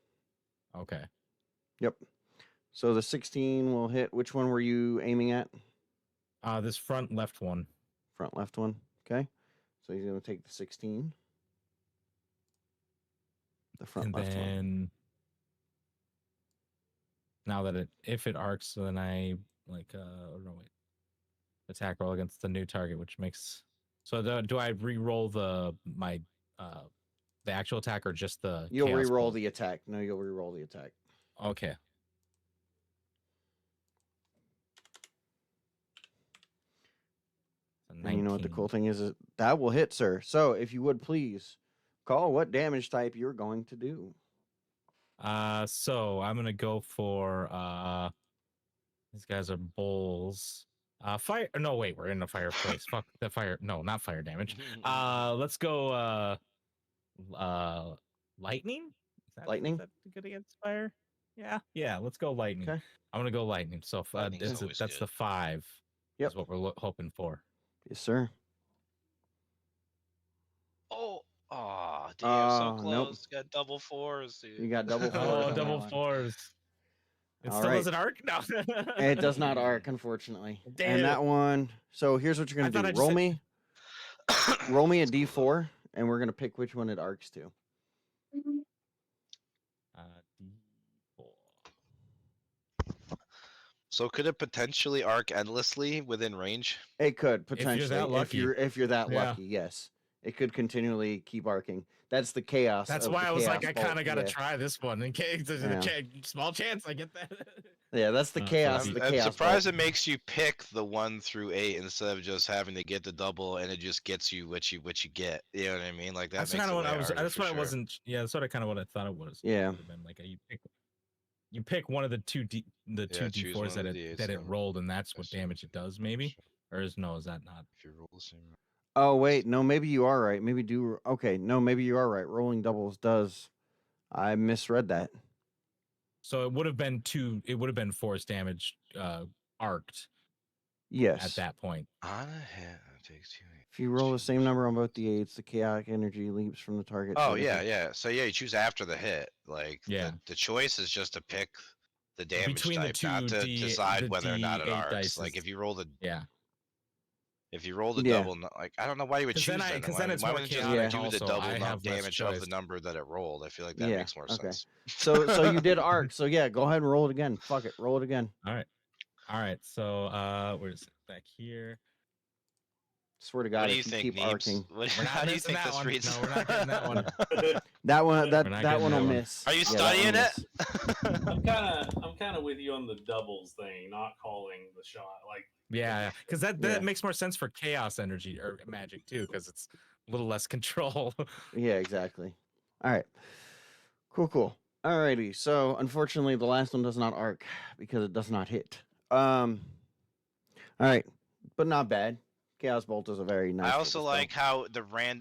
Okay. Yep. So the 16 will hit. Which one were you aiming at? This front left one. Front left one. Okay. So he's going to take the 16. The front And left one. then now that if it arcs, so then I attack roll against the new target, which makes. So do I re-roll my the actual attack or just the? You'll chaos re-roll bolt? the attack. No, you'll re-roll the attack. Okay. And you know what the 19. cool thing is that will hit, sir. So if you would please call what damage type you're going to do. So I'm gonna go for these guys are bulls. Fire. No, wait, we're in a fireplace. Fuck the fire. No, not fire damage. Let's go. Lightning. Lightning? Is that good against fire? Yeah. Let's go lightning. Okay. I'm gonna go lightning. So Lightning's always that's the good. 5. Yep. Is what we're hoping for. Yes, sir. Oh, damn, so Nope. close. Got double 4s, dude. You got double 4s Oh, on that double one. 4s. It All still right. doesn't arc. No. It does not arc, unfortunately. Damn. And that one. So here's what you're I gonna thought I do. just Roll said- me. Roll me a d4, and we're gonna pick which one it arcs to. D4. So could it potentially arc endlessly within range? It could you're potentially that lucky. if you're that Yeah. lucky. Yes, it could continually keep arcing. That's the chaos. That's of why the I was like, chaos I kind bolt, of got to yeah. try this one in case there's Yeah. a small chance I get that. Yeah, that's the So chaos. I'm- Of the I'm chaos surprised bolt. it makes you pick the 1 through 8 instead of just having to get the double, and it just gets you what you get. You know what I mean? Like that That's makes kind it of what way I was. harder That's for why I sure. wasn't. Yeah, that's what I kind of what I thought it was. Yeah. It would've been like you pick one of the two Yeah, choose one d4s of that the it D8s it and rolled, and that's what that's it. damage it does. Maybe, or is that not? If you roll the same. Oh wait, no, maybe you are right. Maybe do okay. No, maybe you are right. Rolling doubles does. I misread that. So it would have been 2. It would have been force damage arced Yes. at that point. On a hit, it takes 2. If you roll the same number on both d8s, the chaotic energy leaps from the target. Oh to yeah, the- yeah. So yeah, you choose after the hit. Like Yeah. the choice is just to pick the damage Between the type, not two to decide the whether or not it D8 arcs. dice Like is- if you roll the Yeah. Yeah. double, like I don't know why you would 'Cause choose then that. because Why, then it's why more wouldn't you chaotic. just do the Also, double I amount have less damage of the choice. number that it rolled? I feel like that Yeah, makes more okay. sense. So you did arc. So yeah, go ahead and roll it again. Fuck it, roll it again. All right. So where's it? Back here? Swear to What God, do you if you think, keep Neebs? arcing, We're not How do you missing think that this one. reads? No, we're not getting that one. that one We're not that getting one that will one. miss. Are you Yeah, that one studying will it? miss. I'm kind of with you on the doubles thing, not calling the shot. Like Yeah, because that Yeah. makes more sense for chaos energy or magic too, because it's a little less control. Yeah, exactly. All right. Cool. Alrighty. So unfortunately, the last one does not arc because it does not hit. All right, but not bad. Chaos Bolt is a very nice. I little also spell. like how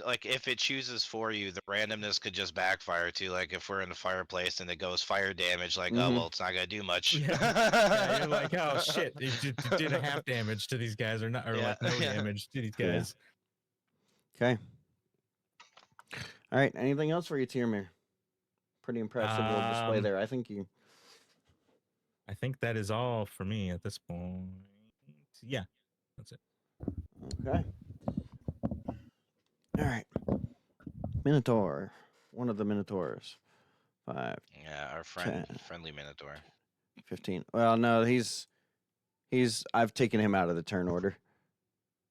like if it chooses for you, the randomness could just backfire too. Like if we're in a fireplace and it goes fire damage, like oh Mhm. well, it's not gonna do much. Yeah, you're like, oh shit, it did a half damage to these guys, or not, or Yeah, like no yeah. damage to these Yeah. guys. Okay. All right. Anything else for you, Tiermere? Pretty impressive little display there. I think you. I think that is all for me at this point. Yeah, that's it. Okay. All right. Minotaur. One of the Minotaurs. 5, Yeah, our friendly Minotaur. 15. Well, no, he's. I've taken him out of the turn order.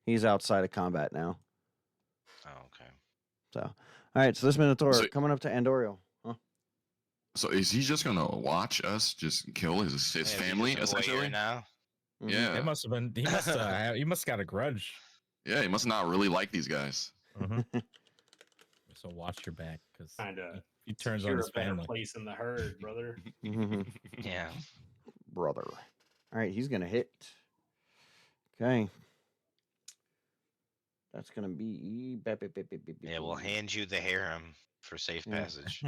He's outside of combat now. Oh, okay. So, all right. So this Minotaur So- coming up to Andorio. Huh? So is he just gonna watch us just kill his Yeah, is he family just a voyeur essentially? now. Mhm. Yeah. It must have been. He must got a grudge. Yeah, he must not really like these guys. So watch your back, because kind of he turns on you're his a better family. place in the herd, brother. Mhm. Yeah. Brother. All right. He's gonna hit. Okay. That's gonna be. Yeah, we'll hand you the harem for safe Yeah. passage.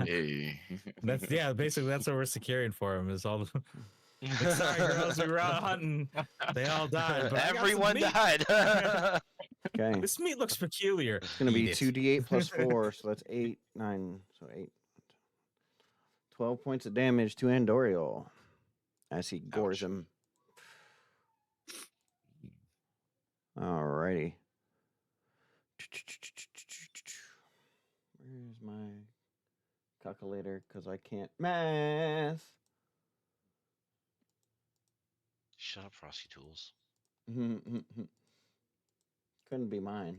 Hey. That's basically that's what we're securing for him is all the like, sorry girls, we were out hunting. They all died. But I got some Everyone meat. died. Okay. This meat looks peculiar. It's gonna be Eat it. 2d8 plus 4, so that's 8, 9, so 8. 12 points of damage to Andoriel as he gores Ouch. him. Alrighty. Where's my calculator? Because I can't math. Shut up, Frosty Tools. Couldn't be mine.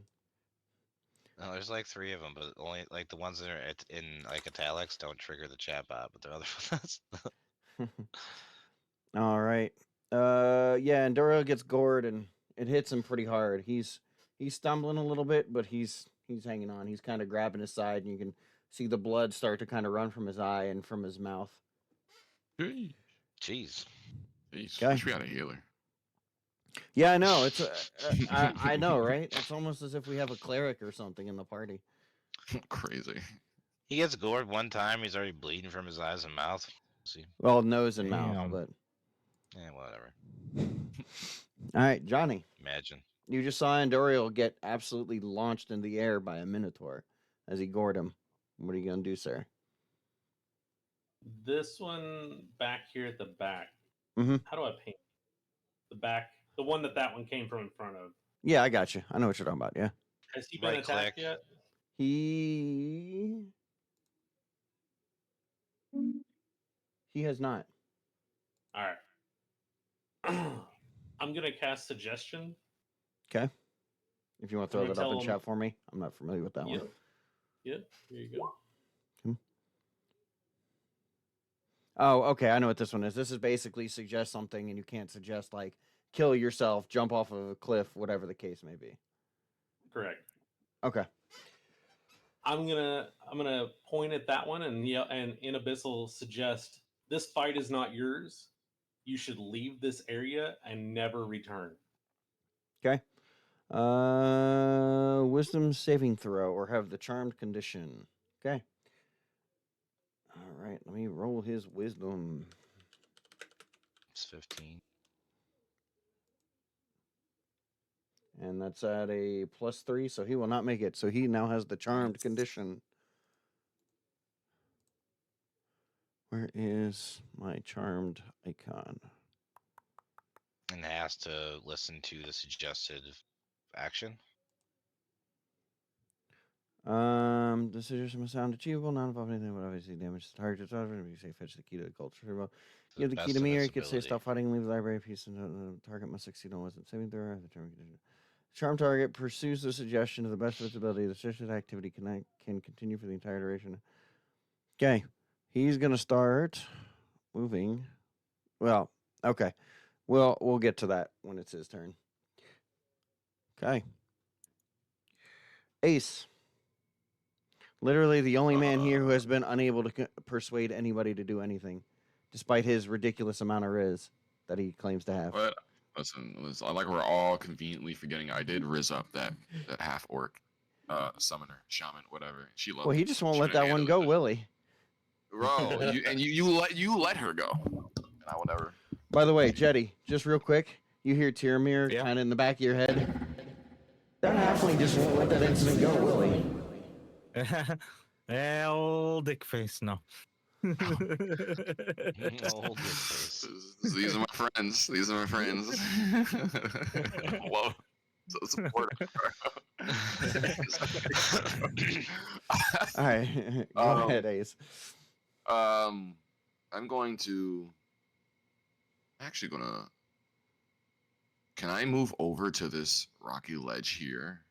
No, there's like 3 of them, but only like the ones that are in like italics don't trigger the chat bot, but the other ones. All right. Yeah, and Doro gets gored and it hits him pretty hard. He's stumbling a little bit, but he's hanging on. He's kind of grabbing his side, and you can see the blood start to kind of run from his eye and from his mouth. Jeez. Jeez. Jeez. Okay. Wish we had a healer. Yeah, I know. It's I know, right? It's almost as if we have a cleric or something in the party. Crazy. He gets gored one time. He's already bleeding from his eyes and mouth. See, Well, nose and mouth, Damn. but whatever. all right, Johnny. Imagine. You just saw Andoriel get absolutely launched in the air by a minotaur as he gored him. What are you gonna do, sir? This one back here at the back. Mhm. How do I paint the back? The one that one came from in front of. Yeah, I got you. I know what you're talking about. Yeah. Has he been Right attacked click. yet? He has not. All right. I'm gonna cast suggestion. Okay. If you want to I'm throw gonna that up in tell him- chat for me, I'm not familiar with that Yep. one. Yep. Here you go. Oh, okay. I know what this one is. This is basically suggest something, and you can't suggest like kill yourself, jump off of a cliff, whatever the case may be. Correct. Okay. I'm gonna point at that one and and in Abyssal suggest this fight is not yours. You should leave this area and never return. Okay. Wisdom saving throw or have the charmed condition. Okay. All right. Let me roll his wisdom. It's 15. And that's at a +3, so he will not make it. So he now has the charmed condition. Where is my charmed icon? And has to listen to the suggested action. The suggestion must sound achievable, not involve anything but obviously damage to the target. You say fetch the key to the culture. To Give the key best to of me, or its you could say ability. stop fighting and leave the library piece, and the target must succeed on wisdom saving throw. The charm condition. Charm target pursues the suggestion to the best of its ability. The suggested activity can continue for the entire duration. Okay, he's gonna start moving. Well, okay, we'll get to that when it's his turn. Okay, Ace. Literally the only man here who has been unable to persuade anybody to do anything, despite his ridiculous amount of riz that he claims to have. But listen, like we're all conveniently forgetting, I did riz up that half orc, summoner, shaman, whatever. She loved. Well, he it. just won't She let that couldn't one handle go, it. will he? Bro, you let her go, and I will never. By the way, Jetty, just real quick, you hear Tyramir Yeah. kind of in the back of your head. That halfling just won't let that incident go, will he? Old dick face, no. Old dick face. These are my friends. These are my friends. Whoa. So supportive. All right, go ahead, Ace. I'm going to. Actually, gonna. Can I move over to this rocky ledge here?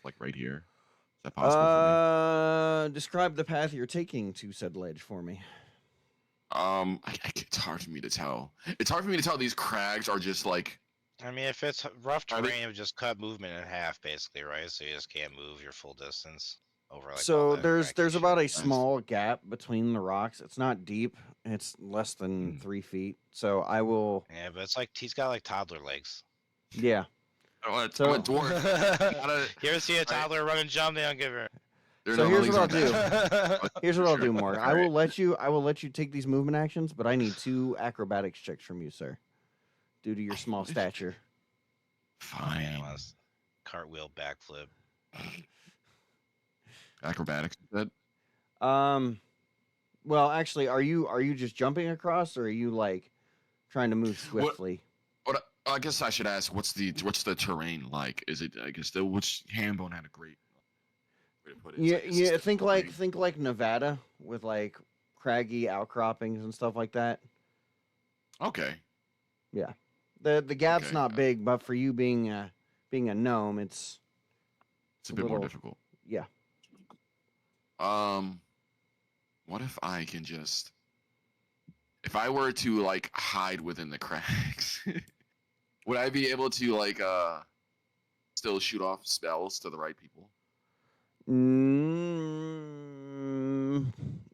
Like right here? Is that possible for me? Describe the path you're taking to said ledge for me. It's hard for me to tell. It's hard for me to tell. These crags are just like. I mean, if it's rough Are they- terrain, it would just cut movement in half, basically, right? So you just can't move your full distance over. Like, all So that there's cracky about a shit. small gap between the rocks. It's not deep. It's less than 3 feet. So I will. Yeah, but it's like he's got like toddler legs. Yeah. I'm a So- dwarf. You ever see a toddler run and jump? They don't give her. They're So not here's legs what I'll are do. that- Here's what I'll do, Sure. Morg. I will let you take these movement actions, but I need 2 acrobatics checks from you, sir, due to your small stature. Oh, man, Fine. let's cartwheel backflip. Acrobatics. That Well, actually, are you just jumping across, or are you like trying to move swiftly? What I guess I should ask, what's the terrain like? Is it, I guess, which Hambone had a great way to put it. It's Yeah, like, it's yeah. just Think like Nevada with like craggy outcroppings and stuff like that. okay. The gap's Okay, not yeah. big, but for you being a gnome, it's It's a bit more little- difficult. Yeah. What if I can just, if I were to like hide within the cracks, would I be able to like still shoot off spells to the right people?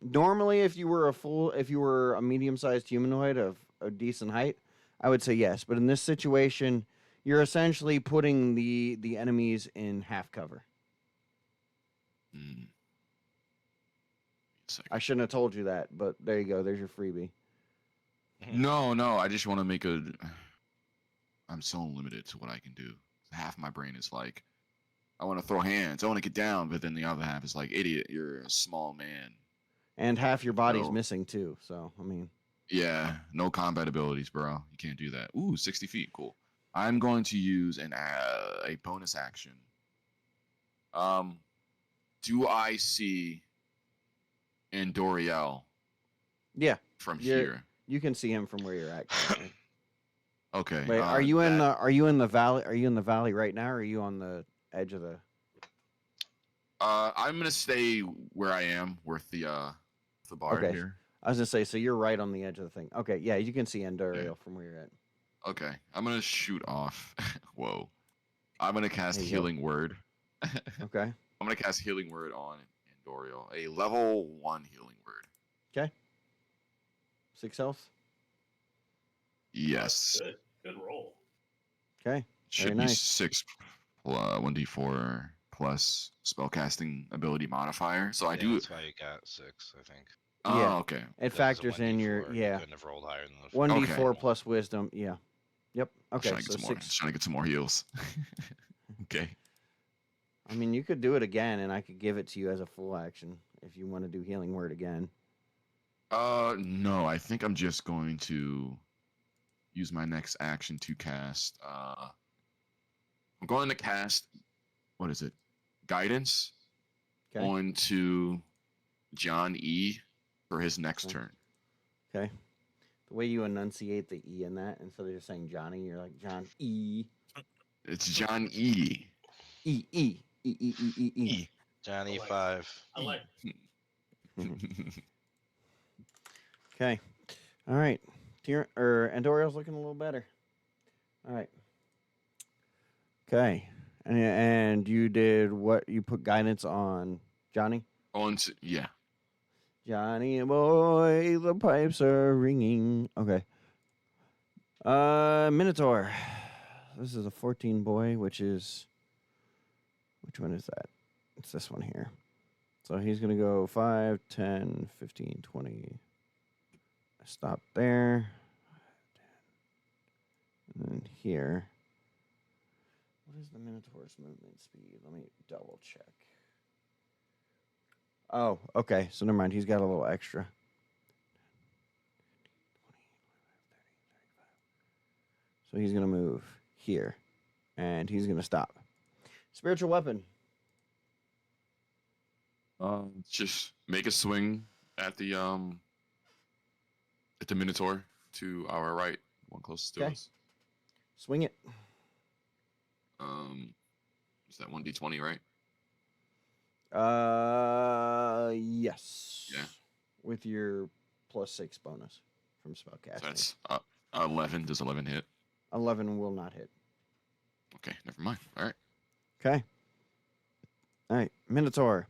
Normally, if you were a medium-sized humanoid of a decent height, I would say yes. But in this situation, you're essentially putting the enemies in half cover. Hmm. I shouldn't have told you that, but there you go. There's your freebie. No, I just want to make a. I'm so limited to what I can do. Half my brain is like, I want to throw hands, I want to get down, but then the other half is like, idiot, you're a small man. And half your body's No. missing too. So I mean, Yeah, no combat abilities, bro. You can't do that. Ooh, 60 feet, cool. I'm going to use a bonus action. Do I see Andoriel yeah, from You're- here? you can see him from where you're at. currently. Okay. Wait, are you in the valley? Are you in the valley right now, or are you on the edge of the? I'm gonna stay where I am, with the bard Okay. here. I was gonna say, so you're right on the edge of the thing. Okay, yeah, you can see Enduriel from where you're at. Okay, I'm gonna shoot off. Whoa. I'm gonna cast There you go. Healing Word. Okay, I'm gonna cast Healing Word on Andoriel. A level 1 Healing Word. okay. 6 health. Yes. Good roll. Okay, Should very be nice. 6 1d4 plus spellcasting ability modifier. So I Yeah, do. That's why you got 6, I think. Oh, Yeah. okay. It That was a factors in your 1d4. You couldn't have rolled higher than the 1d4 Okay. plus wisdom. Yeah. Yep. I'm Okay, trying to so get some more. 6. Just trying to get some more heals. Okay. I mean, you could do it again, and I could give it to you as a full action if you want to do healing word again. No, I think I'm just going to use my next action to cast. I'm going to cast. What is it? Guidance Okay. onto John E for his next Okay. turn. Okay. The way you enunciate the E in that, instead of just saying Johnny, you're like John E. It's John E. E E E E E E E. Johnny I like 5. I like Okay. All right. Andoriel's looking a little better. All right. Okay. And you did what? You put guidance on Johnny? Yeah. Johnny boy, the pipes are ringing. Okay. Minotaur. This is a 14 boy, which one is that? It's this one here. So he's going to go 5, 10, 15, 20. Stop there. And then here. What is the Minotaur's movement speed? Let me double check. Oh, okay. So never mind. He's got a little extra. 20, 25, 30, 35. So he's going to move here. And he's going to stop. Spiritual weapon. Just make a swing at the Minotaur to our right, one closest to Okay. us. Swing it. Is that 1d20, right? Yes. Yeah. With your +6 bonus from spellcasting. So that's 11. Does 11 hit? 11 will not hit. Okay, never mind. All right. Okay. All right, Minotaur.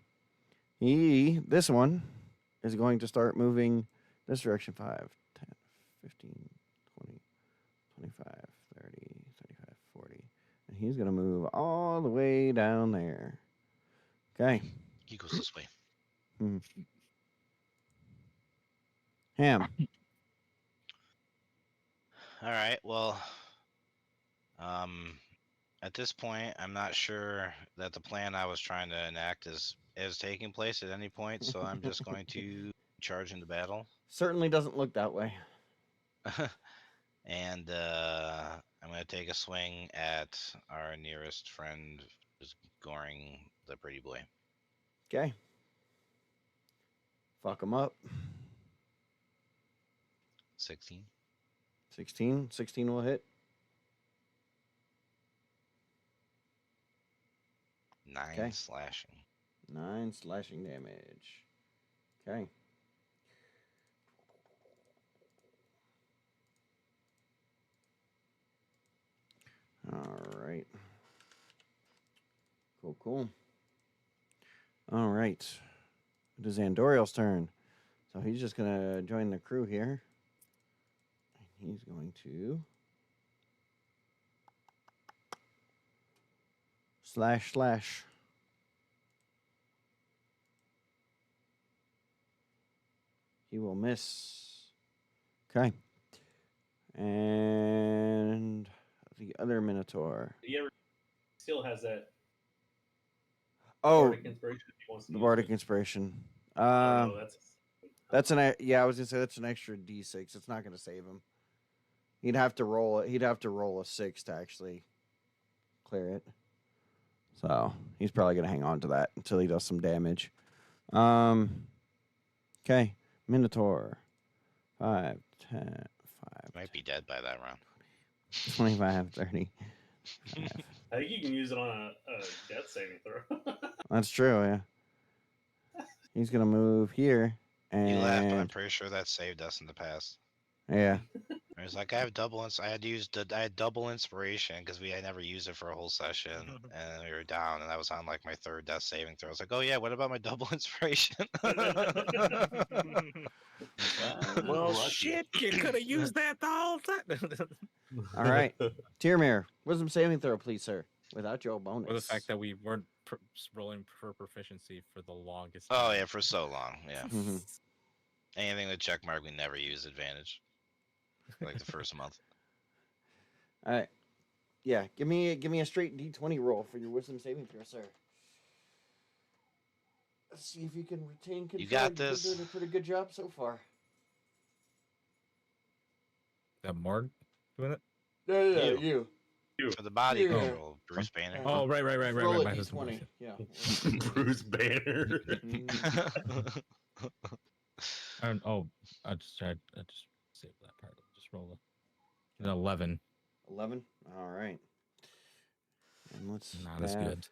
This one is going to start moving this direction 5, 10, 15, 20, 25, 30, 35, 40. And he's going to move all the way down there. Okay. He goes this way. Ham. All right. Well, at this point, I'm not sure that the plan I was trying to enact is taking place at any point. So I'm just going to charge into battle, Certainly doesn't look that way. and I'm going to take a swing at our nearest friend, who's goring the pretty boy. Okay. Fuck him up. 16. 16. 16 will hit. 9 Okay. slashing. 9 slashing damage. Okay. All right. Cool. All right. It is Andoriel's turn. So he's just going to join the crew here. And he's going to slash. He will miss. Okay. And the other Minotaur. He still has that Oh, bardic inspiration if he wants to the use bardic it. inspiration. I don't know, That's an yeah. I was gonna say that's an extra D6. It's not gonna save him. He'd have to roll it. He'd have to roll a 6 to actually clear it. So he's probably gonna hang on to that until he does some damage. Okay, Minotaur. 5, 10, 5, Might be dead by that round. 25, 30. I think you can use it on a death saving throw. That's true. Yeah. He's gonna move here, You laugh, but I'm and pretty sure that saved us in the past. yeah. It was like I have double. I had to use. I had double inspiration because I never used it for a whole session, and we were down, and I was on like my 3rd death saving throw. I was like, oh yeah, what about my double inspiration? Well, Lucky. shit, you could have used that the whole time. All right, Tyrmir, wisdom saving throw, please, sir, without your bonus. Or the fact that we weren't rolling for proficiency for the longest Oh time. yeah, for so long. Yeah. Mhm. Anything with check mark, we never use advantage. Like the first month. All right. Yeah, give me a straight D20 roll for your wisdom saving throw, sir. Let's see if you can retain control. You got You've been this. doing a pretty good job so far. That Morg doing it? No, You. you. For the body Yeah. control, Bruce Banner. Oh, right. Roll a my husband D20. voice. Yeah. Bruce Banner. I just save that part. Just roll an 11. 11. All right. And let's. Not as good.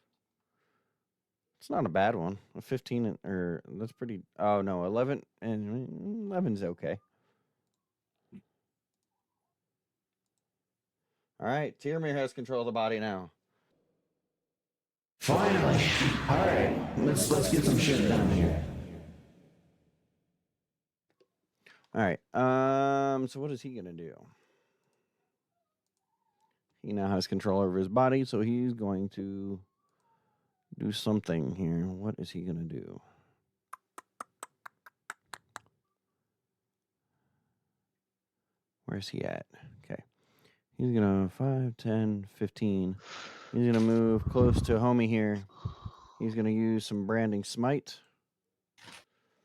It's not a bad one. A 15 or that's pretty. Oh no, 11 and 11's okay. All right, Tyrmir has control of the body now. Finally. All right, let's get some shit done here. All right. So what is he gonna do? He now has control over his body, so he's going to do something here. What is he gonna do? Where's he at? Okay. He's gonna 5, 10, 15. He's gonna move close to homie here. He's gonna use some branding smite.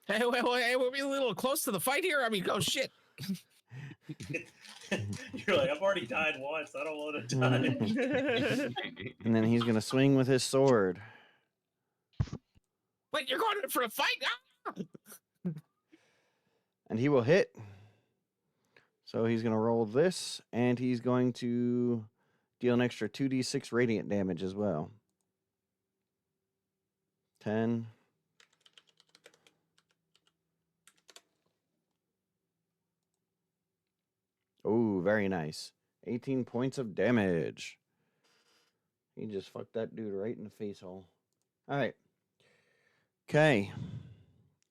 Hey, we're being a little close to the fight here. I mean, oh shit. You're like, I've already died once. I don't want to die. And then he's gonna swing with his sword. Wait, you're going in for a fight? Ah! And he will hit. So he's gonna roll this, and he's going to deal an extra 2d6 radiant damage as well. 10. Oh, very nice. 18 points of damage. He just fucked that dude right in the face hole. All right. Okay.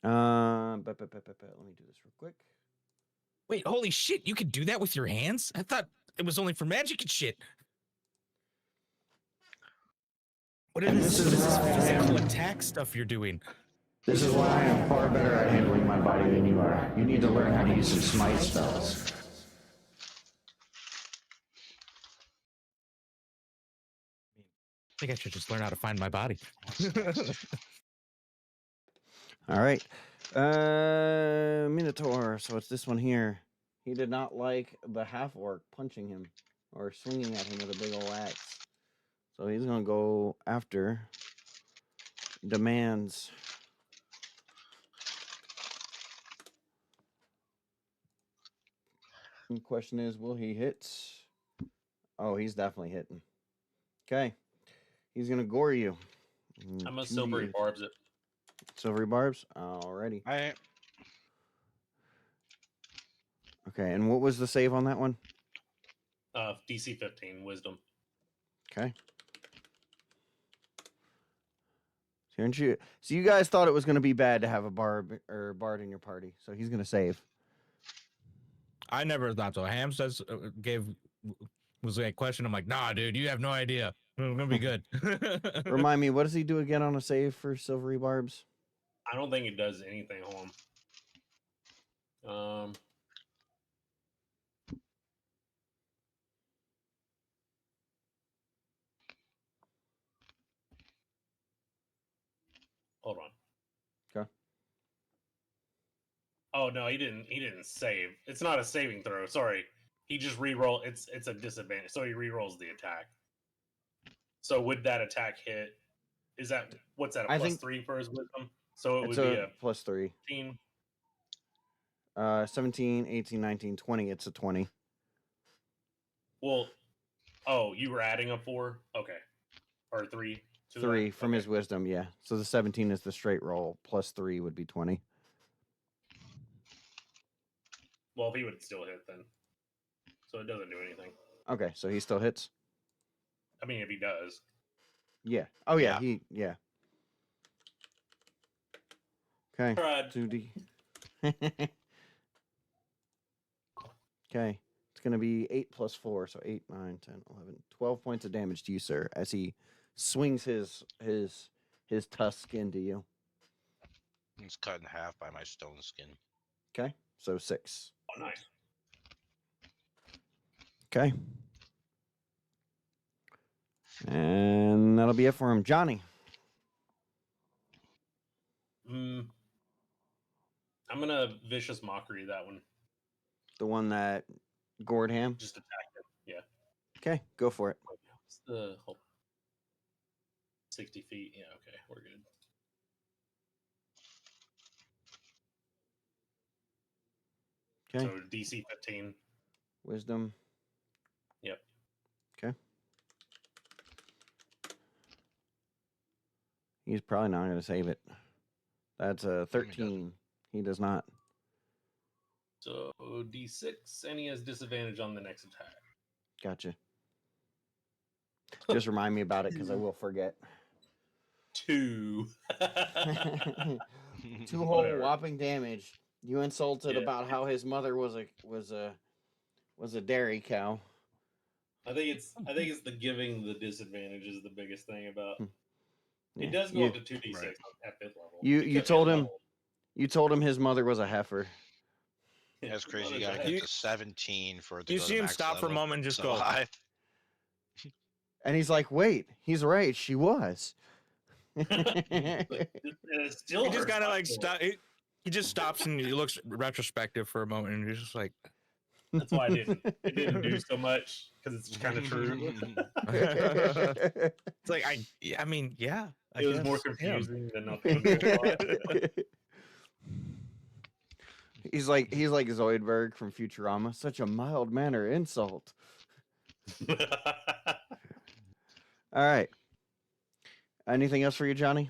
Let me do this real quick. Wait, holy shit, you can do that with your hands? I thought it was only for magic and shit. What is this physical attack stuff you're doing? This is why I am far better at handling my body than you are. You need to learn how to use some smite spells. I think I should just learn how to find my body. All right. Minotaur. So it's this one here. He did not like the half orc punching him or swinging at him with a big old axe. So he's going to go after demands. The question is, will he hit? Oh, he's definitely hitting. Okay. He's going to gore you. I'm a silvery 2d8. barbs it. Silvery barbs. Alrighty. I Okay, and what was the save on that one? DC 15 wisdom. Okay. So you guys thought it was going to be bad to have a bard in your party, so he's going to save. I never thought so. Ham says was like a question. I'm like, nah, dude, you have no idea. It's gonna be good. Remind me, what does he do again on a save for silvery barbs? I don't think it does anything on him. Hold on. Okay. Oh no, he didn't. He didn't save. It's not a saving throw. Sorry, he just re-roll. It's a disadvantage. So he re-rolls the attack. So would that attack hit? Is that what's that? A I plus think 3 for his wisdom. So it It's would be a a +3. 15. 17, 18, 19, 20. It's a 20. Well, oh, you were adding a 4. Okay, or 3. To that? 3 from Okay. his wisdom, yeah. So the 17 is the straight roll. +3 would be 20. Well, if he would still hit then, so it doesn't do anything. Okay, so he still hits? I mean, if he does. Yeah. Oh, yeah. Yeah. Yeah. Okay. Tried. 2D. Okay. It's going to be 8 plus 4. So 8, 9, 10, 11, 12 points of damage to you, sir, as he swings his tusk into you. it's cut in half by my stone skin. Okay. So 6. Oh, nice. Okay. And that'll be it for him. Johnny. I'm gonna vicious mockery that one. The one that gored ham. Just attack him. Yeah. Okay, go for it. What's the whole 60 feet? Yeah. Okay, we're good. Okay. So DC 15. Wisdom. Yep. Okay. He's probably not going to save it. That's a 13. He does not. So D6, and he has disadvantage on the next attack. Gotcha. Just remind me about it because I will forget. 2. 2 whole Whatever. whopping damage. You insulted Yeah. about how his mother was a dairy cow. I think it's the giving the disadvantage is the biggest thing about. Yeah. It does go up to 2d6 Right. at 5th level. You Because told fifth him- level- You told him his mother was a heifer. That's crazy. Well, You gotta there's a- get to 17 for it to You go see to him max stop for a level. moment and just So go, I- And he's like, wait, he's right. She was. It still he just hurts kind of my like soul. stop. He just stops and he looks retrospective for a moment, and he's just like, That's why it didn't do so much because it's kind of true. it's like I mean, yeah. I It was more guess, yeah. confusing than nothing. To He's like Zoidberg from Futurama. Such a mild manner insult. do. All right. Anything else for you, Johnny?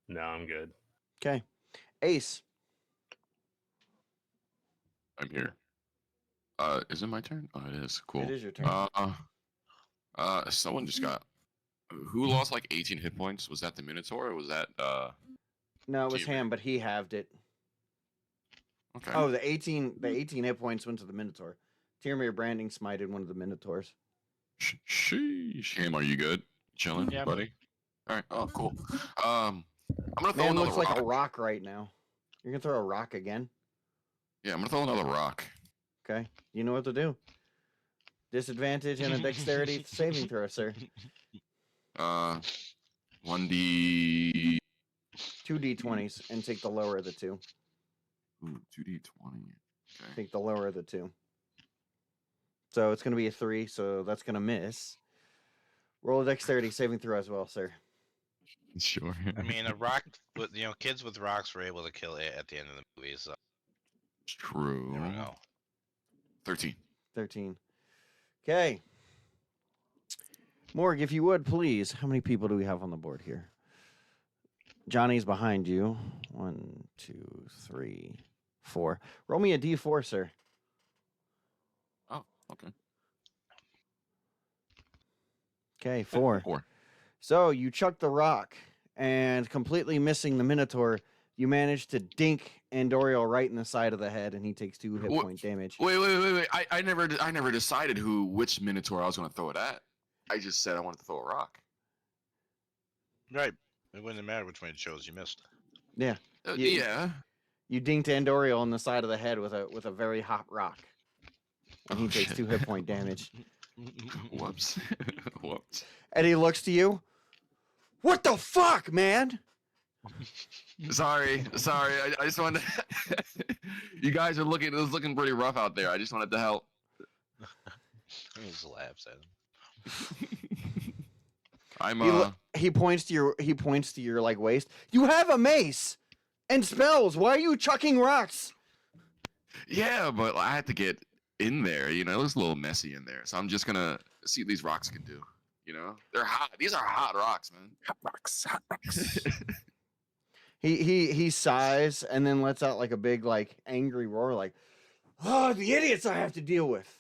No, I'm good. Okay. Ace. I'm here. Is it my turn? Oh, it is. Cool. It is your turn. Someone just got. Who lost like 18 hit points? Was that the Minotaur or was that No, it was Teamer. Ham, but he halved it. Okay. Oh, the 18 hit points went to the Minotaur. Tyrmir Branding smited one of the Minotaurs. Sheesh. Ham, are you good? Chilling, Yeah. buddy? Alright. Oh, cool. I'm gonna throw Man another looks rock. like a rock right now. You're gonna throw a rock again? Yeah, I'm gonna throw another rock. Okay. You know what to do. Disadvantage and a dexterity saving throw, sir. 1d 2d20s and take the lower of the two. Ooh, 2d20. Okay. Take the lower of the two. So it's going to be a 3, so that's going to miss. Roll a dexterity saving throw as well, sir. Sure. I mean, a rock with kids with rocks were able to kill it at the end of the movie. So It's true. I don't know. 13. 13. Okay. Morg, if you would please, how many people do we have on the board here? Johnny's behind you. 1, 2, 3, 4. Roll me a D4, sir. Oh, okay. Okay, 4. 4. So you chuck the rock, and completely missing the Minotaur, you manage to dink Andoriel right in the side of the head, and he takes 2 hit Wha- point damage. Wait. I never decided which Minotaur I was going to throw it at. I just said I wanted to throw a rock. Right. It wouldn't matter which one you chose. You missed. Yeah. Yeah. You dinked Andoriel on the side of the head with a very hot rock, and he Oh, takes shit. 2 hit point damage. Whoops. Whoops. And he looks to you. What the fuck, man? Sorry. I just wanted to... You guys are looking... It was looking pretty rough out there. I just wanted to help. He just laughs at him. I'm, He points to your like waist. You have a mace and spells. Why are you chucking rocks? Yeah, but I had to get in there. You know, it was a little messy in there. So I'm just going to see what these rocks can do. You know? They're hot. These are hot rocks, man. Hot rocks. He sighs and then lets out like a big like angry roar, like, "Oh, the idiots I have to deal with."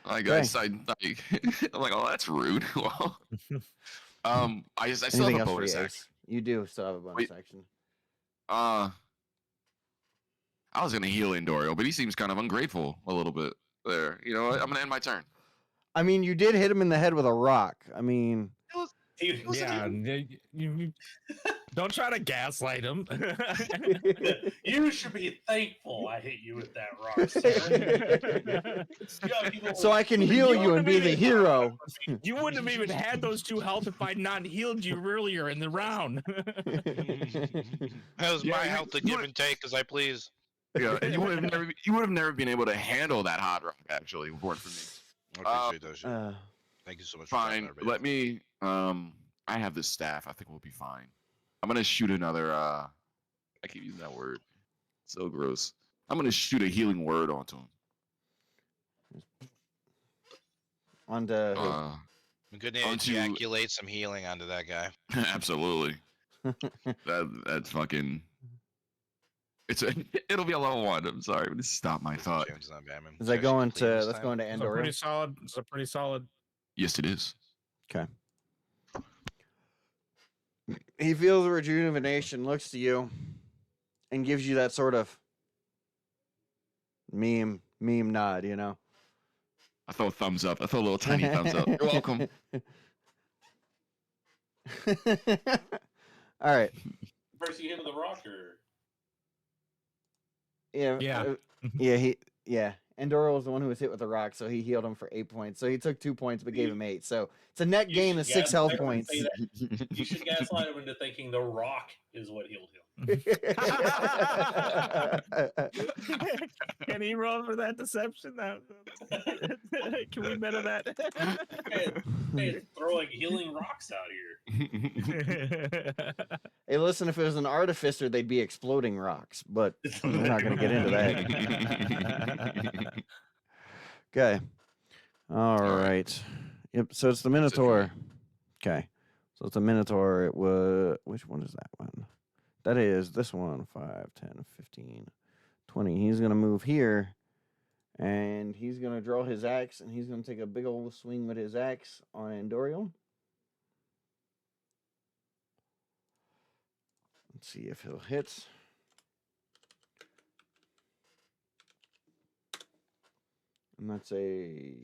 Like, Okay. I'm like, oh, that's rude. Well, I still Anything have a else for bonus you, action. Ace? You do still have a bonus Wait. action. I was gonna heal Indorio, but he seems kind of ungrateful a little bit there. You know what? I'm gonna end my turn. I mean, you did hit him in the head with a rock. I mean, Yeah, you don't try to gaslight him. You should be thankful I hit you with that rock, sir. so I can heal you and be the hero. You wouldn't have even had those 2 health if I'd not healed you earlier in the round. That was Yeah, my you- health to you give would- and take as I please. Yeah, and you would have never been able to handle that hot rock actually, if it weren't for me. I appreciate that shit. Uh, Thank you so much. for that, Fine. everybody. Let me. I have this staff. I think we'll be fine. I'm gonna shoot another. I keep using that word. So gross. I'm gonna shoot a healing word onto him. onto Uh, I'm gonna onto- ejaculate some healing onto that guy. absolutely. That's fucking. It'll be a level 1. I'm sorry. But stop my thought. James is not Batman. Is that Actually going clean to? this That's time. going to It's a pretty Andoriel. solid. It's a pretty solid. Yes, it is. He feels rejuvenation, looks to you, and gives you that sort of meme nod. You know. I throw a thumbs up. I throw a little tiny thumbs up. You're welcome. All right. First you hit with a rock, or Yeah. Yeah. Yeah. Andorra was the one who was hit with the rock, so he healed him for 8 points. So he took 2 points, but gave him 8. So it's a net You gain of should 6 health gaslight him and points. say that. You should gaslight him into thinking the rock is what healed him. Can he roll for that deception? Can we meta that? Hey, throwing healing rocks out here. Hey, listen, if it was an artificer, they'd be exploding rocks, but we're not going to get into that. Okay. All right. Yep. So it's the That's it for Minotaur. Okay. So it's the Minotaur. It was. Which one is that one? That is this one. 5, 10, 15, 20. He's going to move here. And he's going to draw his axe. And he's going to take a big old swing with his axe on Andoriel. Let's see if he'll hit. And that's a,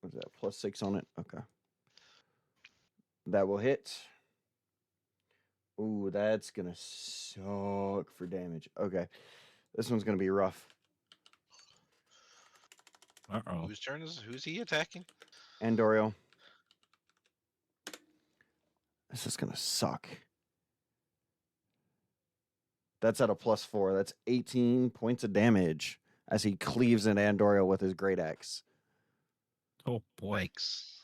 what is that, +6 on it? Okay. That will hit. Ooh, that's going to suck for damage. Okay. This one's going to be rough. Uh-oh. Whose turn is? Who's he attacking? Andoriel. This is going to suck. That's at a +4. That's 18 points of damage as he cleaves into Andoriel with his great axe. Oh boy. Yikes.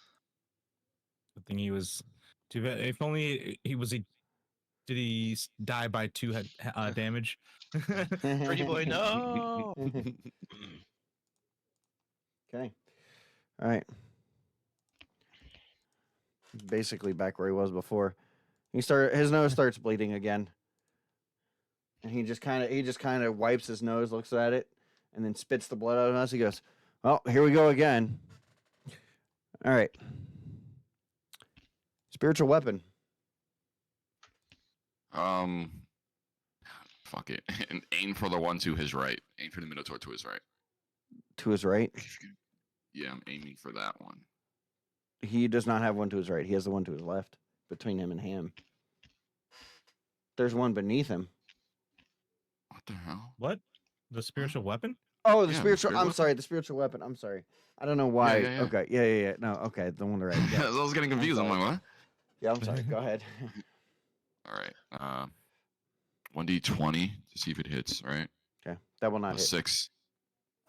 Good thing he was. Too bad. If only he was. Did he die by 2 damage? Pretty boy, no. Okay. All right. basically back where he was before. His nose starts bleeding again. And he just kind of wipes his nose, looks at it, and then spits the blood out of us. He goes, "Well, here we go again." All right. Spiritual weapon. Fuck it. And aim for the one to his right. Aim for the Minotaur to his right. To his right. Yeah, I'm aiming for that one. He does not have one to his right. He has the one to his left, between him and him. There's one beneath him. What the hell? What? The spiritual weapon? Oh, the Yeah, the spiritual. spirit I'm weapon. sorry, the spiritual weapon. I'm sorry. I don't know why. yeah. Okay, yeah. No, okay, the one to the right. Yeah, I was getting confused. I'm sorry. like, what? yeah I'm sorry. Go ahead. All right. 1d20 to see if it hits. Right. Okay, that will not A hit. 6.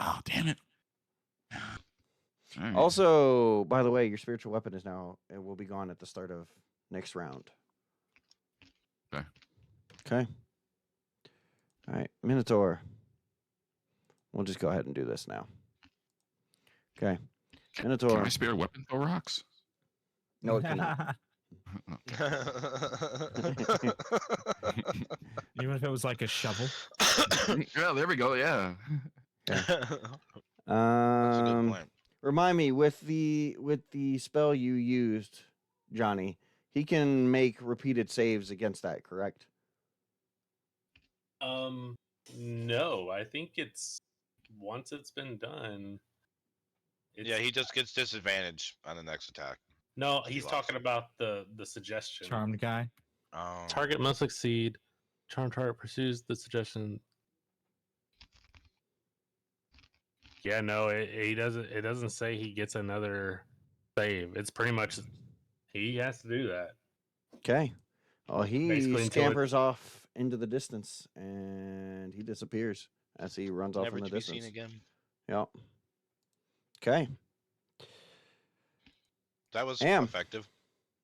Oh, damn it. All right. Also, by the way, your spiritual weapon is now. It will be gone at the start of next round. Okay. Okay. All right, Minotaur. We'll just go ahead and do this now. Okay, Minotaur. Can my spirit weapon throw rocks? No, it cannot. Even if it was like a shovel. Yeah, there we go. Yeah. That's a good point. Remind me with the spell you used, Johnny. He can make repeated saves against that, correct? No, I think it's once it's been done. Yeah, he just gets disadvantage on the next attack. No, he he's lost. talking about the suggestion. Charmed guy. Target must succeed. Charmed target pursues the suggestion. Yeah, no, he doesn't. It doesn't say he gets another save. It's pretty much he has to do that. Okay. Oh, he Basically until scampers off into the distance and he disappears as he runs off Never in the to be distance. seen again. Yep. Okay. That was Damn. effective.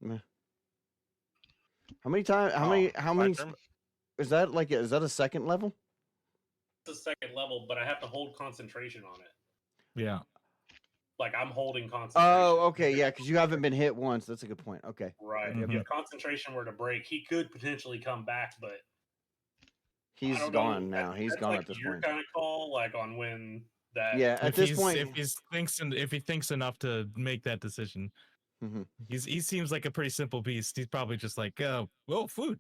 How many times? How My many? turn? Is that like? Is that a second level? It's a second level, but I have to hold concentration on it. Yeah. Like I'm holding concentration. Oh, okay, yeah, because you haven't been hit once. That's a good point. Okay. Right. Yep, If yep. concentration were to break, he could potentially come back, but He's I don't gone know. now. He's That's gone like at this your point. kind of call, like on when that. Yeah, at this point. If he thinks enough to make that decision, Mhm. he seems like a pretty simple beast. He's probably just like, well, food.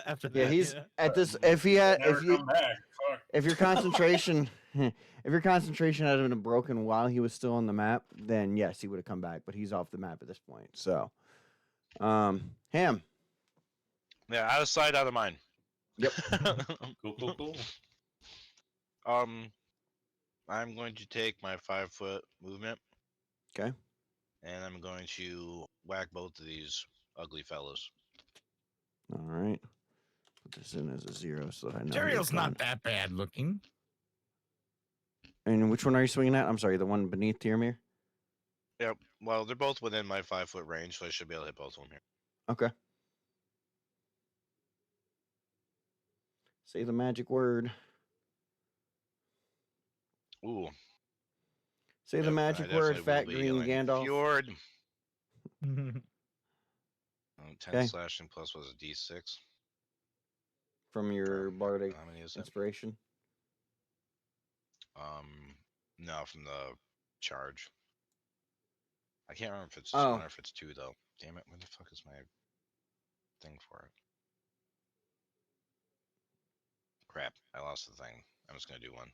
After Yeah, that, he's at this. If he had, Never come back. Fuck. if your concentration, if your concentration had been broken while he was still on the map, then yes, he would have come back. But he's off the map at this point. So, Ham. Yeah, out of sight, out of mind. Yep. Cool. I'm going to take my 5-foot movement. Okay. And I'm going to whack both of these ugly fellows. All right. Put this in as a 0 so I know. Jeriel's not that bad looking. And which one are you swinging at? I'm sorry, the one beneath Tiermere? Yep. Well, they're both within my 5-foot range, so I should be able to hit both of them here. Okay. Say the magic word. Ooh. Say the Yep, magic I word, definitely fat will be green healing Gandalf. Fjord. 10 Okay. slashing plus was a D6. From your bardic How many is it? inspiration. No, from the charge. I can't remember if it's Oh. 1 or if it's 2 though. Damn it! Where the fuck is my thing for it? Crap! I lost the thing. I'm just gonna do 1.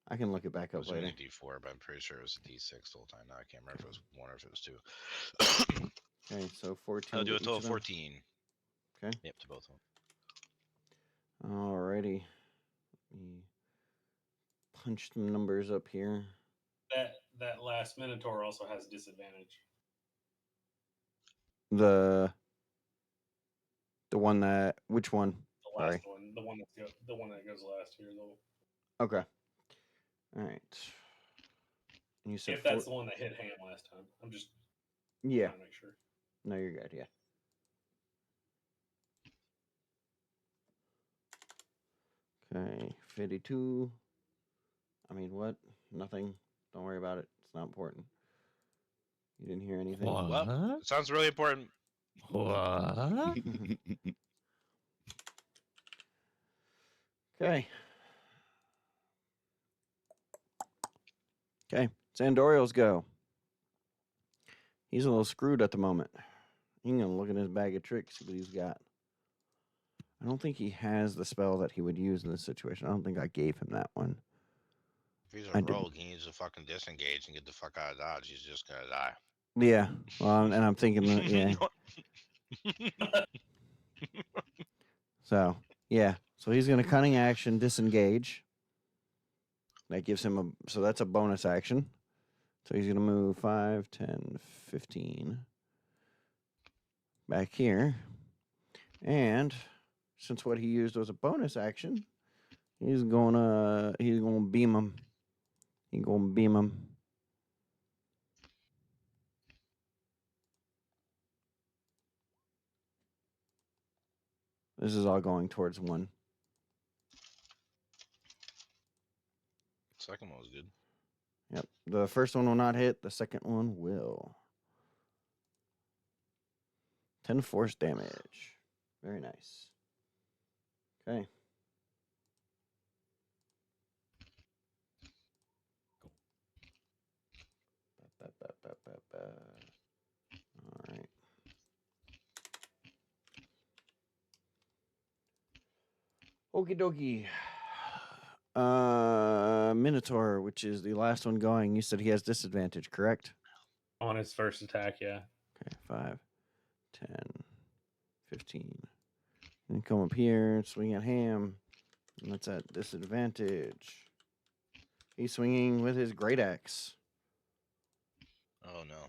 I can look it back It up was later. only D4, but I'm pretty sure it was a D6 the whole time. Now I can't remember if it was 1 or if it was 2. Okay, so 14. I'll do to a each total of of them. 14. Okay. Yep, to both of them. Alrighty. Let me punch some numbers up here. That last Minotaur also has disadvantage. The one that which one? The last Sorry. one, the one that goes last here, though. Okay. All right. And you said If that's the one that hit Ham last time, I'm just yeah. trying to make sure. No, you're good. Yeah. Okay, 52. I mean, what? Nothing. Don't worry about it. It's not important. You didn't hear anything. Well, it sounds really important. What? Okay. Okay. Sandorial's go. He's a little screwed at the moment. He's gonna look in his bag of tricks, see what he's got. I don't think he has the spell that he would use in this situation. I don't think I gave him that one. If he's I a didn't. rogue, he needs to fucking disengage and get the fuck out of Dodge. He's just gonna die. Yeah. Well, and I'm thinking that, yeah. So, yeah. So he's going to cunning action disengage. That gives him a, so that's a bonus action. So he's going to move 5, 10, 15 back here. And since what he used was a bonus action, he's going to beam him. He's going to beam him. This is all going towards one. Second one was good. Yep. The first one will not hit. The second one will. 10 force damage. Very nice. Okay. All right. Okie dokie. Minotaur, which is the last one going. You said he has disadvantage, correct? On his first attack, yeah. Okay, 5, 10, 15. And come up here and swing at him. And that's at disadvantage. He's swinging with his great axe. Oh no.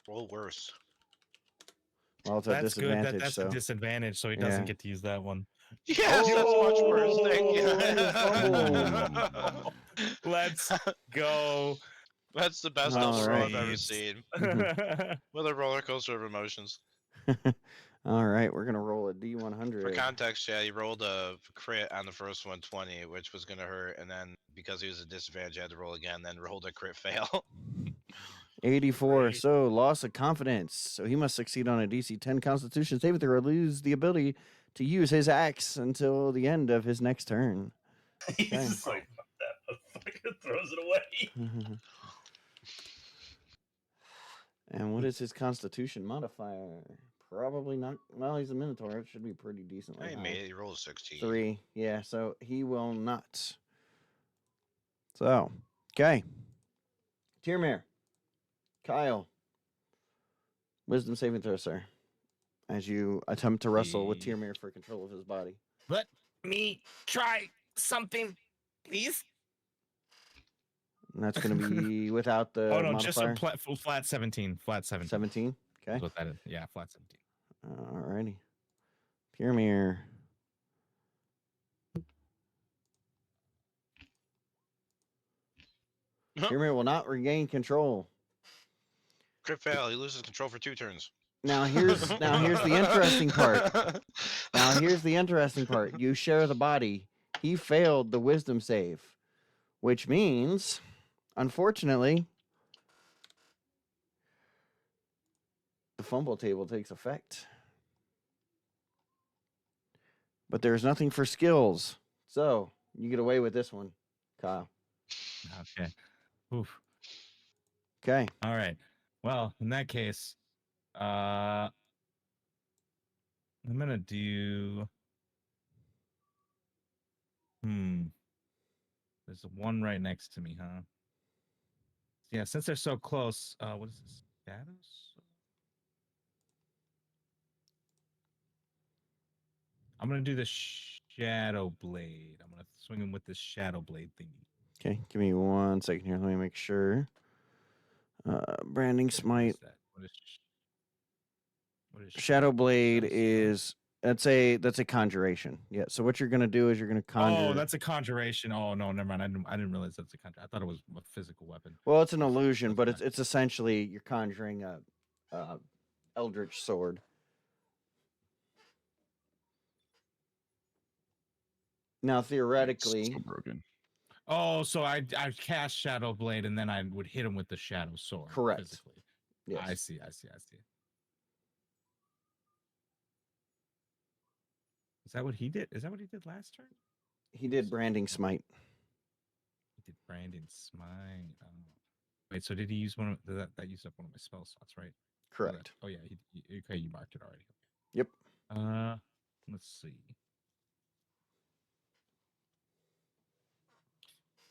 Roll worse. Well, it's at That's good. disadvantage. That's so. a disadvantage, so he Yeah. doesn't get to use that one. Yes, that's much worse. Thank Oh, you. Let's go. That's the best All double roll I've right. ever seen. With a roller coaster of emotions. All right, we're gonna roll a For D100. context, yeah, he rolled a crit on the first one, 20, which was gonna hurt, and then because he was at disadvantage, he had to roll again, then rolled a crit fail. 84. Great. So loss of confidence. So he must succeed on a DC 10 Constitution saving throw or lose the ability to use his axe until the end of his next turn. He's Okay. just like, fuck that motherfucker, throws it away. And what is his Constitution modifier? Probably not. Well, he's a Minotaur. It should be pretty decently He high. made it. He rolled a 16. 3. Yeah, so he will not. So, okay. Tyrmir. Kyle. Wisdom saving throw, sir. As you attempt to wrestle with Tyrmir for control of his body. Let me try something, please. And that's going to be without the Oh no, just modifier. a flat 17. Flat 17. 17. Okay. That's what that is. Yeah, flat 17. Alrighty. Tyrmir. Tyrmir will not regain control. Crit fail. He loses control for 2 turns. Now here's the interesting part. Now here's the interesting part. You share the body. He failed the wisdom save, which means, unfortunately, the fumble table takes effect. But there's nothing for skills. So you get away with this one, Kyle. Okay. Oof. Okay. All right. Well, in that case, I'm gonna do. There's one right next to me, huh? Yeah, since they're so close, what is this? Shadows? I'm gonna do the Shadow Blade. I'm gonna swing him with this Shadow Blade thingy. Okay. Give me 1 second here. Let me make sure. Branding Smite. What is Shadow Blade Shadow is that's a conjuration. Yeah. So what you're gonna do is you're gonna conjure. Oh, that's a conjuration. Oh no, never mind. I didn't realize that's a conjure. I thought it was a physical weapon. Well, it's an illusion, but That's it's essentially you're conjuring a eldritch sword. Now, theoretically, So broken. Oh, so I cast Shadow Blade and then I would hit him with the Shadow Sword. Correct. Physically. Yes. I see. Is that what he did? Is that what he did last turn? He did Branding Smite. He did Branding Smite. Oh. Wait, so did he use one of that used up one of my spell slots, right? Correct. Oh yeah, okay, you marked it already. Yep. Let's see.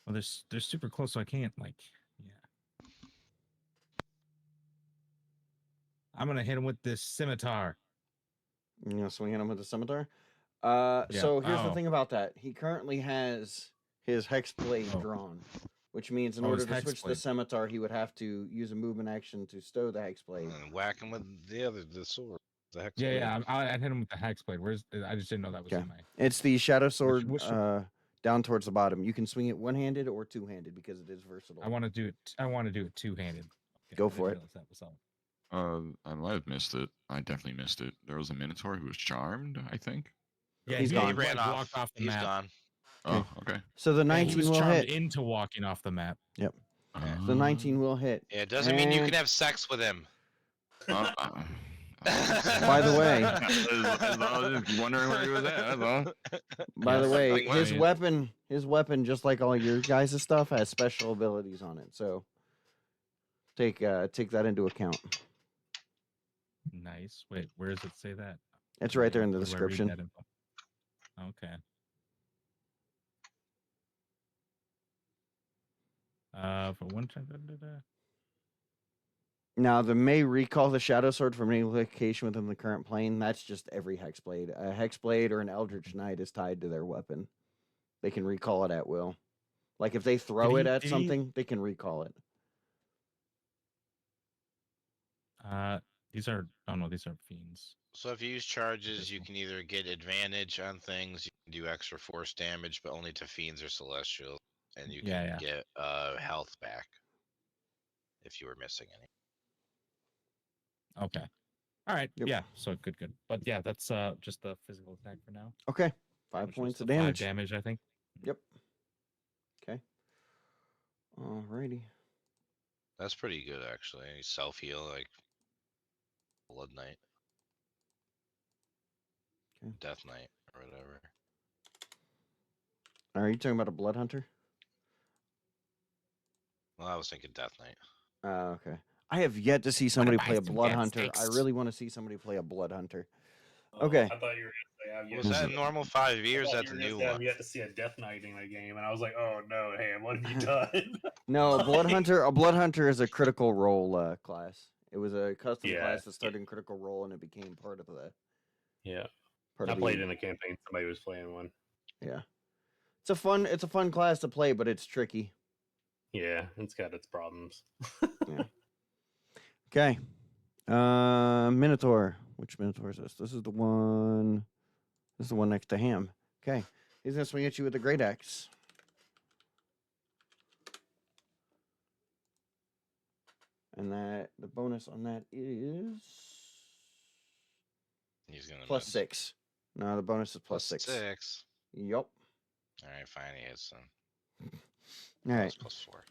Well, they're super close, so I can't yeah. I'm gonna hit him with this scimitar. You know, swinging him with the scimitar. Yeah. So here's the Oh. thing about that. He currently has his hex blade Oh. drawn, which means in Oh, order his to hex switch the blade. scimitar, he would have to use a movement action to stow the hex blade. And whack him with the sword. The hex Yeah, blade. yeah. I'd hit him with the hex blade. I just didn't know that was Okay. in my. It's the shadow sword which- down towards the bottom. You can swing it one-handed or two-handed because it is versatile. I want to do it two-handed. Okay, Go I didn't for it. realize that was all. I might have missed it. I definitely missed it. There was a Minotaur who was charmed, I think. Yeah, He's he gone. He ran like, off. walked off the He's map. gone. Oh, okay. So the Yeah, 19 he was will charmed hit. into walking off the map. Yep. Uh, So 19 will hit. Yeah, it doesn't mean you And- can have sex with him. By the way- I was just wondering where he was at. That's all. By the Yes. way, Like, his wait. weapon, just like all your guys' stuff, has special abilities on it. So take that into account. Nice. Wait, where does it say that? It's right there in the Where do I read description. that info? Okay. For one time. Now, the may recall the shadow sword from any location within the current plane. That's just every hexblade. A hexblade or an eldritch knight is tied to their weapon. They can recall it at will. Like if they throw it at something, they can recall it. These are these are fiends. So if you use charges, you can either get advantage on things, you can do extra force damage, but only to fiends or celestials, and you can get health back if you were missing any. Okay. All right. Yep. Yeah. So good. But yeah, that's just the physical attack for now. Okay. 5 which was points of the damage. 5 damage, I think. Yep. Okay. Alrighty. That's pretty good actually. Self heal like Blood Knight. Okay. Death Knight or whatever. Are you talking about a blood hunter? Well, I was thinking Death Knight. Okay. I have yet to see somebody buy play a some blood dead hunter. I sticks. really want to see somebody play a blood hunter. Okay. I thought you were going to say Was that normal 5 years? That's a new one. You had to see a Death Knight in a game, and I was like, oh no, Ham, what have you done? No, a blood Like- hunter. A blood hunter is a critical role class. It was a custom Yeah, class that started in critical role, and it became part of the. Yeah, Part I of played the, in a campaign. Somebody was playing one. Yeah, it's a fun class to play, but it's tricky. Yeah, it's got its problems. Okay, Minotaur. Which Minotaur is this? This is the one. This is the one next to Ham. Okay, he's gonna swing at you with the great axe. And that the bonus on that is He's gonna plus miss. 6. No, the bonus is plus 6. 6. Yep. All right, fine. He hits them. All right. Plus 4.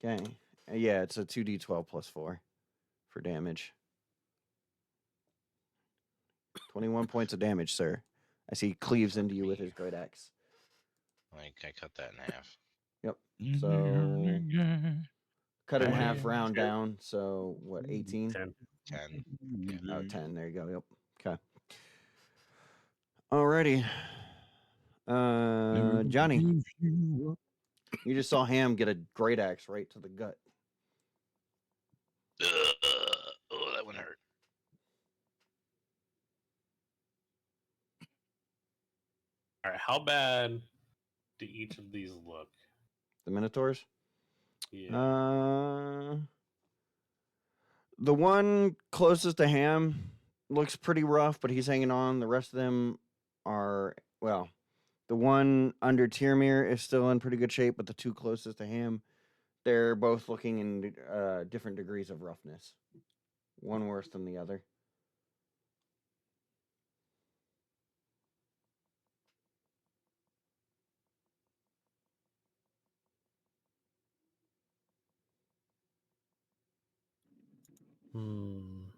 Okay. Yeah, it's a 2d12 plus 4 for damage. 21 points of damage, sir. I see he cleaves into you with his great axe. Like I cut that in half. Yep. So cut it in half, round down. So what? 18. 10. 10. Oh, 10. There you go. Yep. Okay. Alrighty. Johnny, you just saw Ham get a great axe right to the gut. Oh, that one hurt. All right, how bad do each of these look? The Minotaurs. Yeah. The one closest to Ham looks pretty rough, but he's hanging on. The rest of them are, well, the one under Tyrmir is still in pretty good shape, but the two closest to Ham, they're both looking in different degrees of roughness. One worse than the other. I'm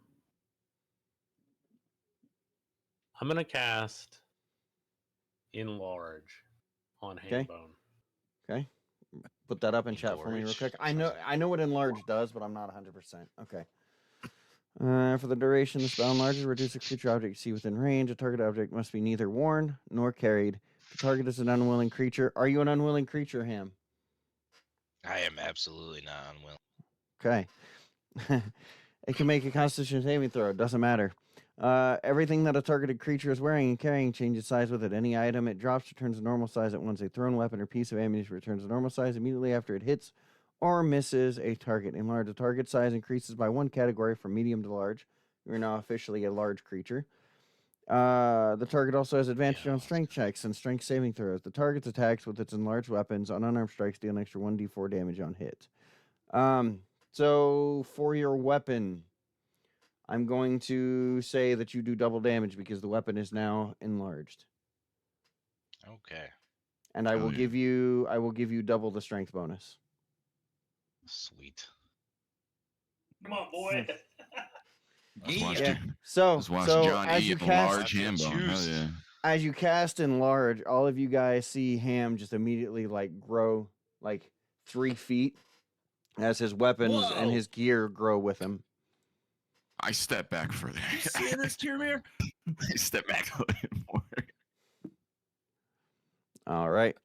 gonna cast Enlarge on Okay. Handbone. Okay. Put that up in chat for me real Engorge. quick. I know what enlarge does, but I'm not 100%. Okay. For the duration, the spell enlarges reduce a creature object you see within range. A target object must be neither worn nor carried. The target is an unwilling creature. Are you an unwilling creature, Ham? I am absolutely not unwilling. Okay. It can make a Constitution saving throw. It doesn't matter. Everything that a targeted creature is wearing and carrying changes size with it. Any item it drops returns to normal size at once. A thrown weapon or piece of ammunition returns to normal size immediately after it hits or misses a target. Enlarge. The target size increases by one category from medium to large. You're now officially a large creature. The target also has advantage on strength checks and strength saving throws. The target's attacks with its enlarged weapons on unarmed strikes deal an extra 1d4 damage on hit. So for your weapon, I'm going to say that you do double damage because the weapon is now enlarged. Okay. And I will yeah. give you double the strength bonus. Sweet. Come on, boy. Let's watch, Yeah. So let's watch so John as eat you a cast large ham bone. Hell juice. yeah. as you cast enlarge, all of you guys see Ham just immediately like grow like 3 feet as his weapons and Whoa. his gear grow with him. I step back further. You see this, Kiermere? I step back a little bit more. All right.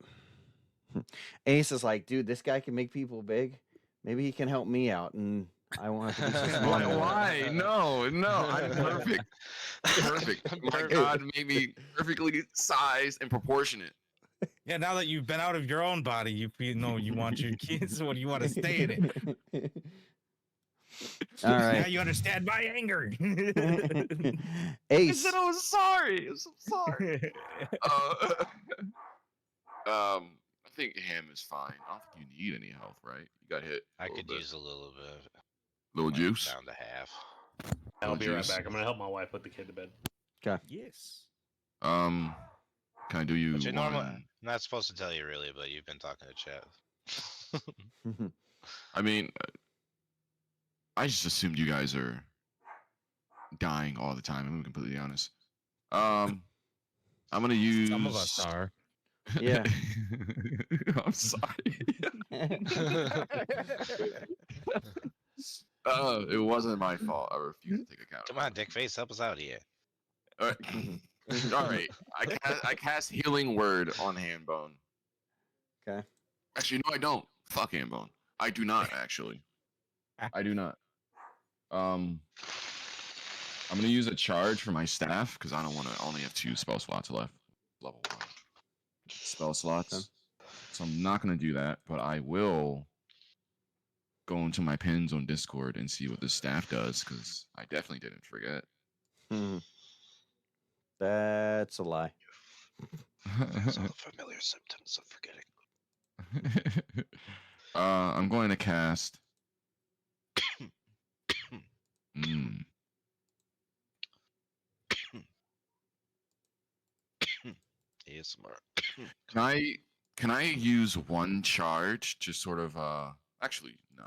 Ace is like, dude, this guy can make people big. Maybe he can help me out, and I won't have to be so small. Why? anymore." Why? No, I'm perfect. Perfect. My God made me perfectly sized and proportionate. Yeah, now that you've been out of your own body, you know you want your kids. What do you want to stay in it? All Now right. you understand my anger. Ace. I was sorry. I'm so sorry. I think ham is fine. I don't think you need any health, right? You got hit. I a little could bit. use a little bit. Of, Little like, juice. down to half. I'll Little be right juice. back. I'm gonna help my wife put the kid to bed. Yes. Can I do you Which I one? normally I'm not supposed to tell you really, but you've been talking to chat. I mean, I just assumed you guys are dying all the time. I'm completely honest. I'm gonna use. Some of us are. Yeah. I'm sorry. It wasn't my fault. I refuse to take account. Come on, dick face, help us out here. All right. All right. I cast healing word on Handbone. Okay. Actually, no, I don't. Fuck Handbone. I do not actually. I do not. I'm gonna use a charge for my staff because I don't want to. Only have 2 spell slots left. Level 1 spell slots. Okay. So I'm not gonna do that, but I will go into my pins on Discord and see what this staff does because I definitely didn't forget. That's a lie. Some familiar symptoms of forgetting. I'm going to cast. ASMR. Can I use 1 charge to sort of actually no.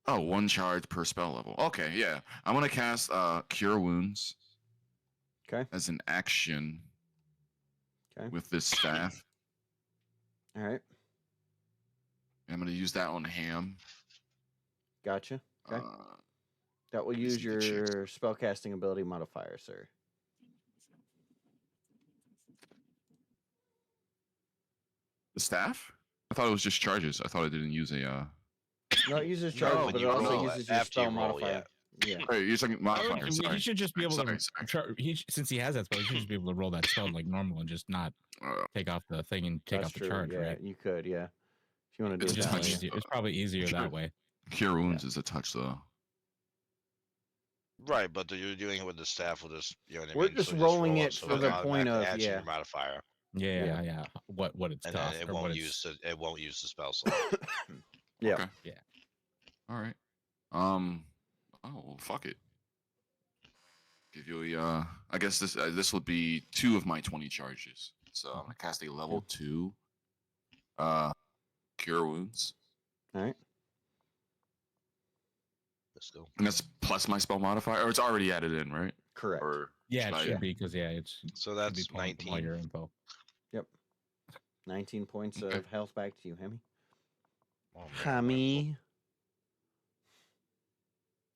Oh, 1 charge per spell level. Okay, yeah. I'm gonna cast Cure Wounds. Okay. As an action. Okay. With this staff. All right. I'm gonna use that on Ham. Gotcha. Okay. That will use your spellcasting ability modifier, sir. The staff? I thought it was just charges. I thought it didn't use a. No, it uses No, charge, when but it you also roll, uses your after spell you roll, modifier. Yeah. Right, you're talking modifier. He Sorry. should just be able Sorry. since he has that spell, he should just be able to roll that spell like normal and just not take off the thing and take That's off the true. charge, Yeah, right? you could. Yeah. If you want to do It's it It's that just way. easier. It's probably easier Sure. that way. Cure Wounds is a touch though. Right, but you're doing it with the staff with this. You know what I We're mean? just So rolling roll it so for it the point automatically of adds to yeah. your modifier, Yeah. What it's and then cost it or what won't it's use it won't use the spell slot. Yeah. Okay. Yeah. All right. Oh, well, fuck it. Give you a. I guess this will be 2 of my 20 charges. So I'm gonna cast a level 2. Cure Wounds. All right. Let's go. And that's plus my spell modifier, or it's already added in, right? Correct. Or Yeah, it I- should be because it's So should be that's pulling from all 19. your info. 19 points Okay. of health back to you, Hemi. Oh, man, Hemi.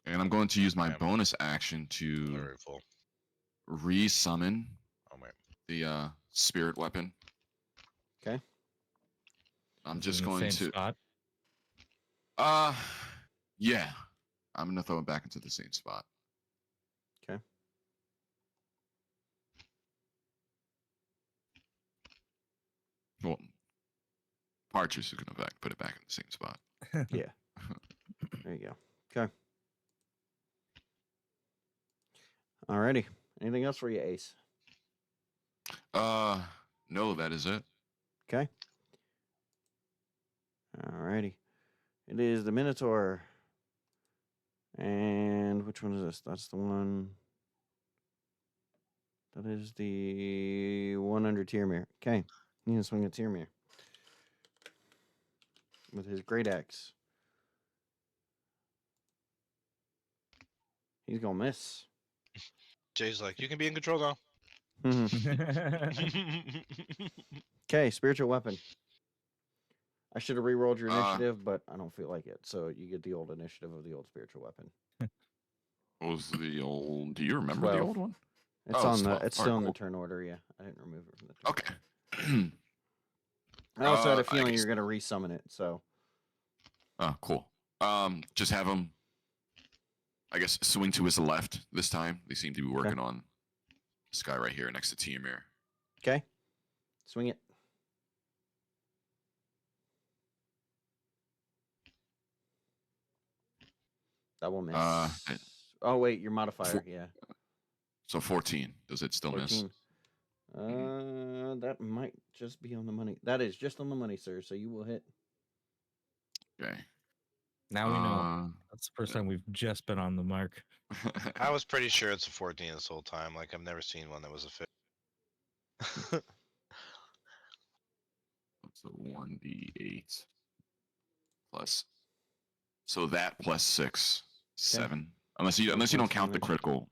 And I'm going to use my Damn. bonus action I'm to very full. re-summon Oh man. the spirit weapon. Okay. I'm Is it just in the going same to spot. yeah. I'm gonna throw it back into the same spot. Okay. Well, Partridge is gonna put it back in the same spot. Yeah. There you go. Okay. Alrighty. Anything else for you, Ace? No, that is it. Okay. Alrighty. It is the Minotaur. And which one is this? That's the one. That is the one under Tyrmir. Okay. He's gonna swing at Tyrmir with his great axe. He's gonna miss. Jay's like, you can be in control now. Okay, spiritual weapon. I should have re-rolled your Uh, initiative, but I don't feel like it. So you get the old initiative of the old spiritual weapon. What was the old? Do you remember 12. the old one? It's Oh, on it's the. 12. It's All still right, in the cool. turn order. Yeah, I didn't remove it from the. Turn Okay. order. I also had a I feeling guess- you're gonna resummon it. So Oh, cool. Just have him, I guess, swing to his left this time. They seem to be working on this guy right here next to Tiamir. okay, swing it. That will miss. it- Oh wait, your modifier. Four- Yeah, So 14. Does it still miss? 14. That might just be on the money. That is just on the money, sir. So you will hit. Okay. Now we know. That's the first time we've just been on the mark. I was pretty sure it's a 14 this whole time. Like I've never seen one that was a 50. So 1d8 plus. So that plus 6, 7. Unless you 7 don't points count the damage. critical,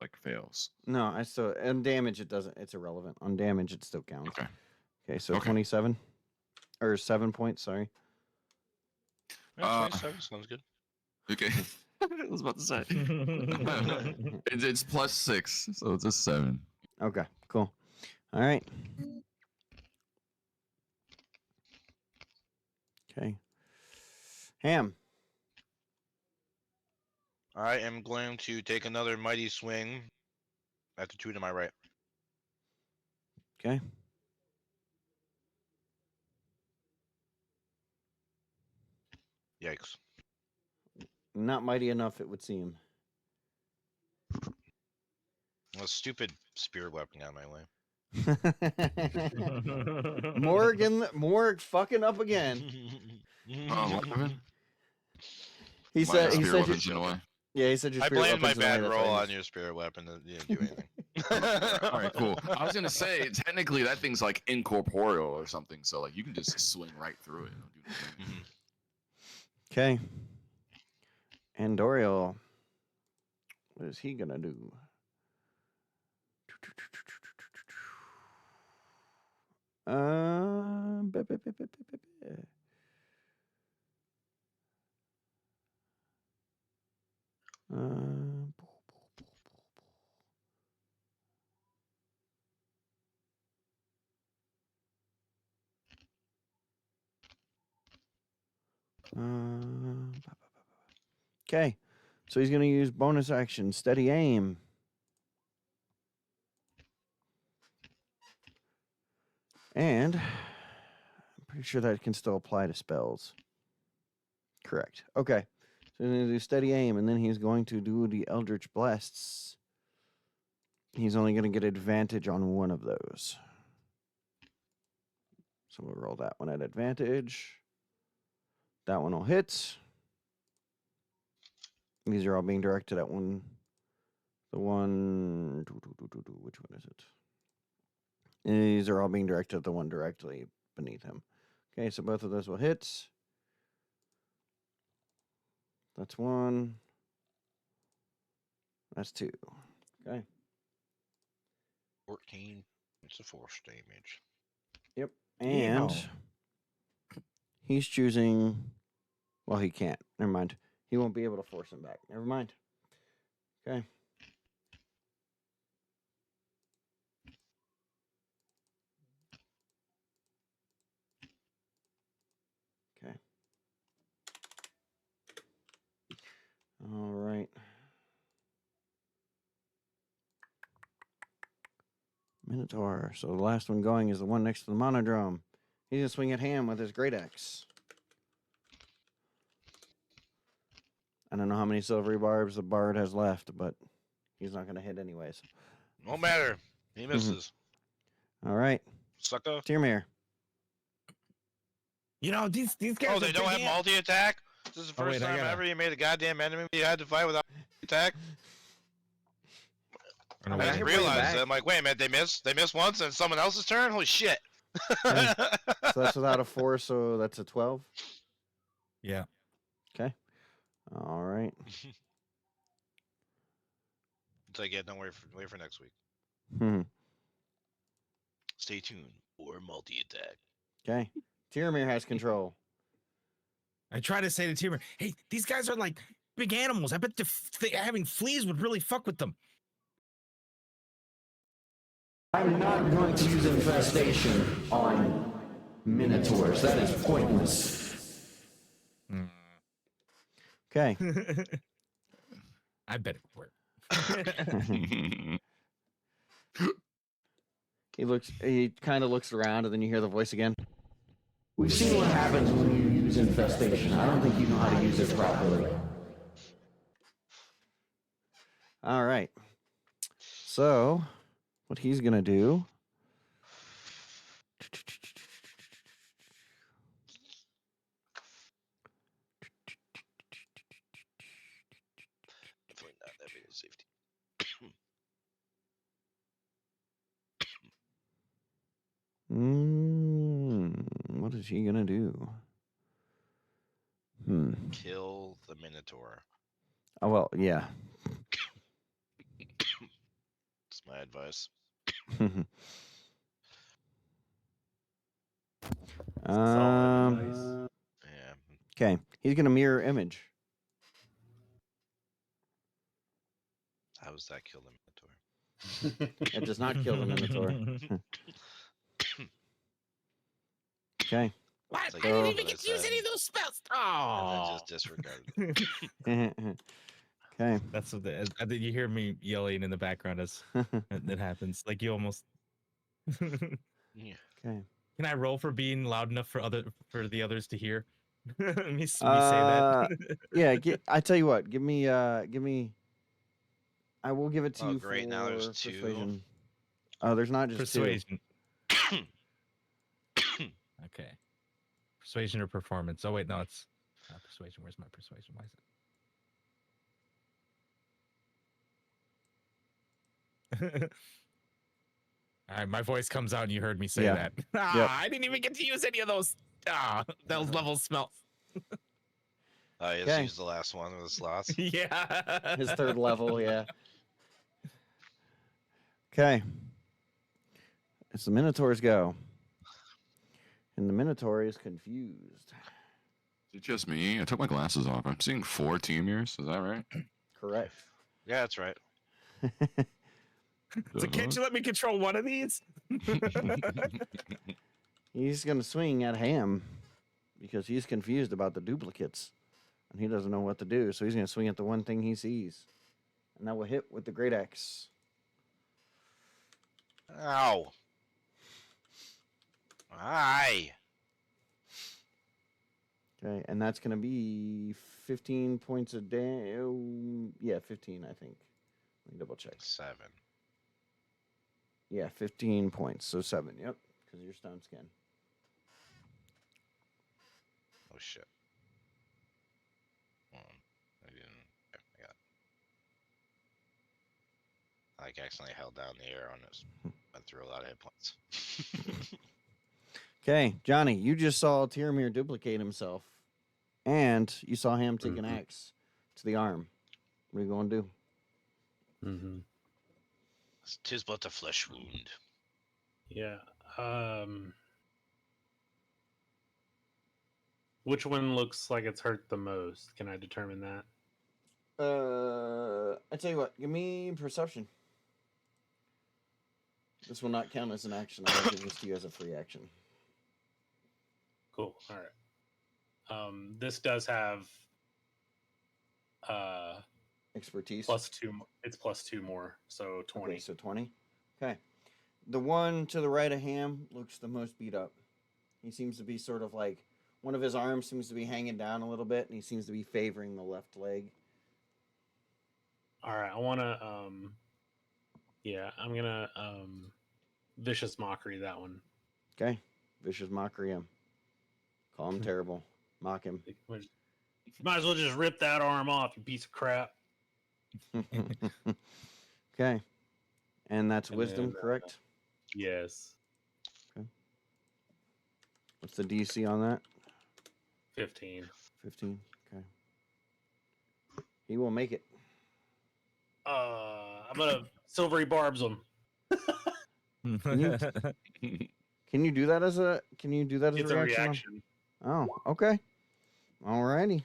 like fails. No, I still and damage. It doesn't. It's irrelevant. On damage, it still counts. Okay. Okay, so Okay. 27 or 7 points. Sorry. Yeah, 27 sounds good. Okay. I was about to say. It's plus 6, so it's a 7. Okay, cool. All right. Okay. Ham. I am going to take another mighty swing at the 2 to my right. Okay. Yikes. Not mighty enough, it would seem. A stupid spirit weapon got in my way. Morg fucking up again. What happened? He My said. He spirit said. weapon's in the way. Yeah, he said your I spirit blamed my weapon's in the way, bad that's why roll he on missed. your spirit weapon. That didn't do anything. All right, cool. I was gonna say technically that thing's like incorporeal or something, so like you can just swing right through it. And it'll do nothing. Okay. And Doriel, what is he gonna do? Ba- ba- ba- ba- ba- ba- ba. Uh, Okay, so he's gonna use bonus action, steady aim. And I'm pretty sure that can still apply to spells. Correct. Okay. So he's going to do steady aim, and then he's going to do the Eldritch Blasts. He's only going to get advantage on one of those. So we'll roll that one at advantage. That one will hit. These are all being directed at one. The one. Which one is it? These are all being directed at the one directly beneath him. Okay, so both of those will hit. That's 1. That's 2. Okay. 14 points of force damage. Yep. And Yeehaw. he's choosing. Well, he can't. Never mind. He won't be able to force him back. Never mind. Okay. Okay. All right. Minotaur. So the last one going is the one next to the monodrome. He's gonna swing at Ham with his great axe. I don't know how many silvery barbs the bard has left, but he's not gonna hit anyways. No matter. He misses. All right. Sucker. Tyrmir. You know, these guys Oh, are they don't have big multi-attack? This is the Oh, first wait, I time gotta- ever you made a goddamn enemy you had to fight without attack? I don't I know didn't why- bring it realize back. that. I'm like, wait a minute, they missed once and it's someone else's turn? Holy shit. Yeah. So that's without a 4, so that's a 12. Yeah. Okay. All right. It's like, yeah, don't wait for next week. Hmm. Stay tuned for multi-attack. Okay. Tyrmir has control. I try to say to Timur, hey, these guys are like big animals. I bet having fleas would really fuck with them. I'm not going to use infestation on minotaurs. That is pointless. Okay. I bet it would work. He kind of looks around, and then you hear the voice again. We've seen what happens when you use infestation. I don't think you know how to use it properly. All right. So, what he's going to do. Definitely not that big of a safety. What is he going to do? Kill the Minotaur. Oh, well, yeah. That's my advice. Um. Yeah. Okay. He's going to mirror image. How does that kill the Minotaur? It does not kill the Minotaur. Okay. What? It's like I didn't you even get to use said, any of those spells. And then Oh. just disregard it. Okay. That's what you hear me yelling in the background as that happens. Like you almost. Yeah. Okay. Can I roll for being loud enough for the others to hear? me say that. Yeah. I tell you what. Give me. I will give it to Oh, you great, for now there's 2. persuasion. Oh, there's not just Persuasion. Okay. Persuasion or performance. Oh wait, no, it's not persuasion. Where's my persuasion? Why is it? All right, my voice comes out and you heard me say Yeah. that. Yep. I didn't even get to use any of those. Those level spells. I just Okay. used the last one with the slots. Yeah. His third level. Yeah. Okay. It's the Minotaur's go. And the Minotaur is confused. Is it just me? I took my glasses off. I'm seeing 4 Tyrmirs. Is that right? Correct. Yeah, that's right. So can't you let me control one of these? He's going to swing at Ham because he's confused about the duplicates. And he doesn't know what to do. So he's going to swing at the one thing he sees. And that will hit with the great axe. Ow. Aye. Okay. And that's going to be 15 points of damage. Yeah, 15, I think. Let me double check. 7. Yeah, 15 points. So 7. Yep. Because you're stone skin. Oh shit. I didn't. Okay, I got it. I accidentally held down the arrow and it went through a lot of hit points. Okay, Johnny, you just saw Tyrmir duplicate himself. And you saw him take an axe. to the arm. What are you going to do? Mm-hmm. Tis but a flesh wound. Yeah. Which one looks like it's hurt the most? Can I determine that? I tell you what. Give me perception. This will not count as an action. I'll give this to you as a free action. Cool. All right. This does have Expertise. +2. It's +2 more, so 20. Okay, so 20. Okay. The one to the right of Ham looks the most beat up. He seems to be sort of like one of his arms seems to be hanging down a little bit, and he seems to be favoring the left leg. All right. I want to. Yeah, I'm gonna vicious mockery that one. Okay. Vicious mockery him. Call him terrible. Mock him. Might as well just rip that arm off, you piece of crap. Okay. And that's And wisdom, then, correct? Yes. What's the DC on that? 15. 15. Okay. He will make it. I'm gonna silvery barbs him. Can you do that as a It's a reaction. Oh, okay. Alrighty.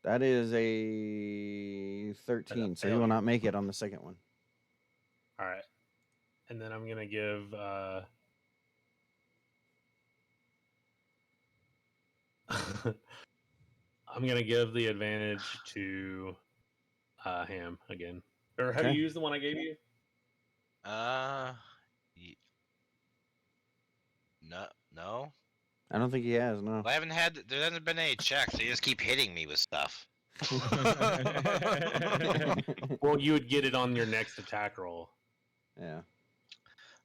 That is a 13, so he will not make it on the second one. All right. And then I'm gonna give I'm gonna give the advantage to Ham again. Or have Okay. you used the one I gave you? No. I don't think he has, no. Well, there hasn't been any checks. They just keep hitting me with stuff. Well, you would get it on your next attack roll. Yeah.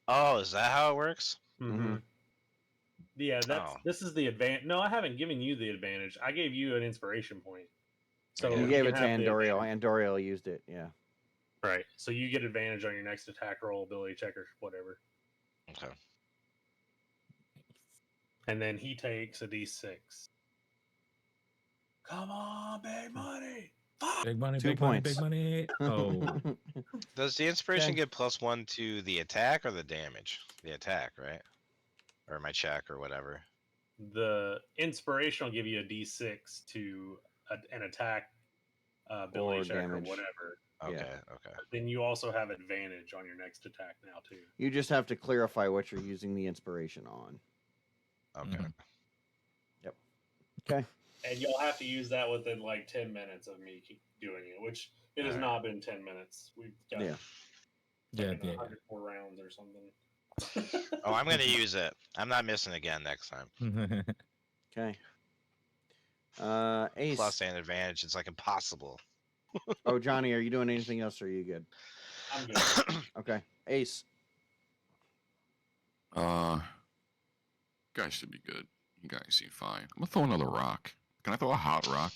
Oh, is that how it works? Mm-hmm. Yeah, this is the advantage. No, I haven't given you the advantage. I gave you an inspiration point. So You gave it can to have the Andoriel. advantage. Andoriel used it, yeah. Right. So you get advantage on your next attack roll, ability check, or whatever. Okay. And then he takes a d6. Come on, big money. Fuck. Big money, 2 big money, points. big money. Oh, Does the inspiration Okay. get +1 to the attack or the damage? The attack, right? Or my check or whatever. The inspiration will give you a d6 to an attack, ability Or check, damage. or whatever. Okay, Yeah. okay. Then you also have advantage on your next attack now too. You just have to clarify what you're using the inspiration on. Okay. Mhm. Okay. And you'll have to use that within like 10 minutes of me doing it, which it has Alright. not been 10 minutes. We've got Yeah. yeah, yeah. 104 rounds or something. Oh, I'm gonna use it. I'm not missing again next time. Yeah. Okay. Ace. Plus and advantage. It's like impossible. Oh, Johnny, are you doing anything else or are you good? I'm good. Okay. Ace. Guys should be good. You guys seem fine. I'm gonna throw another rock. Can I throw a hot rock?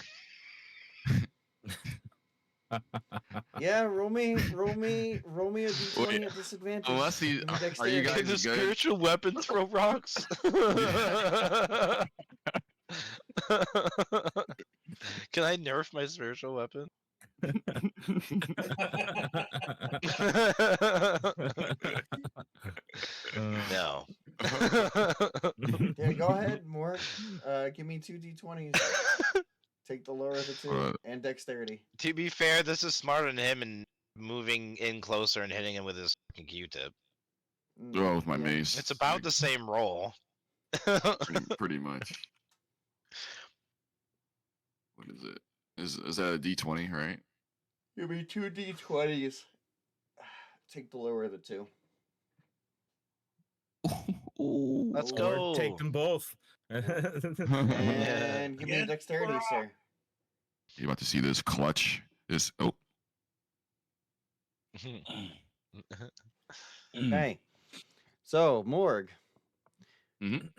Yeah, roll me a d20 Wait, at disadvantage. unless he- Give me are you dexterity. guys Can the good? spiritual weapon throw rocks? Can I nerf my spiritual weapon? No. Yeah, go ahead, Morg. Give me 2 d20s. Take the lower of the two Alright. and dexterity. To be fair, this is smarter than him and moving in closer and hitting him with his fucking Q-tip. Throw with my Yeah. mace. It's about the same roll. pretty much. What is it? Is that a D20, right? Give me 2 d20s. Take the lower of the two. Let's Or go. Take them both. And give me a dexterity, sir. You about to see this clutch? This Okay. So, Morg, Mhm.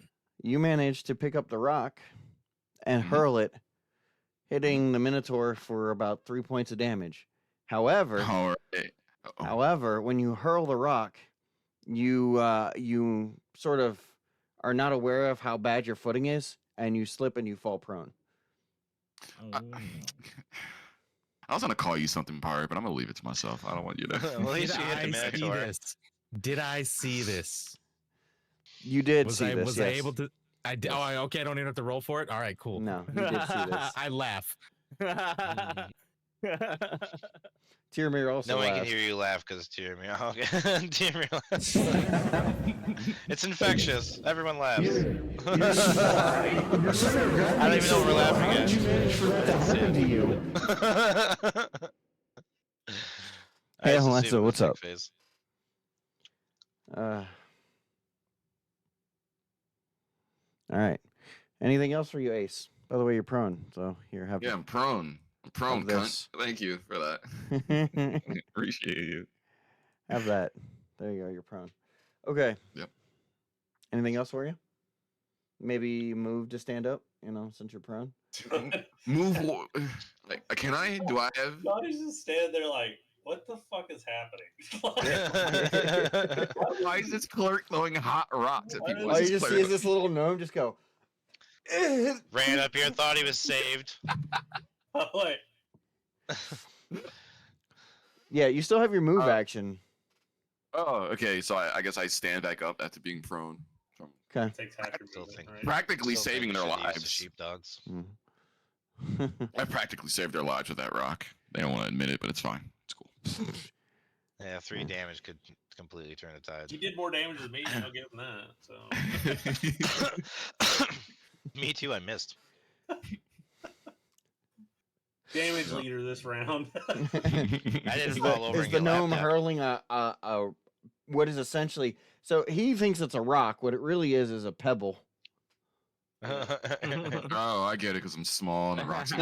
you managed to pick up the rock and Mhm. hurl it, hitting the Minotaur for about 3 points of damage. However, All right. Uh-oh. However, when you hurl the rock, you sort of are not aware of how bad your footing is, and you slip and you fall prone. I was gonna call you something, pirate, but I'm gonna leave it to myself. I don't want you to. Well, at least Did you hit the I see Minotaur. this? Did I see this? You did Was see I this, was yes. I able to? I did. Yes. Oh, okay. I don't even have to roll for it. All right, cool. No, you did see this. I laugh. Tyrmir also No one can laughed. hear you laugh because Tyrmir. Okay. Tyrmir laughs. It's infectious. Everyone laughs. You're small, right? You're so I don't even know what we're laughing How at. did you manage for that to happen to you? I Hey, used to see Alexa, him with what's a up? fake face. All right. Anything else for you, Ace? By the way, you're prone, so here, have Yeah, I'm prone. I'm prone, Of cunt. this. Thank you for that. Appreciate you. have that. There you go. You're prone. Okay. Yep. Anything else for you? Maybe move to stand up. Since you're prone. Move. Like, can I? Do I have? Johnny's just standing there like, what the fuck is happening? Why is this clerk throwing hot rocks at people? All What's you this just see cleric- is this little gnome just go. Ran up here, thought he was saved. Like, Yeah, you still have your move action. Oh, okay. So I guess I stand back up after being prone. From Okay. takes half your Still movement, think- right? practically Still think saving we their should use the lives. sheepdogs. I practically saved their lives with that rock. They don't want to admit it, but it's fine. It's cool. Yeah, 3 damage could completely turn the tide. He did more damage than me, I'll give him that. So Me too, I missed. damage leader this round. I didn't fall over Is and the get gnome laughed at. hurling a what is essentially? So he thinks it's a rock. What it really is a pebble. Oh, I get it because I'm small and the rocks.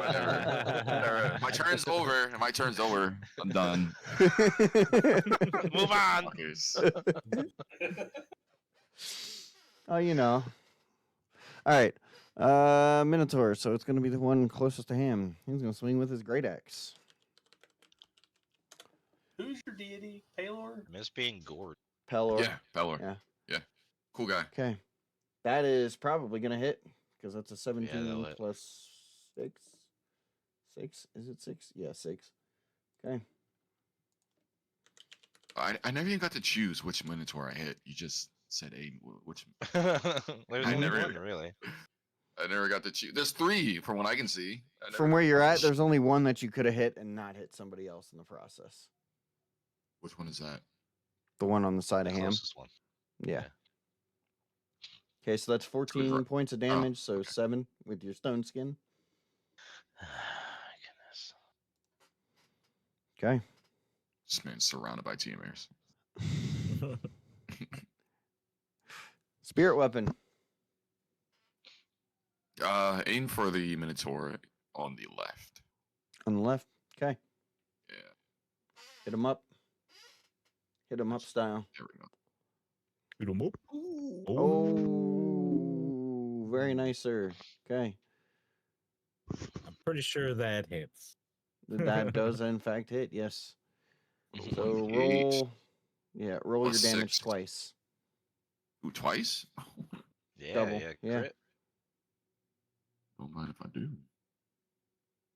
Whatever. My turn's over. My turn's over. I'm done. Move on. Fuckers. Oh, All right. Minotaur. So it's going to be the one closest to him. He's going to swing with his great axe. Who's your deity? Palor? Miss being gored. Pelor. Yeah, Pelor. Yeah. Yeah. Cool guy. Okay. That is probably going to hit because that's a 17 that'll hit. plus 6. 6? Is it 6? Yeah, 6. Okay. I never even got to choose which Minotaur I hit. You just said which. There's I only never- one, really. I never got to choose. There's 3 from what I can see. I never From got where to you're at, choose. there's only one that you could have hit and not hit somebody else in the process. Which one is that? The one on the side The of him. closest one. Yeah. Yeah. Okay, so that's 14 for- points of damage, so 7 with your stone skin. Goodness. Okay. This man's surrounded by TMers. Spirit weapon. Aim for the Minotaur on the left. On the left. Okay. Yeah, Hit him up. Hit him up style. there we go. Oh, very nice, sir. Okay. I'm pretty sure that hits. That does, in fact, hit. Yes. So Eight. roll. Yeah, roll Plus your damage 6. twice. Ooh, twice? Yeah, Double, yeah, yeah. crit. Don't mind if I do.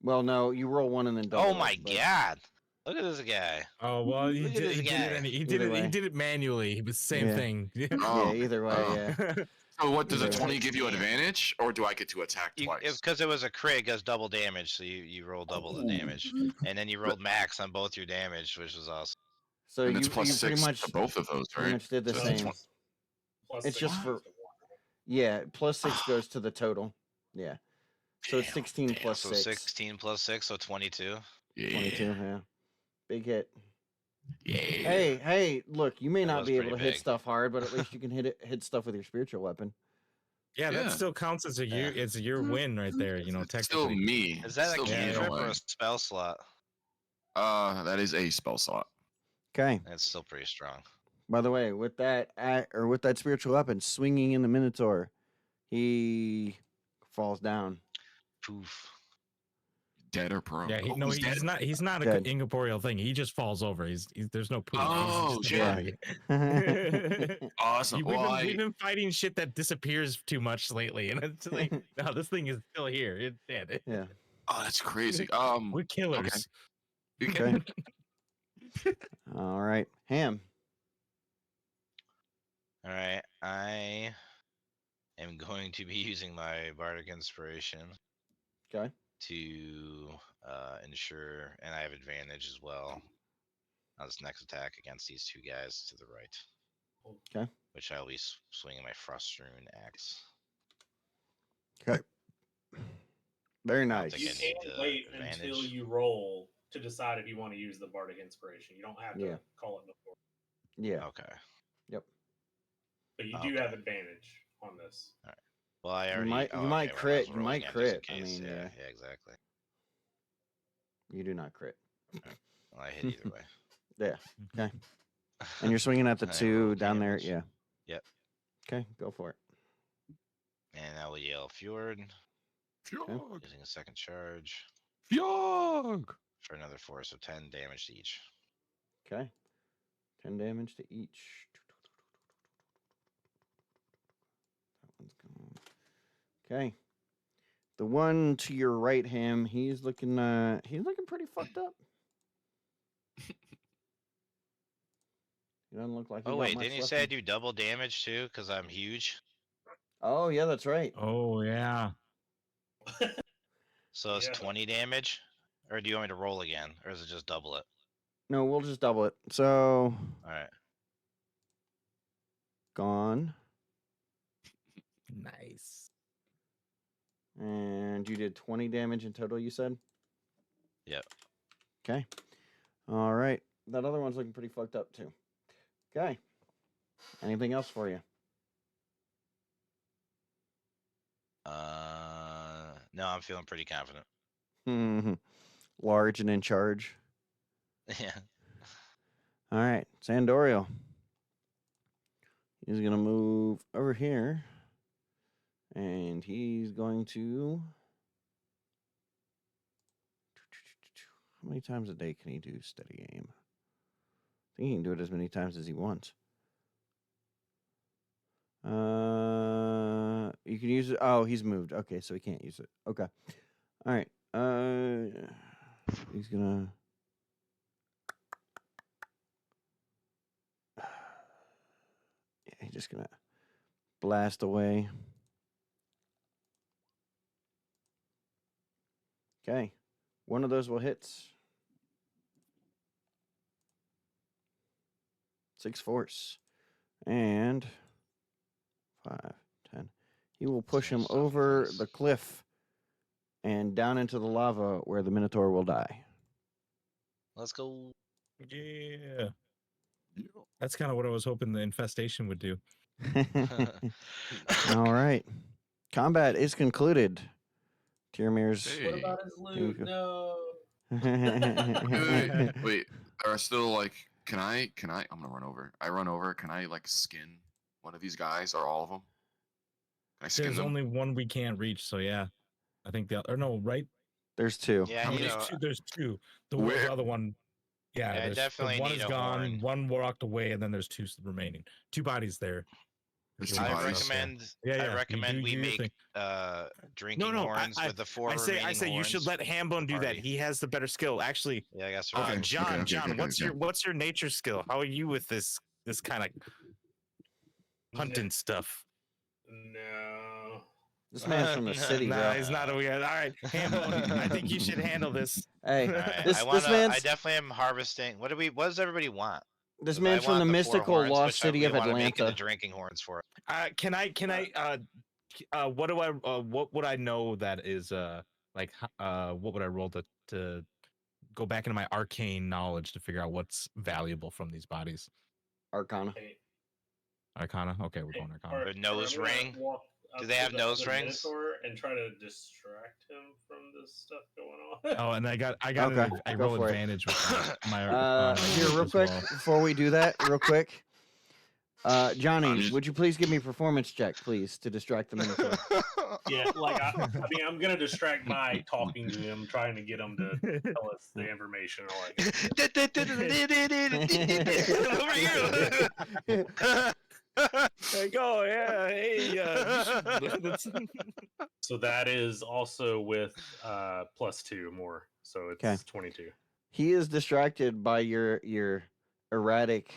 Well, no, you roll one and then double. Oh it, my but- god. Look at this guy. Oh well, he Look at did, this he did guy. it. He Either did it. way. He did it manually. It was the same Yeah. thing. Oh, Yeah, either way, oh. yeah. So what, does a Either way. 20 give you advantage, or do I get to attack twice? Because it was a crit, it does double damage, so you roll double the damage. And then you rolled max on both your damage, which was awesome. So And you, it's you plus pretty 6 much to both of those, pretty right? much did the So same. it's Plus It's six just for- to one. Yeah, plus 6 goes to the total. Yeah. So it's Damn, 16 plus So 6. 16 plus 6, so 22. Yeah. 22, yeah. Big hit. Yeah. Hey, look, you may That not was be able to pretty hit big. stuff hard, but at least you can hit stuff with your spiritual weapon. Yeah, Yeah. that still counts as a year. Yeah. It's a year win right there. You know, It's still technically. me. Is that a Still me in cantrip way. or a spell slot? That is a spell slot. Okay. That's still pretty strong. By the way, with that with that spiritual weapon swinging in the Minotaur, he falls down. Poof. Dead or prone? Yeah, Oh, no, he's dead? he's not Dead. an incorporeal thing. He just falls over. He's there's no poop. Oh, He's just shit. a body. Awesome. We've been fighting shit that disappears too much lately, and it's like, no, this thing is still here. It's dead. Yeah. Oh, that's crazy. We're killers. Okay. All right. Ham. All right, I am going to be using my bardic inspiration Okay. to ensure, and I have advantage as well on this next attack against these two guys to the right. Okay. Which I'll be swinging my Frost Rune axe. Okay. Very I don't nice. think You I need can the wait advantage. until you roll to decide if you want to use the bardic inspiration. You don't have to Yeah. call it before, Yeah. Okay. but you do have advantage on this. Well, I You already. might- oh, you might okay, well, I crit, was you rolling might again just in crit, I case, mean, yeah, yeah. exactly. You do not crit. Well, I hit either way. Yeah. Okay. And you're swinging at the I two roll down there. damage. Yeah. Yep. Okay. Go for it. And I will yell Fjord, Fjord. using a second charge Fjord. for another 4, so 10 damage to each. Okay. 10 damage to each. That one's gone. Okay. The one to your right, Ham, he's looking pretty fucked up. He doesn't look like he Oh got wait, much didn't you left say I in- do double damage too? Because I'm huge. Oh, yeah, that's right. Oh yeah. So it's Yeah. 20 damage, or do you want me to roll again, or is it just double it? No, we'll just double it. So, All right. gone. Nice. And you did 20 damage in total, you said? Yep. Okay. All right. That other one's looking pretty fucked up, too. Okay. Anything else for you? No, I'm feeling pretty confident. Large and in charge. Yeah. All right. Sandorio. He's going to move over here. And he's going to... How many times a day can he do steady aim? I think he can do it as many times as he wants. You can use it. Oh, he's moved. Okay, so he can't use it. Okay. All right. He's gonna. Yeah, he's just gonna blast away. Okay. One of those will hit. 6 force. And 5, 10. He will push him Almost seven over force. the cliff and down into the lava where the Minotaur will die. Let's go. Yeah. That's kind of what I was hoping the infestation would do. All right. Combat is concluded. Tiramir's. What Hey. about his There you loot? go. No. Wait. There are still like, can I? I'm gonna run over. I run over. Can I like skin one of these guys or all of them? Can I skin There's them? only one we can't reach, so yeah. I think or no, right? There's 2. Yeah, I mean, you there's know, two. There's two. The Where- other one. Yeah, Yeah, I there's- definitely the one need is a gone. horn. One walked away, and then there's 2 remaining. 2 bodies there. There's There's two I bodies. recommend. Yeah, yeah, I you recommend do we your make thing. drinking no, horns with the 4 I say remaining you should horns let Hambone for do that. party. He has the better skill. Actually, Yeah, I guess. Okay. John, okay, what's okay. your nature skill? How are you with this kind of hunting stuff? No. This man's from the city, Nah, bro. he's not a weird. All right, Hambone, I think you should handle this. Hey, All right, this I man's definitely am harvesting. What does everybody want? this 'Cause man's I from want the four mystical horns, lost which city we of wanna make into Atlanta. drinking horns for. Can I what do I what would I know that is like what would I roll to go back into my arcane knowledge to figure out what's valuable from these bodies? Arcana. Okay. Arcana. Okay, we're going Arcana. Or nose I'm gonna ring? walk Do up they to have the nose other rings? Minotaur and try to distract him from this stuff going on. Oh, and I got Okay, I go roll for it. advantage with my Here, real as quick, well. before we do that, real quick. Johnny, I'm just- would you please give me a performance check, please, to distract the Minotaur? Yeah, like I mean, I'm gonna distract by talking to him, trying to get him to tell us the information. Or like, Like, oh yeah, hey, so that is also with +2 more, so it's 'Kay. 22. He is distracted by your erratic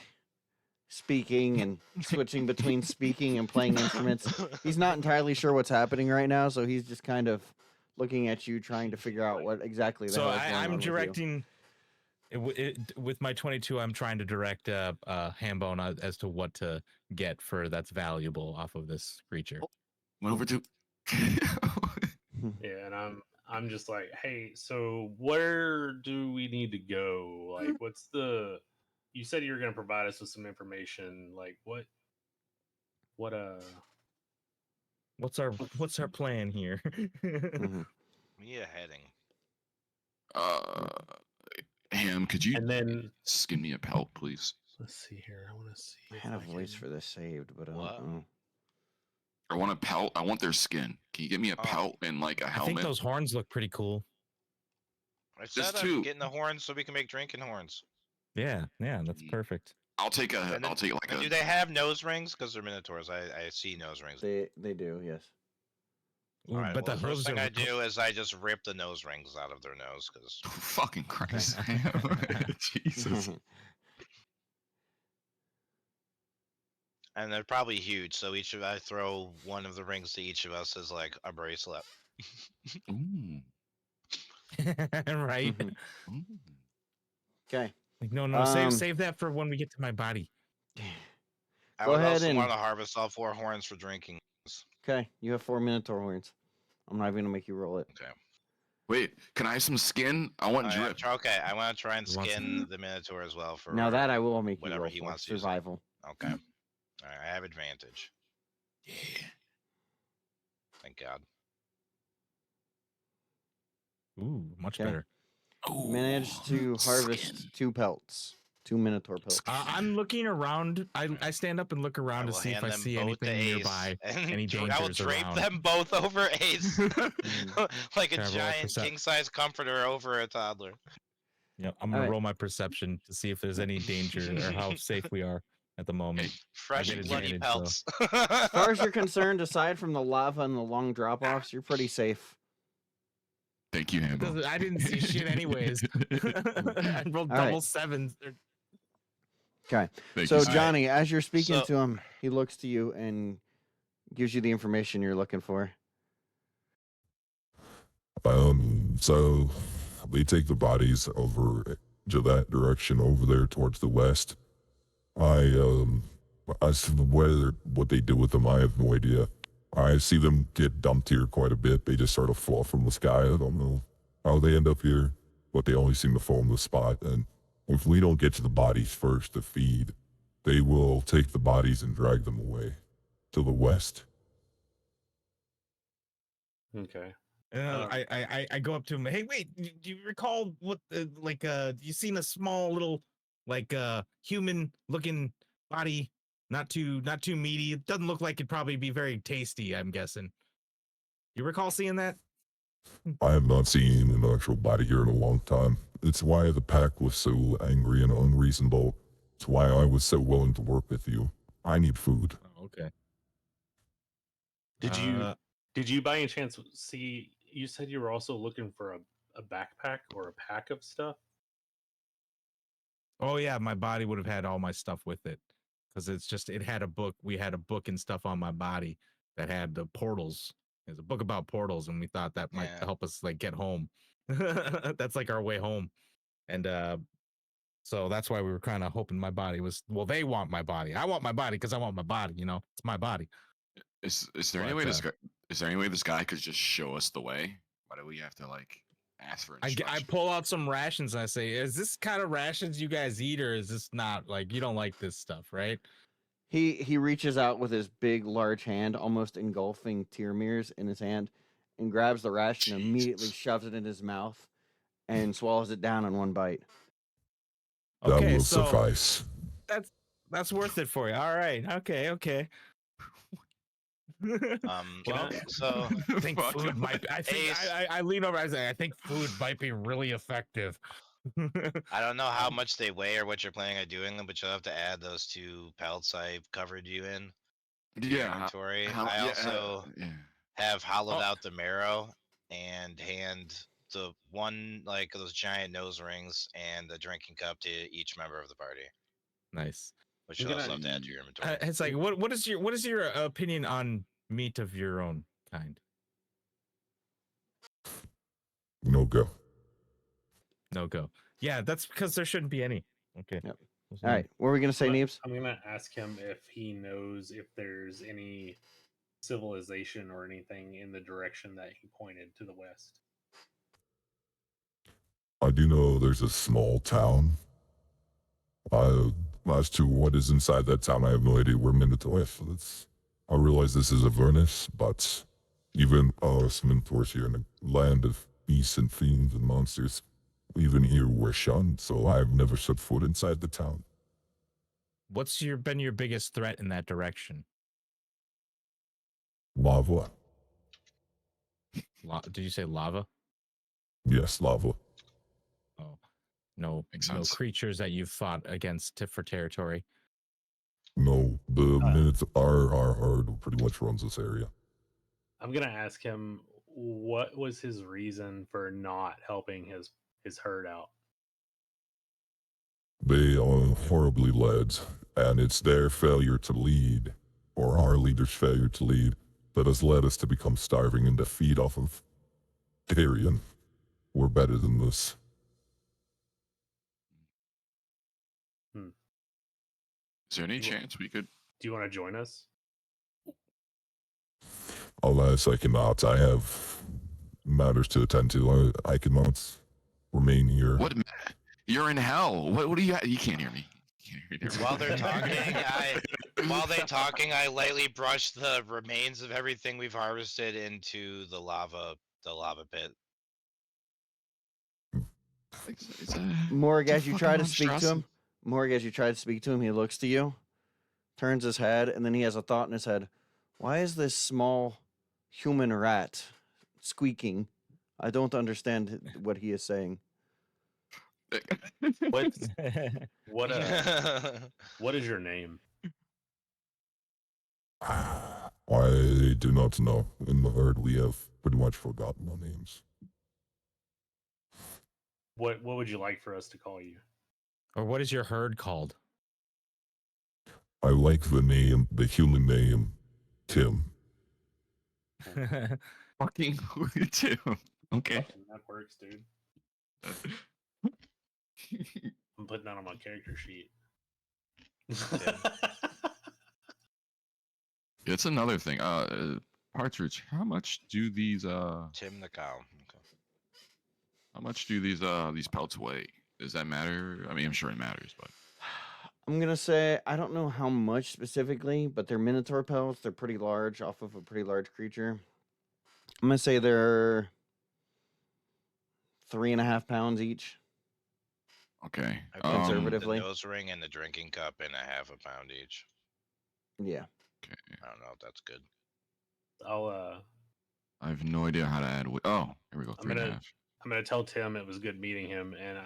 speaking and switching between speaking and playing instruments. He's not entirely sure what's happening right now, so he's just kind of looking at you, trying to figure out what exactly the so hell is going on I'm with you. directing. With my 22, I'm trying to direct Hambone as to what to get for that's valuable off of this creature. Went over to. Yeah, and I'm just like, hey, so where do we need to go? Like, what's the? You said you were gonna provide us with some information. Like, what? What's our plan here? Mhm. We need a heading. Ham, could you And then skin me a pelt, please? let's see here. I want to see. I if had a I voice can- for this saved, but I What? don't know. I want a pelt. I want their skin. Can you get me a Oh. pelt and like a I helmet? think those horns look pretty cool. I said two. I'm getting the horns so we can make drinking horns. Yeah, that's Mm. perfect. I'll take a. And then- I'll take like And a. do they have nose rings? Because they're minotaurs. I see nose rings. They do, yes. Ooh, All right, but well, the the first hooves thing are I do is I just rip the nose rings out of their nose because Fucking Christ! Jesus. and they're probably huge. So I throw one of the rings to each of us as like a bracelet. Ooh. right. Mhm. Ooh. Okay. Like no, Um, save that for when we get to my body. I Go would ahead also and- want to harvest all 4 horns for drinking. Okay, you have 4 Minotaur horns. I'm not even gonna make you roll it. Okay. Wait, can I have some skin? I want drip. Okay, I want to try and You want skin the minotaur as well for Now that I will make you whatever roll he for wants to use it. survival. Okay. All right, I have advantage. Yeah. Thank God. Ooh, much Okay. better. Managed to harvest Skin. 2 pelts. 2 Minotaur pelts. I'm looking around. I stand up and look I around to will see if hand I them see both to anything Ace, nearby. and any I will dangers drape around. them both over Ace, like a Can I roll a giant percep- king-size comforter over a toddler. Yep, I'm All gonna right. roll my perception to see if there's any danger or how safe we are at the moment. Fresh get bloody advantage, pelts. As far as you're concerned, aside from the lava and the long drop offs, you're pretty safe. Thank you, Hambo. I didn't see shit anyways. I rolled All right. double sevens. Okay. Thank So you, sir. Johnny, as you're speaking So- to him, he looks to you and gives you the information you're looking for. So they take the bodies over to that direction over there towards the west. As to what they do with them, I have no idea. I see them get dumped here quite a bit. They just sort of fall from the sky. I don't know how they end up here, but they always seem to fall on the spot. And if we don't get to the bodies first to feed, they will take the bodies and drag them away to the west. Okay. I go up to him. Hey, wait! Do you recall what you seen a small little human looking body? Not too meaty. It doesn't look like it'd probably be very tasty. I'm guessing. You recall seeing that? I have not seen an actual body here in a long time. It's why the pack was so angry and unreasonable. It's why I was so willing to work with you. I need food. Oh, okay. Did you by any chance see? You said you were also looking for a backpack or a pack of stuff. Oh yeah, my body would have had all my stuff with it because it had a book. We had a book and stuff on my body that had the portals. There's a book about portals, and we thought that might Yeah. help us get home. That's like our way home, and so that's why we were kind of hoping my body was. Well, they want my body. I want my body because I want my body. It's my body. Is there any But, way this guy could just show us the way? Why do we have to ask for I instructions? pull out some rations and I say, "Is this kind of rations you guys eat, or is this not you don't like this stuff, right?" He reaches out with his big, large hand, almost engulfing Tyrmir's in his hand, and grabs the ration and immediately Jesus. shoves it in his mouth and swallows it down in one bite. That Okay, will so suffice. That's worth it for you. All right. Okay. Well, So I think Fuck food off. might. I think Ace. I lean over. I say I think food might be really effective. I don't know how much they weigh or what you're planning on doing them, but you'll have to add those 2 pelts I covered you in to your Yeah. inventory. How, I yeah, also yeah. have hollowed Oh. out the marrow and hand the one like those giant nose rings and the drinking cup to each member of the party, Nice. which I'm you'll also gonna- have to add to your inventory. It's like what is your opinion on meat of your own kind? No go. No go. Yeah, that's because there shouldn't be any. Okay. Yep. There's All none. right. What were we gonna say, I'm gonna- Neebs? I'm gonna ask him if he knows if there's any civilization or anything in the direction that he pointed to the west. I do know there's a small town. As to what is inside that town, I have no idea. We're Minotaur. I realize this is Avernus, but even us Minotaurs here in the land of beasts and fiends and monsters, even here we're shunned, so I've never set foot inside the town. What's been your biggest threat in that direction? Lava. Did you say lava? Yes, lava. Oh, no, Makes no sense. creatures that you've fought against for territory. No, the Minotaur, our herd pretty much runs this area. I'm gonna ask him what was his reason for not helping his herd out. They are horribly led, and it's their failure to lead, or our leader's failure to lead, that has led us to become starving and to feed off of Tyrion. We're better than this. Is there any You- chance we could? Do you want to join us? Alas, I cannot. I have matters to attend to. I cannot remain here. What? You're in hell. What do you? You can't hear me. You can't hear me. While they're talking, I lightly brush the remains of everything we've harvested into the lava pit. It's Morg, it's a as you fucking try to speak to monstrosity. him, Morg, as you try to speak to him, he looks to you, turns his head, and then he has a thought in his head. Why is this small human rat squeaking? I don't understand what he is saying. What what is your name? I do not know. In the herd, we have pretty much forgotten our names. What would you like for us to call you? Or what is your herd called? I like the name, the human name, Tim. Fucking who too. Okay. That works, dude. I'm putting that on my character sheet. It's another thing. Partridge. How much do these Tim the cow. Okay. How much do these pelts weigh? Does that matter? I mean, I'm sure it matters, but I'm gonna say I don't know how much specifically, but they're Minotaur pelts. They're pretty large, off of a pretty large creature. I'm gonna say they're 3.5 pounds each. okay. I put Conservatively. the nose ring and the drinking cup in a half a pound each. Yeah. Okay. I don't know if that's good. I have no idea how to add. Oh, here we go. I'm 3.5. I'm gonna tell Tim it was good meeting him, and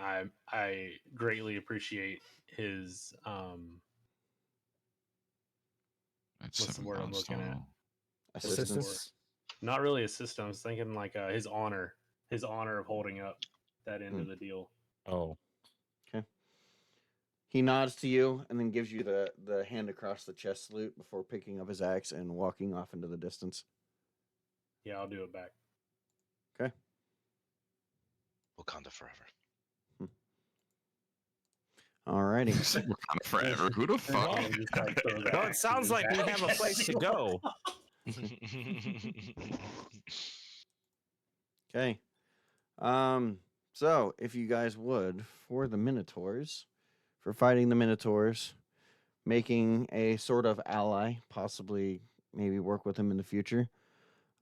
I greatly appreciate his That's what's the 7 word I'm pounds looking at? total. Assistance. Not really a system. I was thinking like his honor of holding up that end of the deal. Oh, He nods to you and then gives you the hand across the chest salute before picking up his axe and walking off into the distance. Yeah, I'll do it back. Okay. Wakanda forever. Alrighty. He said Wakanda forever. Who the fuck? Well, just, like, throw that well, it axe sounds in like his we back. have a place to go. Okay. So if you guys would, for the Minotaurs, for fighting the Minotaurs, making a sort of ally, possibly maybe work with him in the future,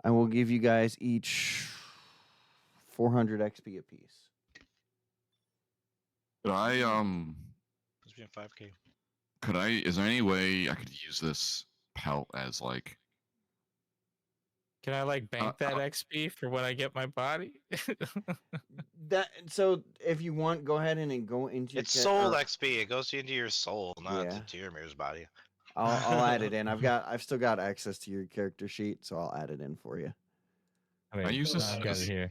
I will give you guys each 400 XP apiece. Could I It's been 5K. could I? Is there any way I could use this pelt as like? Can I like bank that XP for when I get my body? That so if you want, go ahead and go into It's your soul XP. It goes into your soul, not Yeah. to Tiramir's body. I'll add it in. I've still got access to your character sheet, so I'll add it in for you. I use this I've got as- it here.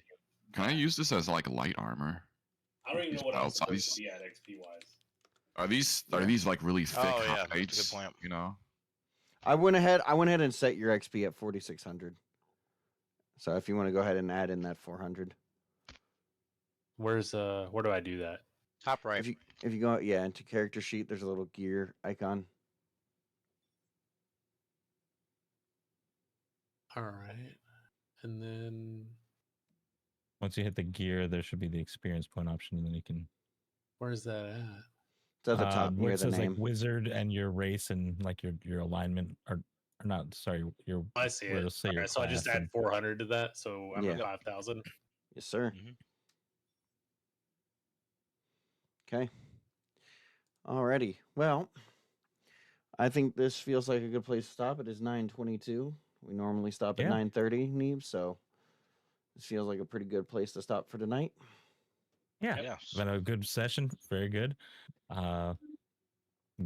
Can I use this as like light armor? I don't even These know what I'm belts, are supposed to these- be at XP wise. Are these Yeah. like really thick Oh, yeah, that's a good hides? point. You know. I went ahead and set your XP at 4600. So if you want to go ahead and add in that 400. Where do I do that? Top right. If you go into character sheet, there's a little gear icon. All right. And then Once you hit the gear, there should be the experience point option, and then you can. where's that at? It's at the top where near it the says name. like wizard and your race and like your alignment or not. Sorry, your. I see where it. it'll say your Okay, so I just class add and- 400 to that, so I'm at Yeah. 5,000. Yes, sir. Mhm. Okay. Alrighty. Well, I think this feels like a good place to stop. It is 9:22. We normally stop at Yeah. 9:30, Neeb, so this feels like a pretty good place to stop for tonight. Yeah, Yes. been a good session. Very good.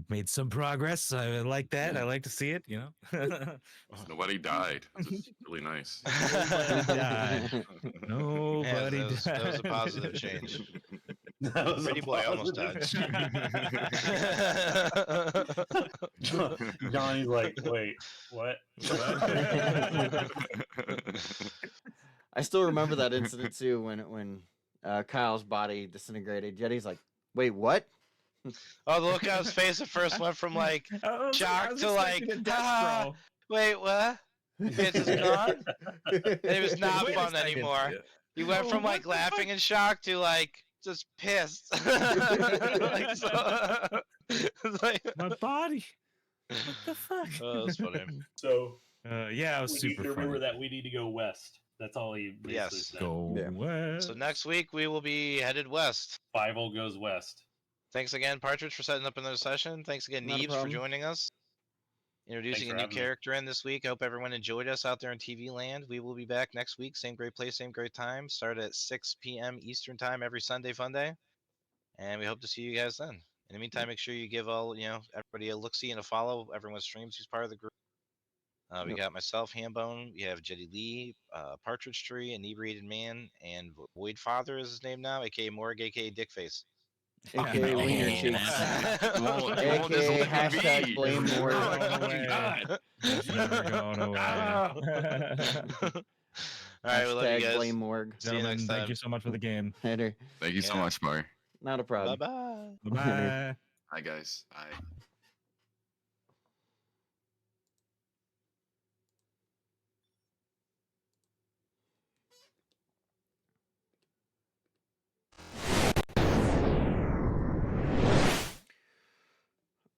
Made some progress. I like that. I like to see it. You know. Nobody died. This is really nice. died. Nobody that was a died. positive change. That was a Pretty boy almost died. Johnny's like, wait, what? I still remember that incident too when Kyle's body disintegrated. Jetty's like, "Wait, what?" Oh, the look on his face at first went from like, shock to like, ah, wait, what? It's just gone? And it was not Wait a fun second. anymore. He went from like laughing in shock to like just pissed. Like, so, it's like, My body. What the fuck? oh, that's funny. So Yeah, it was we need super to remember funny. that we need to go west. That's all he basically Yes. said. Go Yeah. west. So next week we will be headed west. 5-0 goes west. Thanks again, Partridge, for setting up another session. Thanks again, Not a Neebs, for problem. joining us. Introducing for a new having me. character in this week. I hope everyone enjoyed us out there in TV land. We will be back next week. Same great place, same great time. Start at 6 p.m. Eastern time every Sunday fun day. And we hope to see you guys then. In the meantime, make sure you give everybody a look-see and a follow. Everyone streams who's part of the group. We Yep. got myself, Hambone. We have Jetty Lee, Partridge Tree, Inebriated Man, and Void Father is his name now, aka Morg, aka Dickface. AKA no. Wiener Oh, Cheeks. Well, AKA this will hashtag be. blame Oh Morg. my No fucking way. God. It's never going away. All right, we love you Hashtag guys. blame Morg. See you Gentlemen, next thank time. you so much for the game. Later. Thank you so Yeah. much, Bar. Not a Bye problem. bye. Bye. Hi, guys. Bye.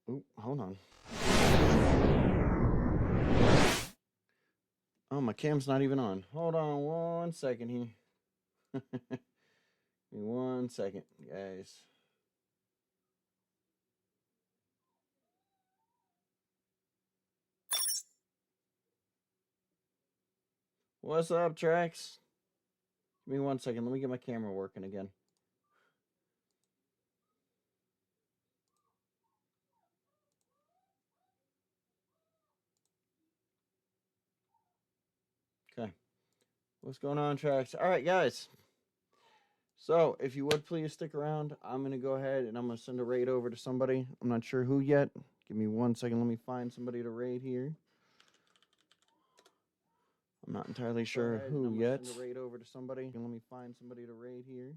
Oop, hold on. Oh, my cam's not even on. Hold on 1 second here. Give me 1 second, guys. What's up, Trax? Give me 1 second. Let me get my camera working again. Okay. What's going on, Trax? All right, guys. So, if you would please stick around, I'm going to go ahead and I'm going to send a raid over to somebody. I'm not sure who yet. Give me 1 second. Let me find somebody to raid here. I'm not entirely sure who yet. Send a raid over to somebody. Let me find somebody to raid here.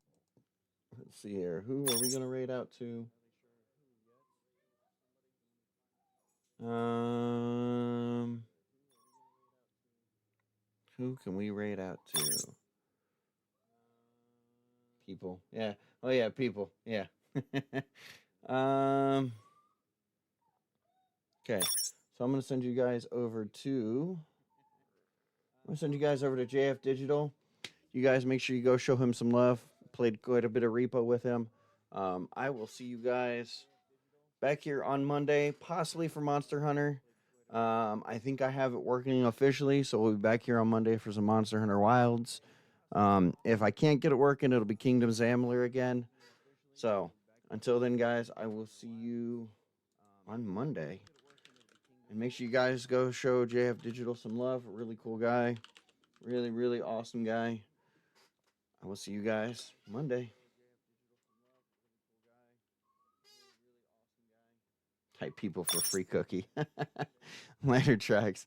Let's see here. Who are we going to raid out to? Who can we raid out to? People. Yeah. Oh yeah, people. Yeah. Okay. So I'm gonna send you guys over to JF Digital. You guys make sure you go show him some love. Played quite a bit of repo with him. I will see you guys back here on Monday, possibly for Monster Hunter. I think I have it working officially, so we'll be back here on Monday for some Monster Hunter Wilds. If I can't get it working, it'll be Kingdoms Amalur again. So until then, guys, I will see you on Monday. And make sure you guys go show JF Digital some love. Really cool guy. Really, really awesome guy. I will see you guys Monday. Type people for free cookie. Later, tracks.